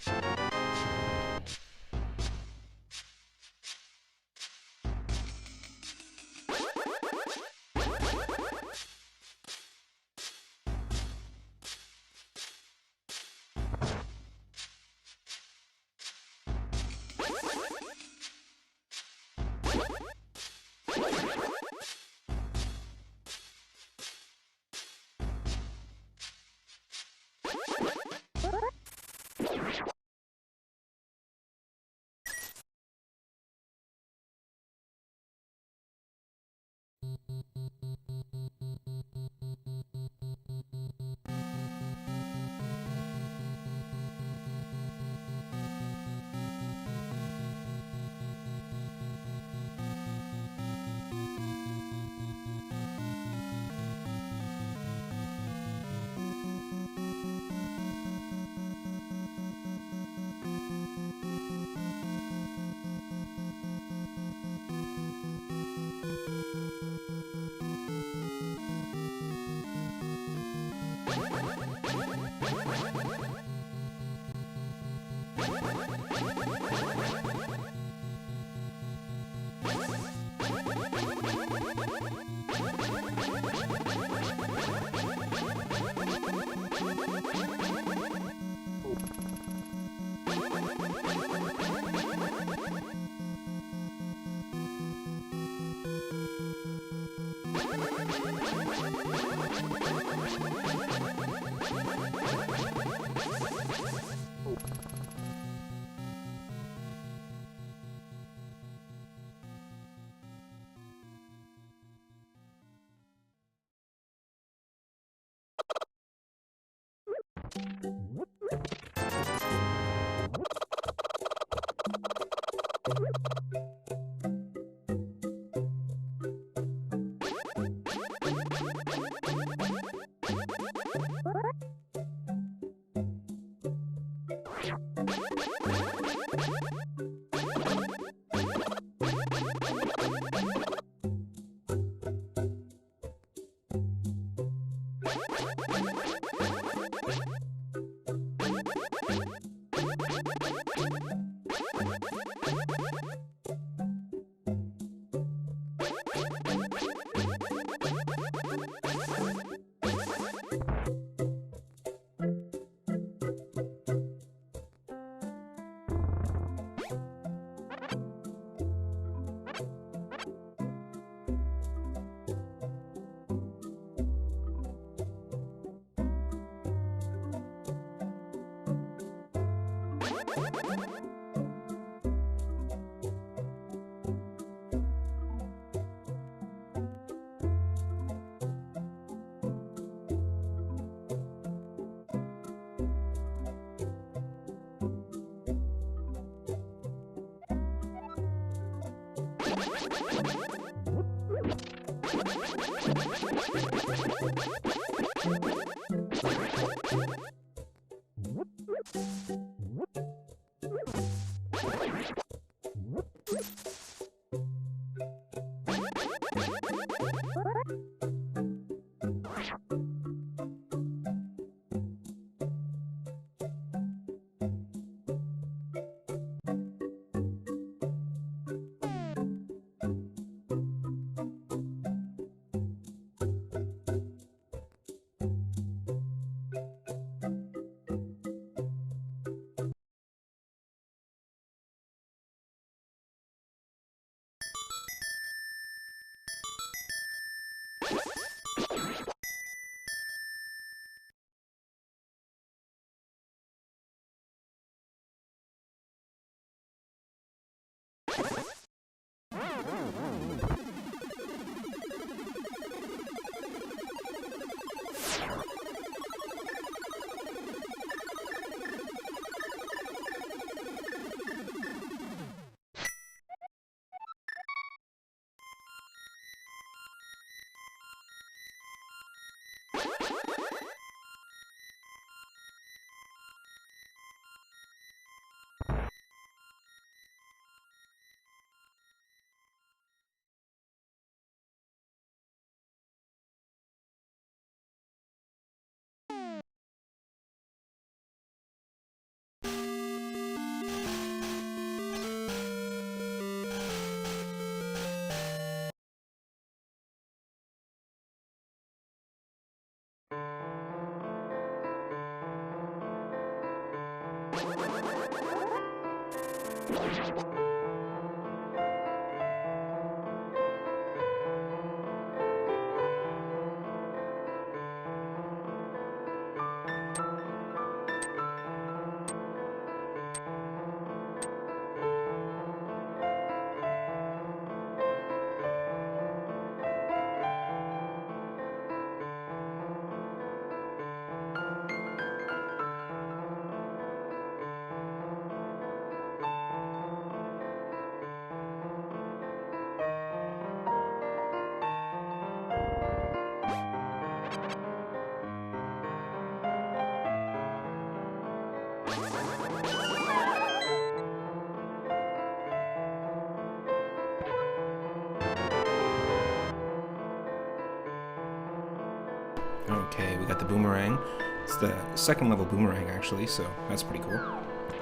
S1: Okay, we got the boomerang. It's the second level boomerang, actually, so that's pretty cool.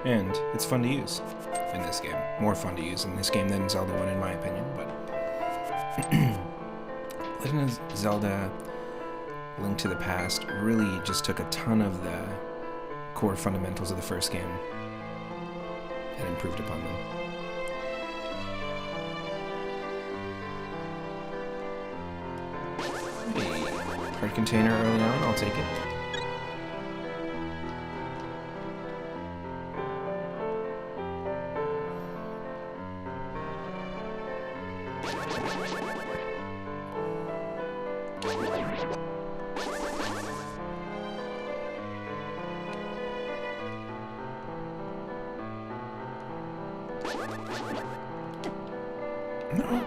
S1: And it's fun to use in this game. More fun to use in this game than Zelda 1, in my opinion, but... Legend of Zelda Link to the Past really just took a ton of the core fundamentals of the first game and improved upon them. Card container early on, I'll take it. No.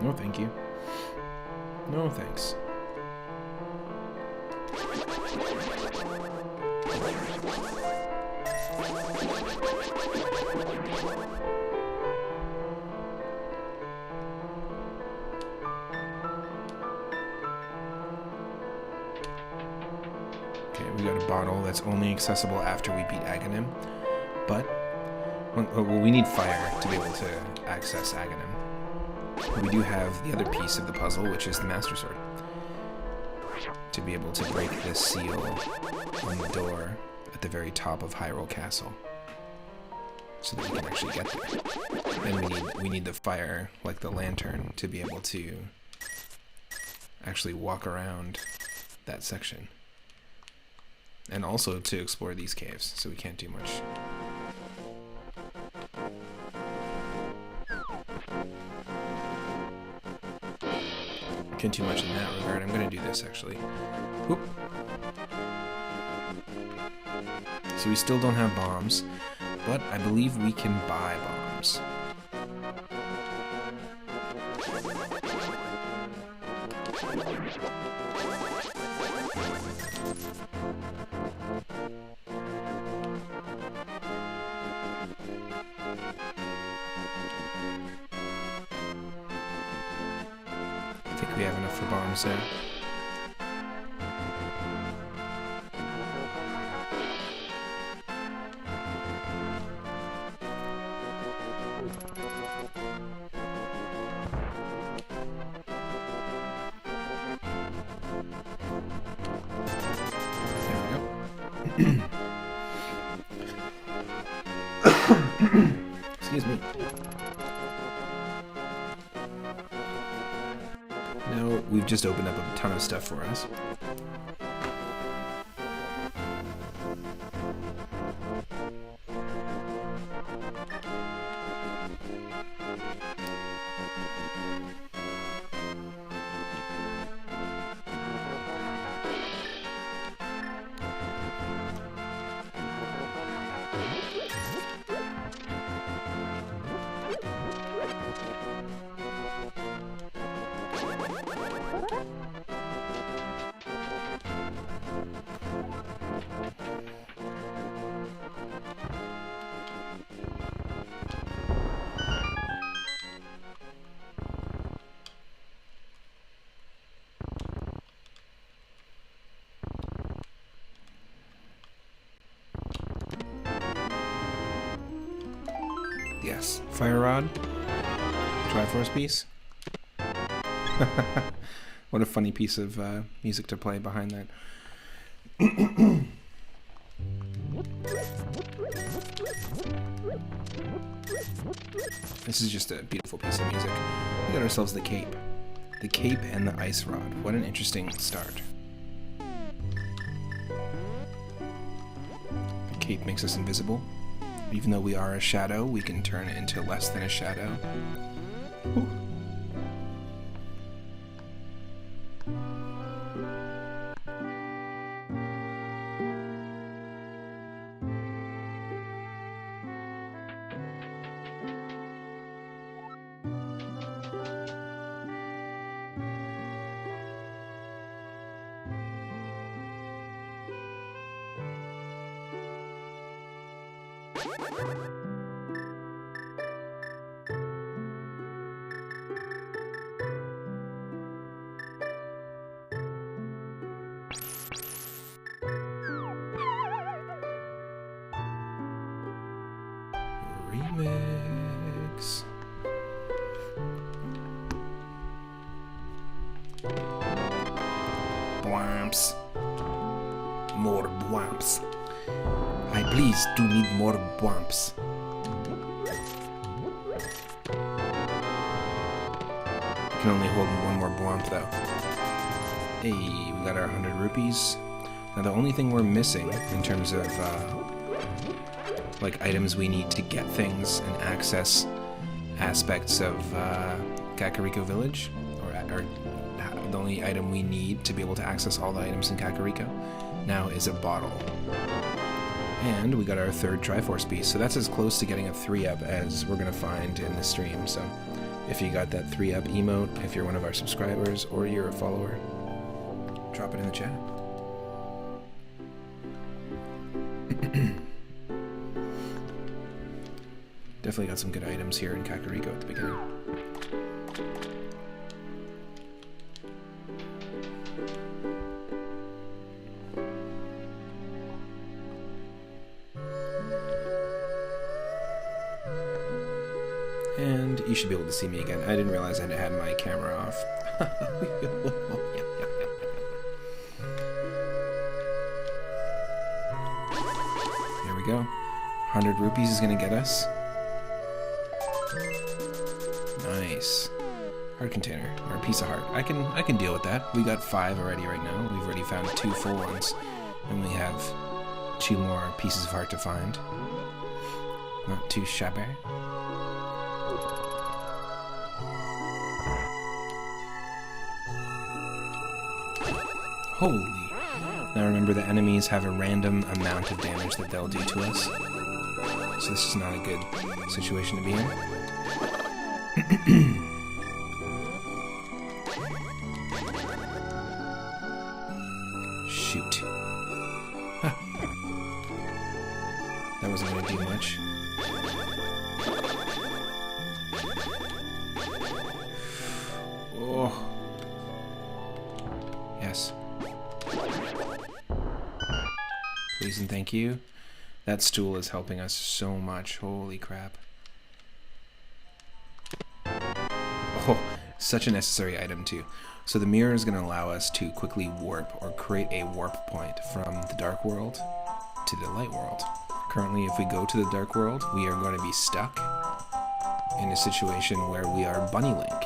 S1: No, thank you. No, thanks. Okay, we got a bottle that's only accessible after we beat Aghanim, but well, we need fire to be able to access Aghanim. We do have the other piece of the puzzle, which is the Master Sword, to be able to break this seal on the door at the very top of Hyrule Castle, so that we can actually get there. Then we need the fire, like the lantern, to be able to actually walk around that section, and also to explore these caves. So we can't do much. Can't do much in that regard. I'm gonna do this actually. Whoop. So we still don't have bombs, but I believe we can buy bombs. I think we have enough for bombs there. Excuse me. Now we've just opened up a ton of stuff for us. Yes, fire rod, Triforce piece. What a funny piece of music to play behind that. This is just a beautiful piece of music. We got ourselves the cape. The cape and the ice rod. What an interesting start. The cape makes us invisible. Even though we are a shadow, we can turn into less than a shadow. Ooh. Remix. Bwamps. More bwamps. I please do need more bwamps. Can only hold one more bwamp though. Hey, we got our 100 rupees. Now the only thing we're missing in terms of like items we need to get things and access aspects of Kakariko Village, or the only item we need to be able to access all the items in Kakariko now is a bottle. And we got our third Triforce piece, so that's as close to getting a 3-up as we're going to find in the stream. So if you got that 3-up emote, if you're one of our subscribers or you're a follower, drop it in the chat. Definitely got some good items here in Kakariko at the beginning. And you should be able to see me again. I didn't realize I had my camera off. Here we go. 100 rupees is gonna get us. Nice. Heart container, or a piece of heart. I can deal with that. We got 5 already right now. We've already found 2 full ones. And we have 2 more pieces of heart to find. Not too shabby. Holy. Now remember, the enemies have a random amount of damage that they'll do to us. So this is not a good situation to be in. Shoot. Huh. That wasn't going to do much. Oh. Yes. Please and thank you. That stool is helping us so much. Holy crap. Oh, such a necessary item too. So the mirror is going to allow us to quickly warp or create a warp point from the dark world to the light world. Currently, if we go to the dark world, we are going to be stuck in a situation where we are Bunny Link.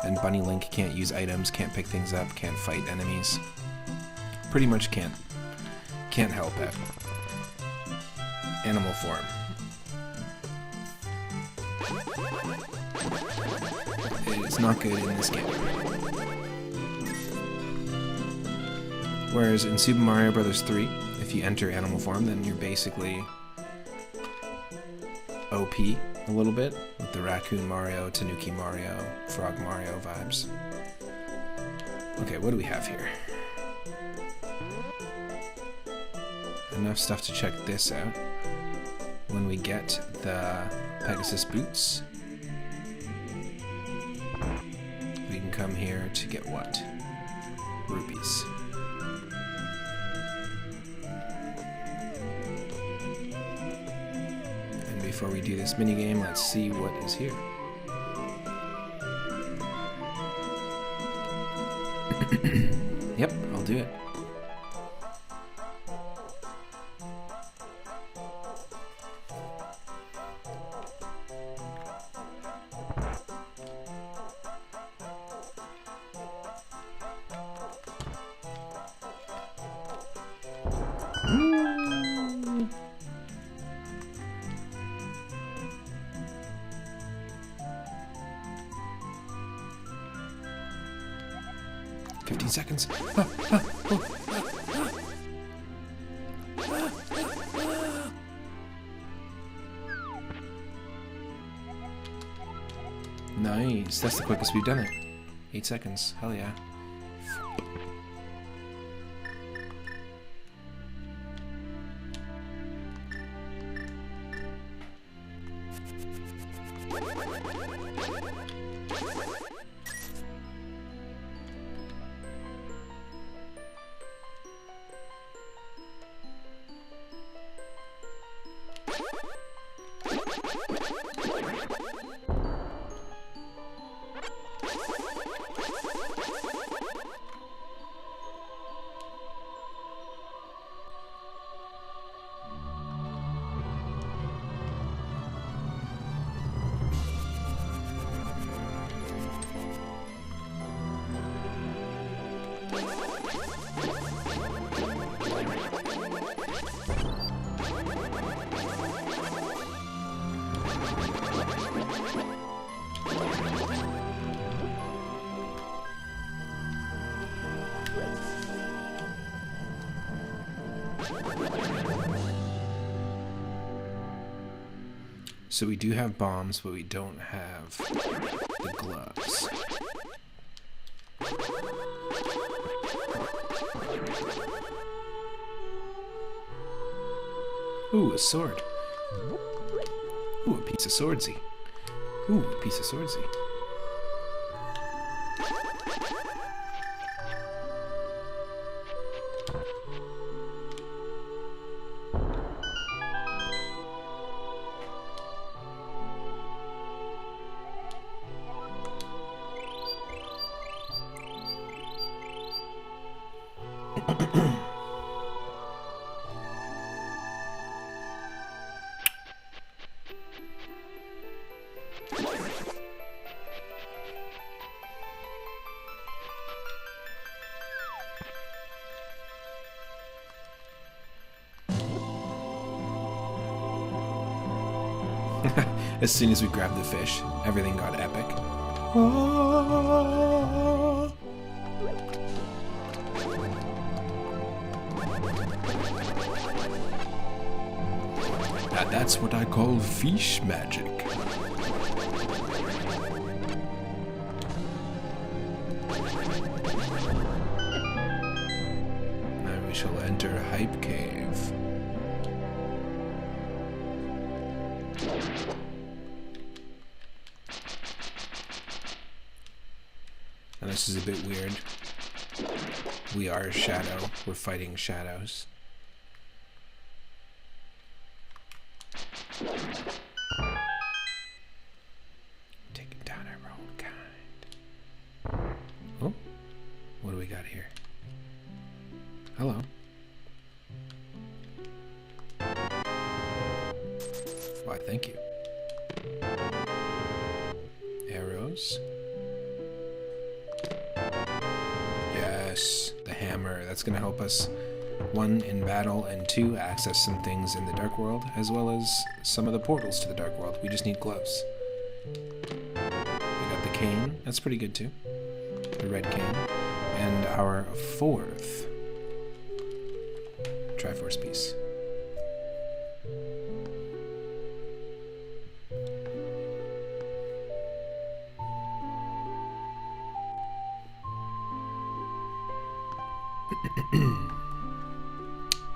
S1: And Bunny Link can't use items, can't pick things up, can't fight enemies. Pretty much can't help out. Animal form. It's not good in this game. Whereas in Super Mario Bros. 3, if you enter animal form, then you're basically OP a little bit, with the Raccoon Mario, Tanuki Mario, Frog Mario vibes. Okay, what do we have here? Enough stuff to check this out. When we get the Pegasus boots, we can come here to get what? Rupees. And before we do this minigame, let's see what is here. Yep, I'll do it. 15 seconds. Nice. That's the quickest we've done it. 8 seconds. Hell yeah. So we do have bombs, but we don't have the gloves. Ooh, a sword. Ooh, a piece of swordsy. Ooh, a piece of swordsy. As soon as we grabbed the fish, everything got epic. Now that's what I call fish magic. Now we shall enter Hype Cave. Now this is a bit weird. We are a shadow. We're fighting shadows. Taking down our own kind. Oh, what do we got here? Hello. Why, thank you. Arrows. Yes, the hammer. That's going to help us, 1, in battle, and 2, access some things in the Dark World, as well as some of the portals to the Dark World. We just need gloves. We got the cane. That's pretty good, too. The red cane. And our 4th Triforce piece.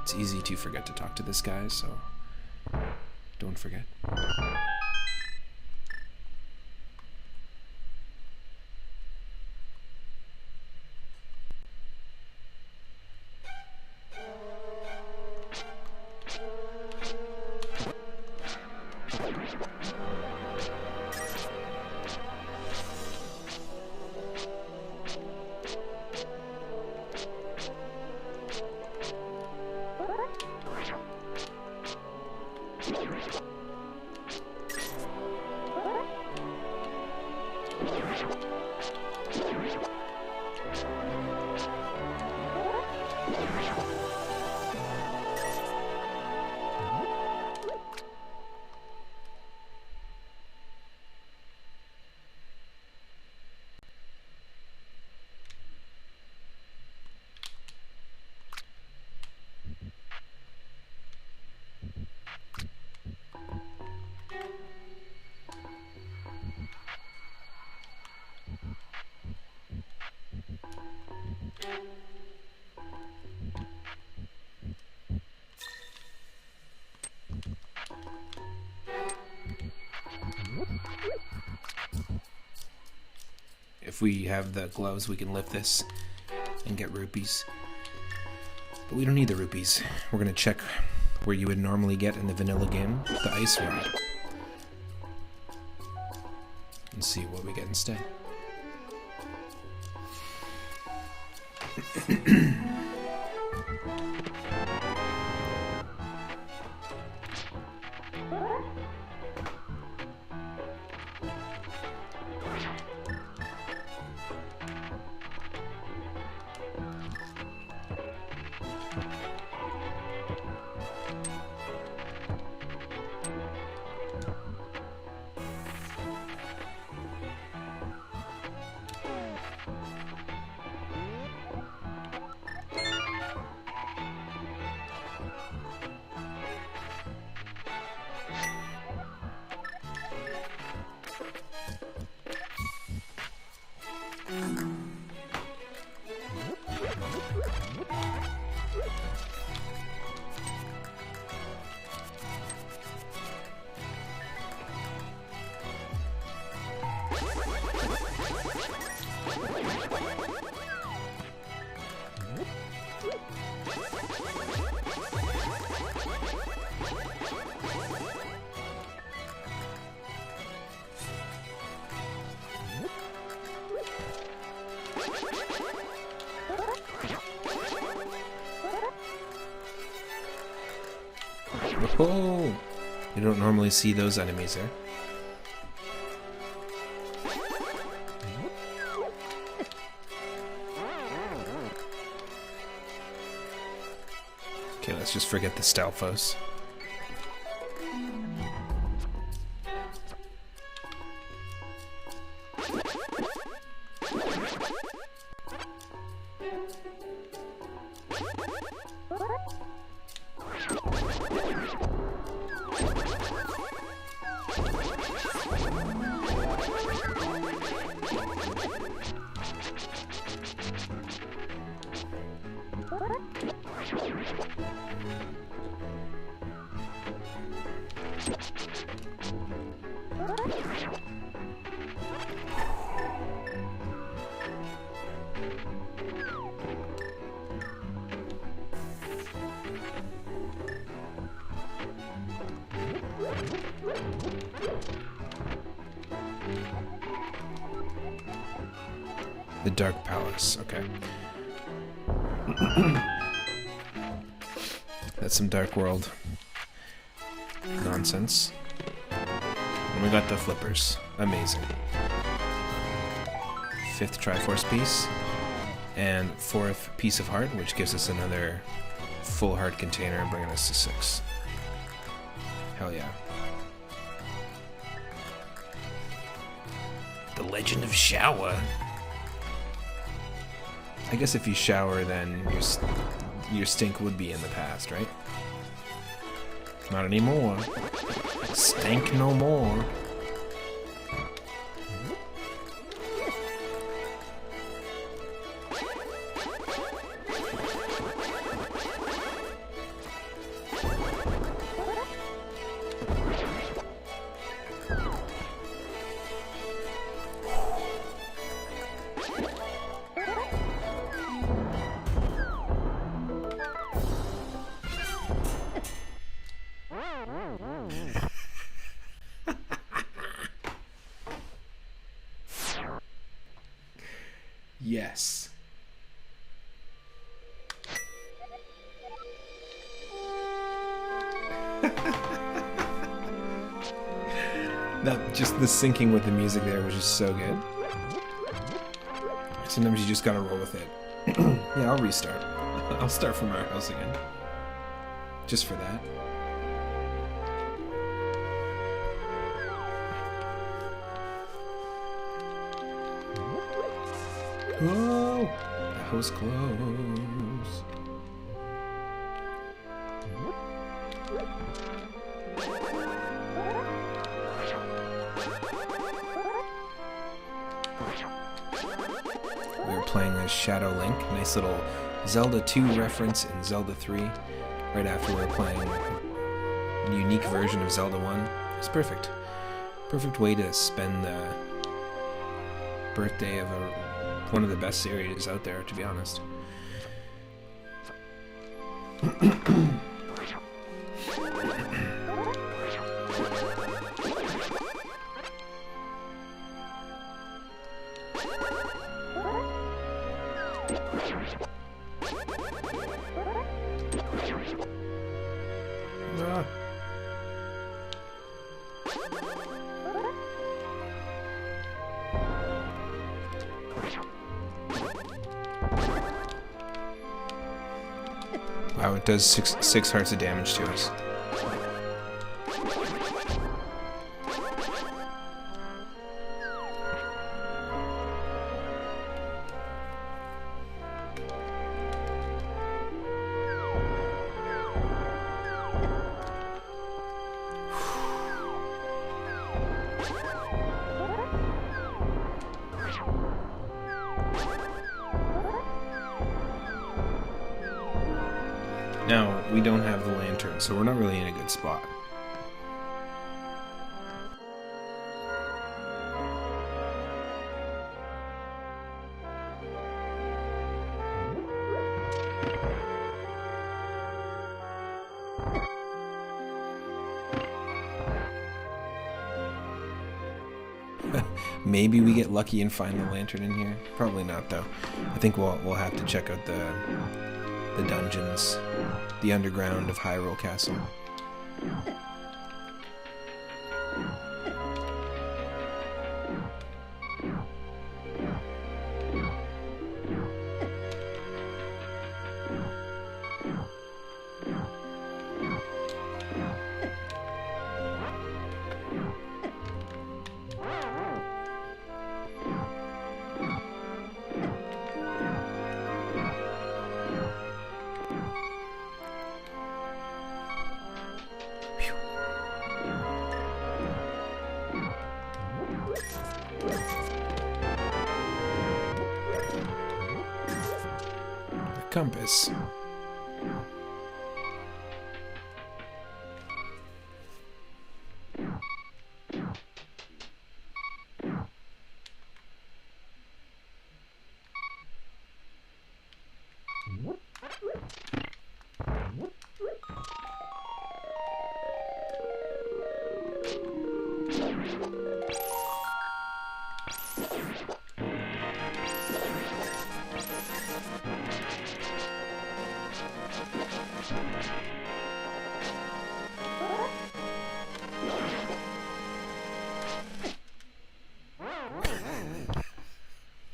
S1: It's easy to forget to talk to this guy, so don't forget. if we have the gloves, we can lift this and get rupees. But we don't need the rupees. We're gonna check where you would normally get in the vanilla game, the ice rod. And see what we get instead. Oh! You don't normally see those enemies there. Okay, let's just forget the Stalfos. The Dark Palace, okay. That's some Dark World nonsense. And we got the flippers. Amazing. 5th Triforce piece. And 4th Piece of Heart, which gives us another full heart container, bringing us to 6. Hell yeah. The Legend of Shower. I guess if you shower, then your stink would be in the past, right? Not anymore. Stink no more. Yes. That just the syncing with the music there was just so good. Sometimes you just gotta roll with it. Yeah, I'll restart. I'll start from our house again. Just for that. Oh, the house closed. We were playing as Shadow Link, nice little Zelda 2 reference in Zelda 3, right after we were playing a unique version of Zelda 1. It's perfect. Perfect way to spend birthday of one of the best series out there, to be honest. Ah. Wow, it does six hearts of damage to us. Now, we don't have the lantern, so we're not really in a good spot. Maybe we get lucky and find the lantern in here. Probably not, though. I think we'll have to check out the dungeons, the underground of Hyrule Castle. Compass.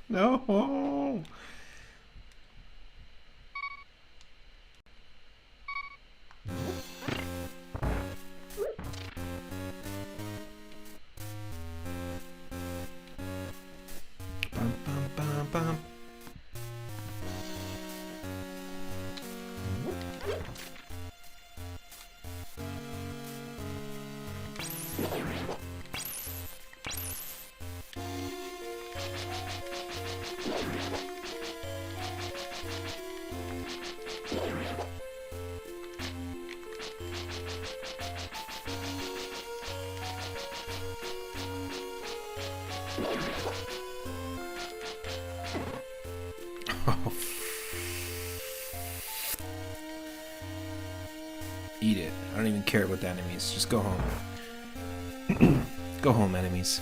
S1: No. Bum, bum, bum, bum. Oh. Eat it. I don't even care about the enemies. Just go home. Go home, enemies.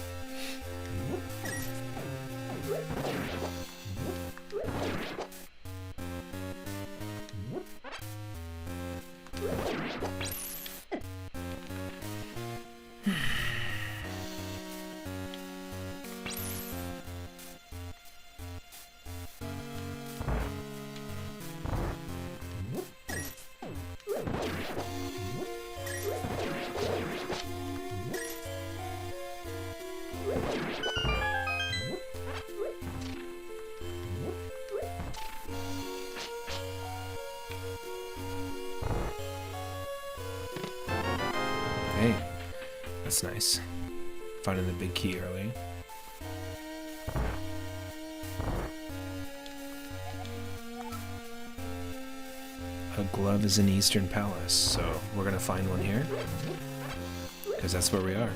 S1: Hey, that's nice. Finding the big key early. A glove is in Eastern Palace, so we're gonna find one here, because that's where we are.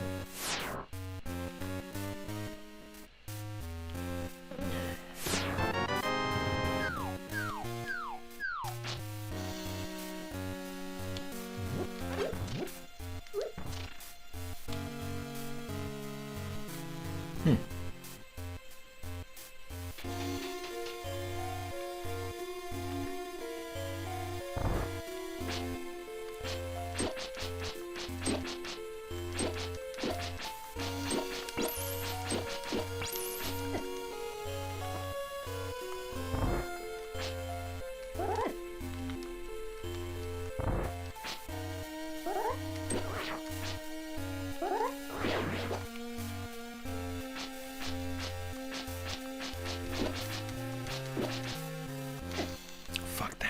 S1: Fuck that.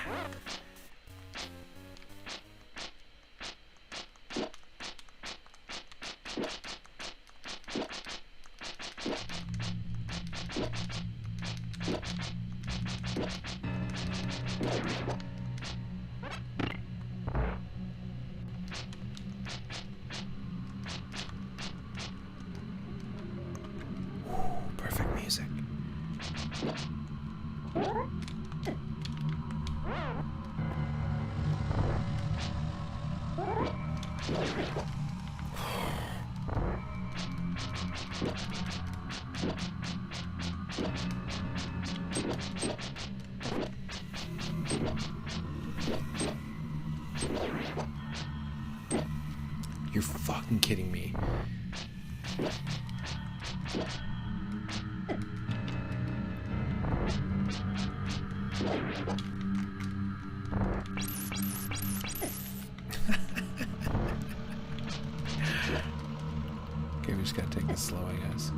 S1: Perfect music. You're fucking kidding me. Okay, we just gotta take this slow, I guess.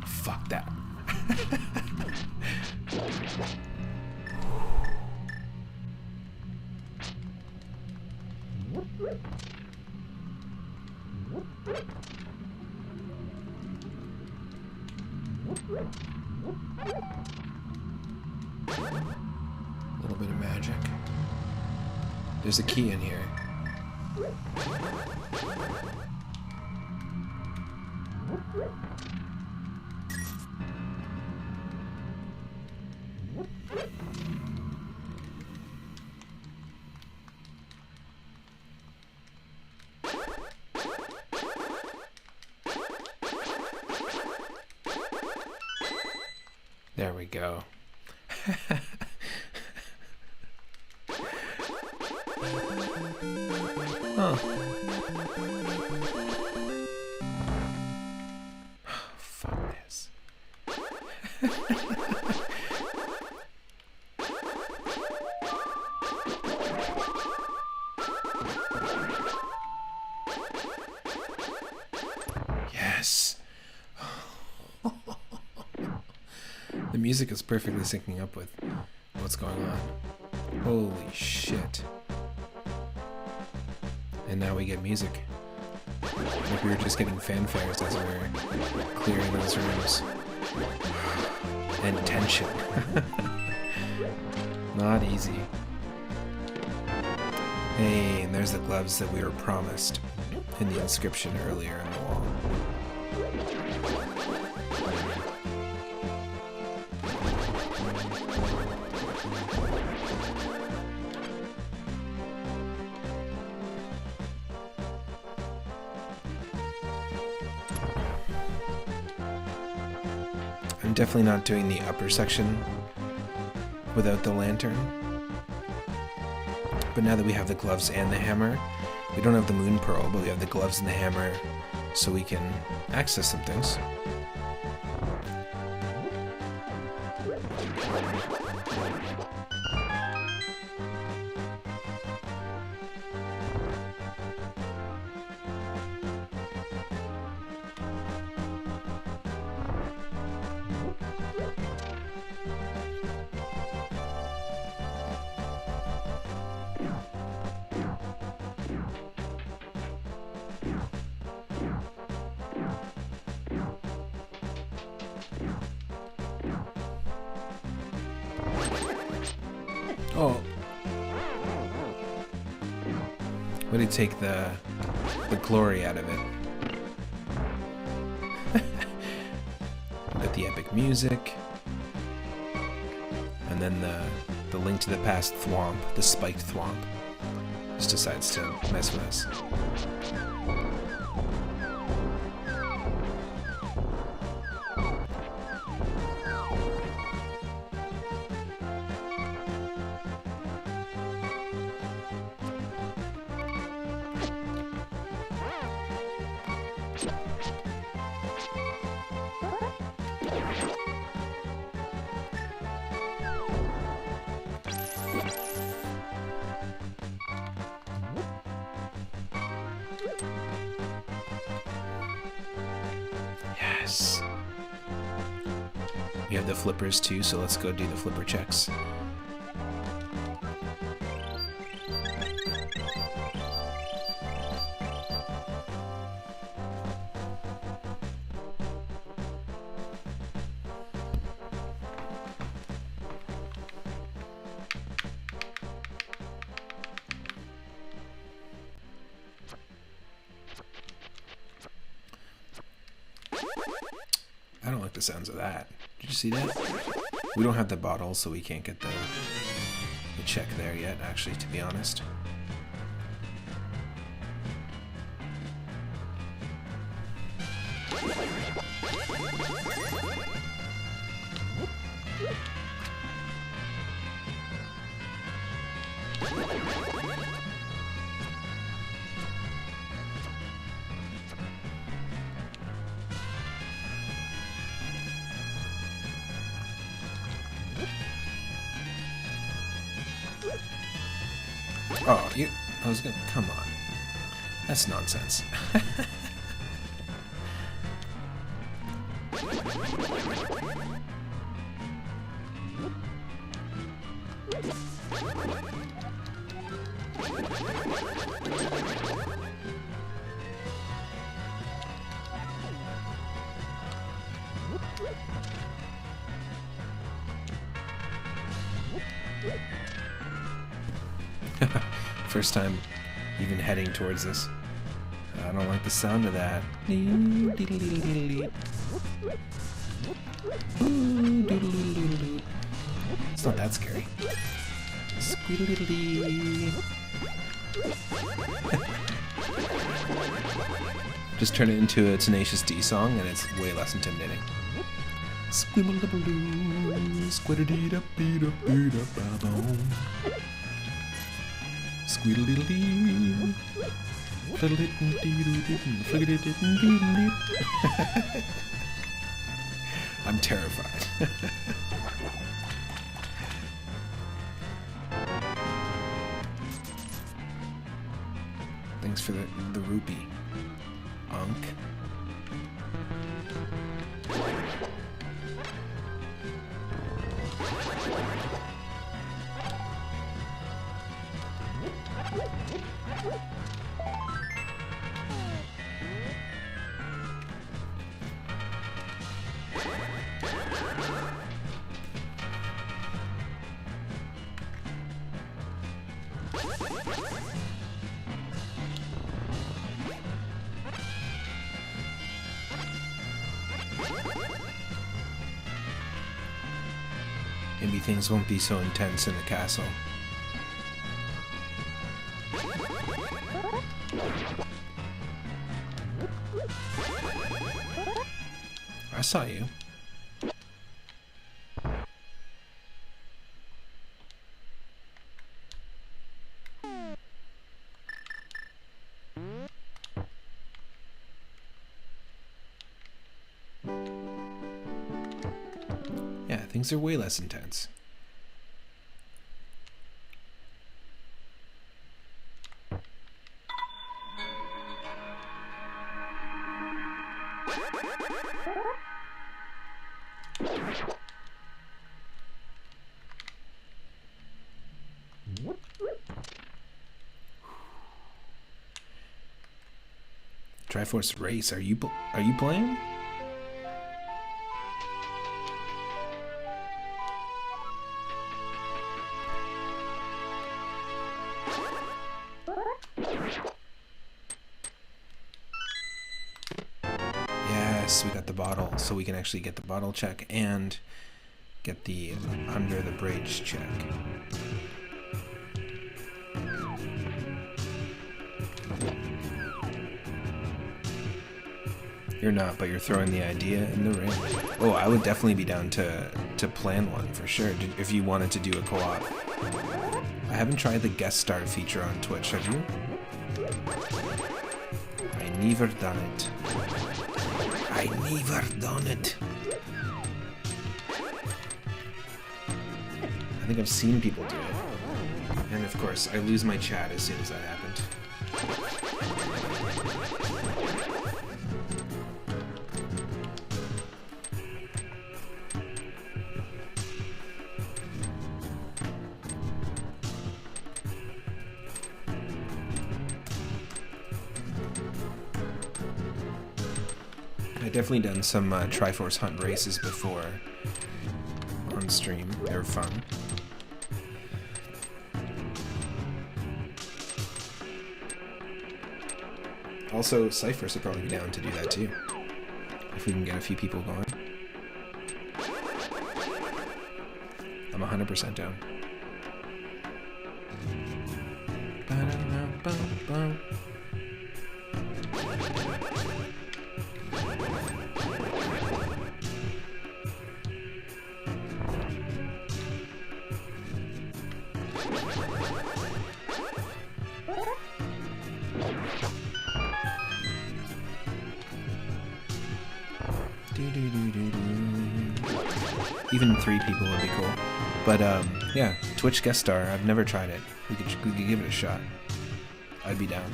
S1: Fuck that. A little bit of magic. There's a key in here. There we go. Oh. Fuck this. Yes. The music is perfectly syncing up with what's going on. Holy shit. And now we get music. Like we were just getting fanfares as we were clearing those rooms. And tension. Not easy. Hey, and there's the gloves that we were promised in the inscription earlier in the wall. I'm definitely not doing the upper section without the lantern. But now that we have the gloves and the hammer, we don't have the moon pearl, but we have the gloves and the hammer, so we can access some things. Oh. Way to take the glory out of it. With the epic music. And then the Link to the Past thwomp, the spiked thwomp, just decides to mess with us. Yes. We have the flippers too, so let's go do the flipper checks. I don't like the sounds of that. Did you see that? We don't have the bottle, so we can't get the check there yet, actually, to be honest. Oh, I was gonna... Come on. That's nonsense. First time even heading towards this. I don't like the sound of that. It's not that scary. Just turn it into a Tenacious D song and it's way less intimidating. I'm terrified. Thanks for the rupee, Unk. Maybe things won't be so intense in the castle. I saw you. Yeah, things are way less intense. Triforce Race, are you playing? Yes, we got the bottle, so we can actually get the bottle check and get the under the bridge check. You're not, but you're throwing the idea in the ring. Oh, I would definitely be down to plan one for sure, if you wanted to do a co-op. I haven't tried the guest star feature on Twitch, have you? I never done it. I never done it. I think I've seen people do it. And of course, I lose my chat as soon as that happened. I've definitely done some Triforce Hunt races before on stream. They were fun. Also, Cyphers would probably be down to do that too, if we can get a few people going. I'm 100% down. Even 3 people would be cool. But yeah, Twitch guest star. I've never tried it. We could give it a shot. I'd be down.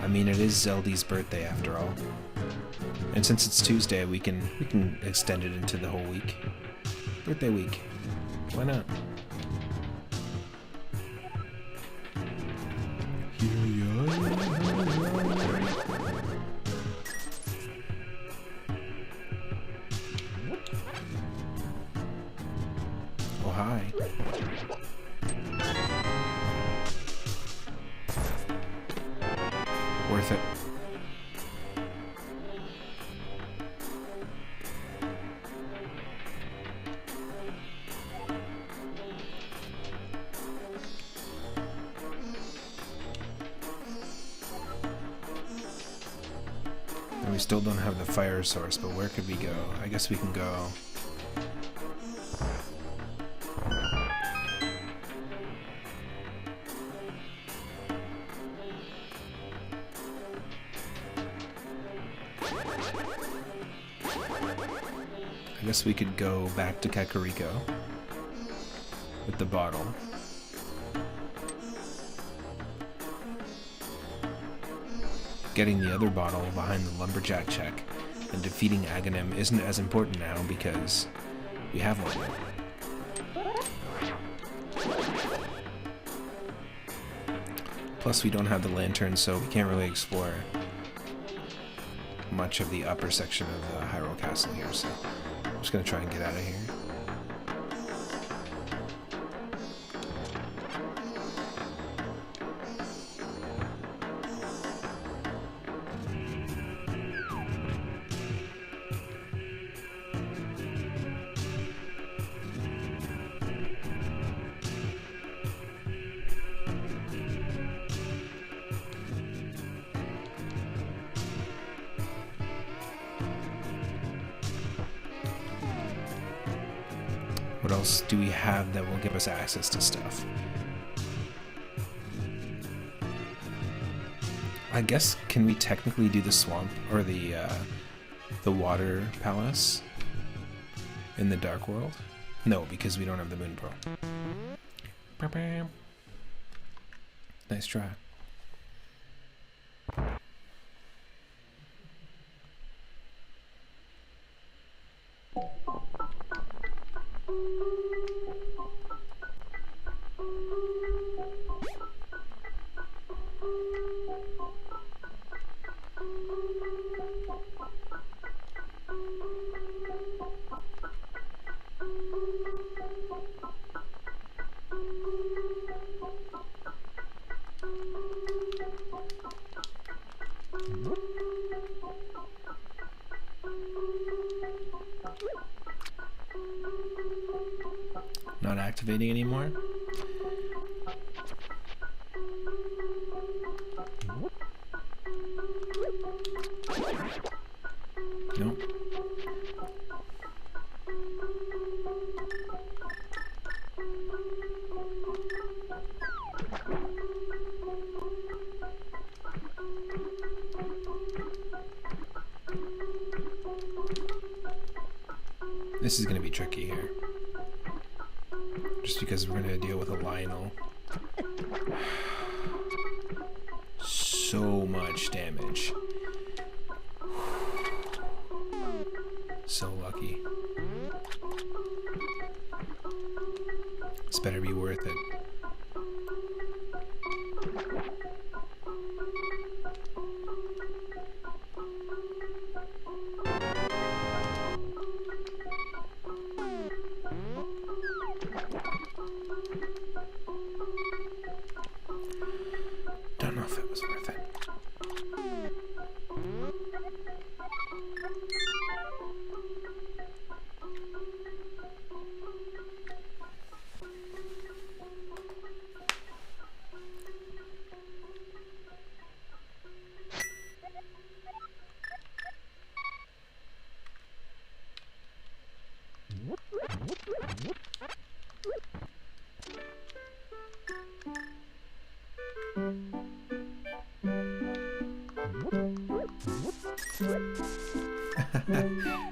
S1: I mean, it is Zelda's birthday after all, and since it's Tuesday, we can extend it into the whole week. Birthday week. Why not? Here we are. Oh, hi. Worth it. And we still don't have the fire source, but where could we go? I guess we can go... I guess we could go back to Kakariko with the bottle. Getting the other bottle behind the lumberjack check and defeating Aghanim isn't as important now because we have one now. Plus we don't have the lantern, so we can't really explore much of the upper section of the Hyrule Castle here, so I'm just gonna try and get out of here. What else do we have that will give us access to stuff? I guess, can we technically do the swamp or the water palace in the Dark World? No, because we don't have the Moon Pearl. Nice try. activating anymore. Nope. This is going to be tricky here. Just because we're going to deal with a Lionel. So much damage. So lucky. This better be worth it. Don't know if it was worth it.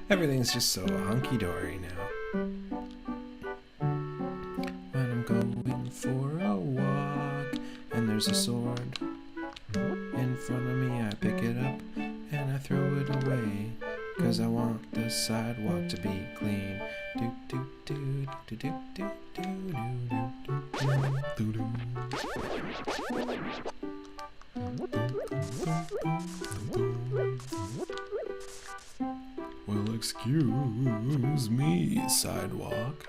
S1: Everything's just so hunky-dory now. When I'm going for a walk and there's a sword in front of me, I pick it up and I throw it away, 'cause I want the sidewalk to be clean. Do do do do do do do do do do do. Well, excuse me, sidewalk.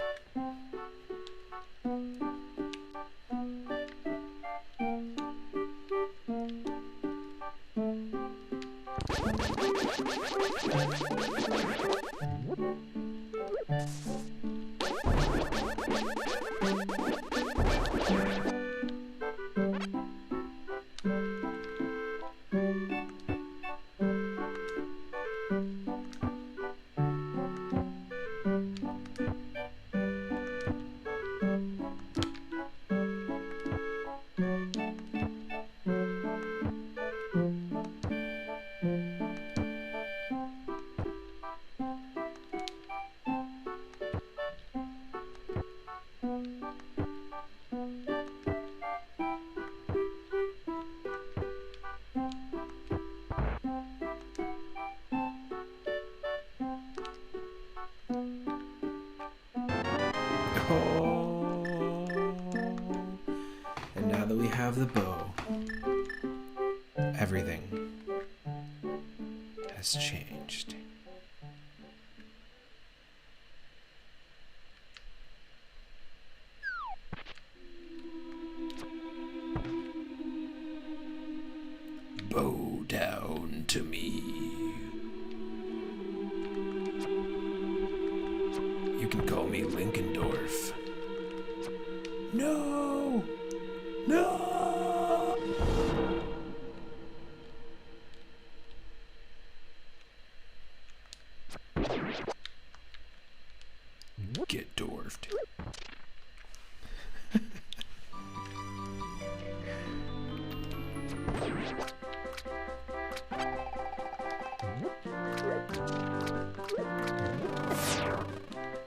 S1: And now that we have the bow, everything has changed. Bow down to me. You can call me Linkendorf. No! No! Get dwarfed.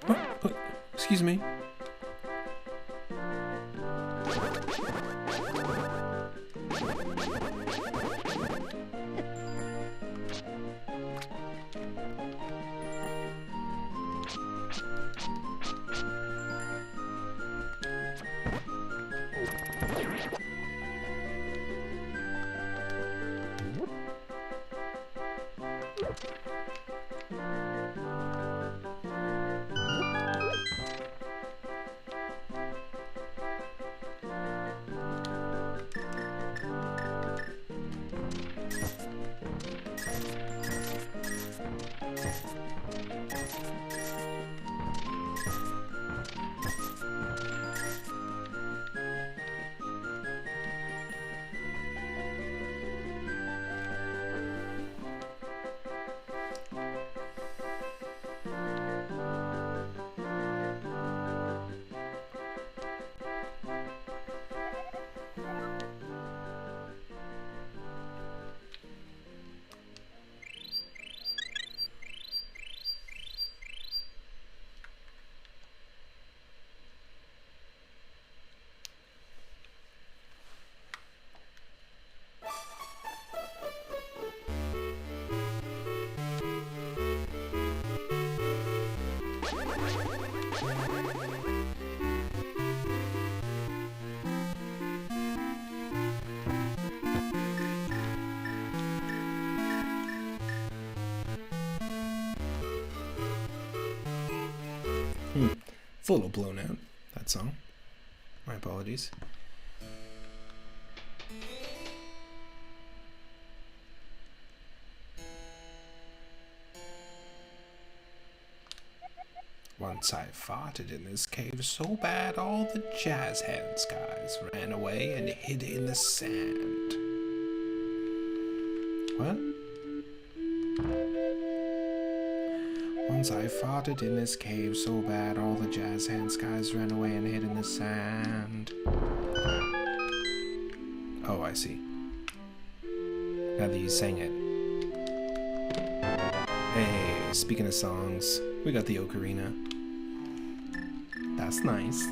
S1: Oh, excuse me. a little blown out, that song. My apologies. Once I farted in this cave so bad all the jazz hands guys ran away and hid in the sand. What? Once I farted in this cave so bad all the jazz hands guys ran away and hid in the sand. Oh, I see. Now that you sang it. Hey, speaking of songs, we got the ocarina. That's nice.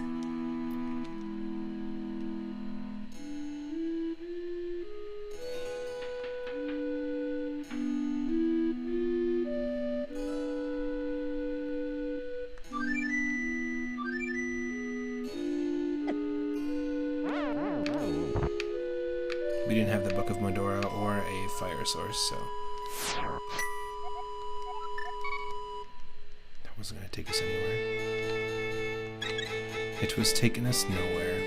S1: We didn't have the Book of Medora or a fire source, so that wasn't going to take us anywhere. It was taking us nowhere.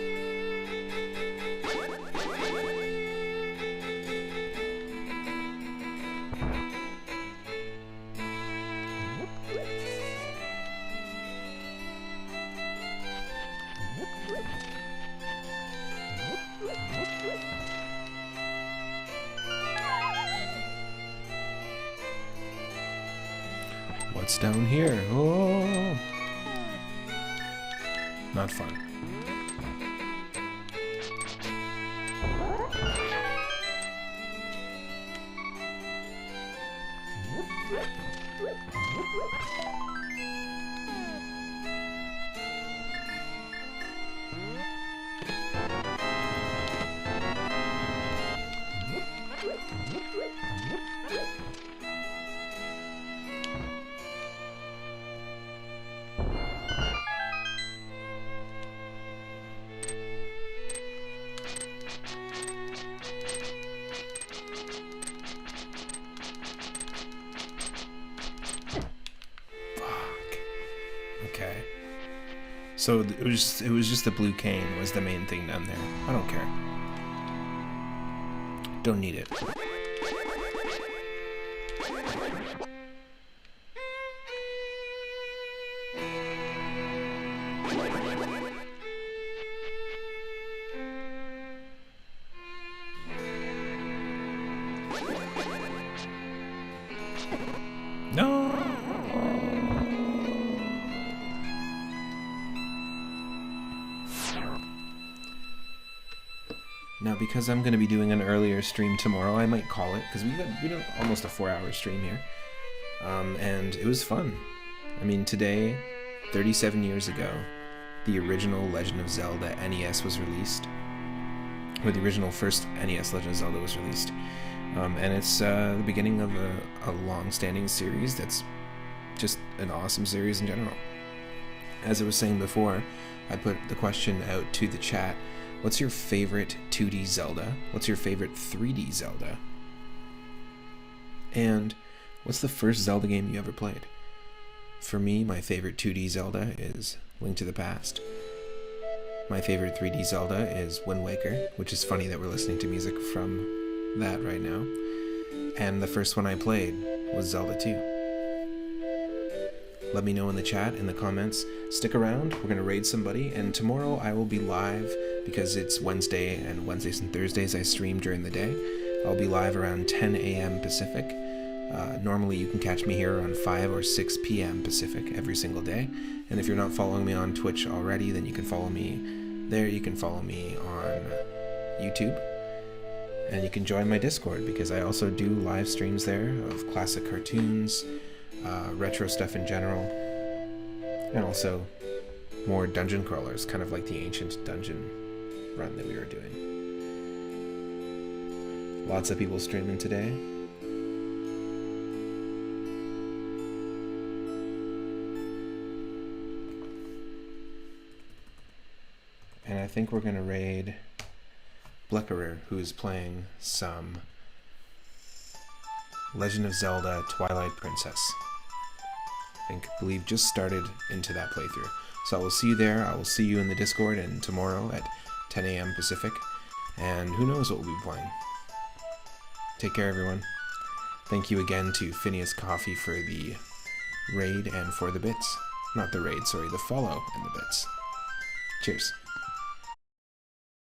S1: What's down here? Oh, not fun. Okay. So it was just the blue cane was the main thing down there. I don't care. Don't need it. No. Now, because I'm going to be doing an earlier stream tomorrow, I might call it, because we did almost a 4-hour stream here, and it was fun. I mean, today, 37 years ago, the original Legend of Zelda NES was released, or the original first NES Legend of Zelda was released, and it's the beginning of a long-standing series that's just an awesome series in general. As I was saying before, I put the question out to the chat. What's your favorite 2D Zelda? What's your favorite 3D Zelda? And what's the first Zelda game you ever played? For me, my favorite 2D Zelda is Link to the Past. My favorite 3D Zelda is Wind Waker, which is funny that we're listening to music from that right now. And the first one I played was Zelda 2. Let me know in the chat, in the comments. Stick around, we're going to raid somebody, and tomorrow I will be live because it's Wednesday, and Wednesdays and Thursdays I stream during the day. I'll be live around 10 a.m. Pacific. Normally you can catch me here around 5 or 6 p.m. Pacific every single day. And if you're not following me on Twitch already, then you can follow me there. You can follow me on YouTube. And you can join my Discord, because I also do live streams there of classic cartoons, retro stuff in general, and also more dungeon crawlers, kind of like the ancient dungeon run that we were doing. Lots of people streaming today. And I think we're going to raid Bleckerer, who's playing some Legend of Zelda Twilight Princess. I believe just started into that playthrough. So I will see you there. I will see you in the Discord, and tomorrow at 10 a.m. Pacific. And who knows what we'll be playing. Take care, everyone. Thank you again to Phineas Coffee for the raid and for the bits. Not the raid, sorry, the follow and the bits. Cheers.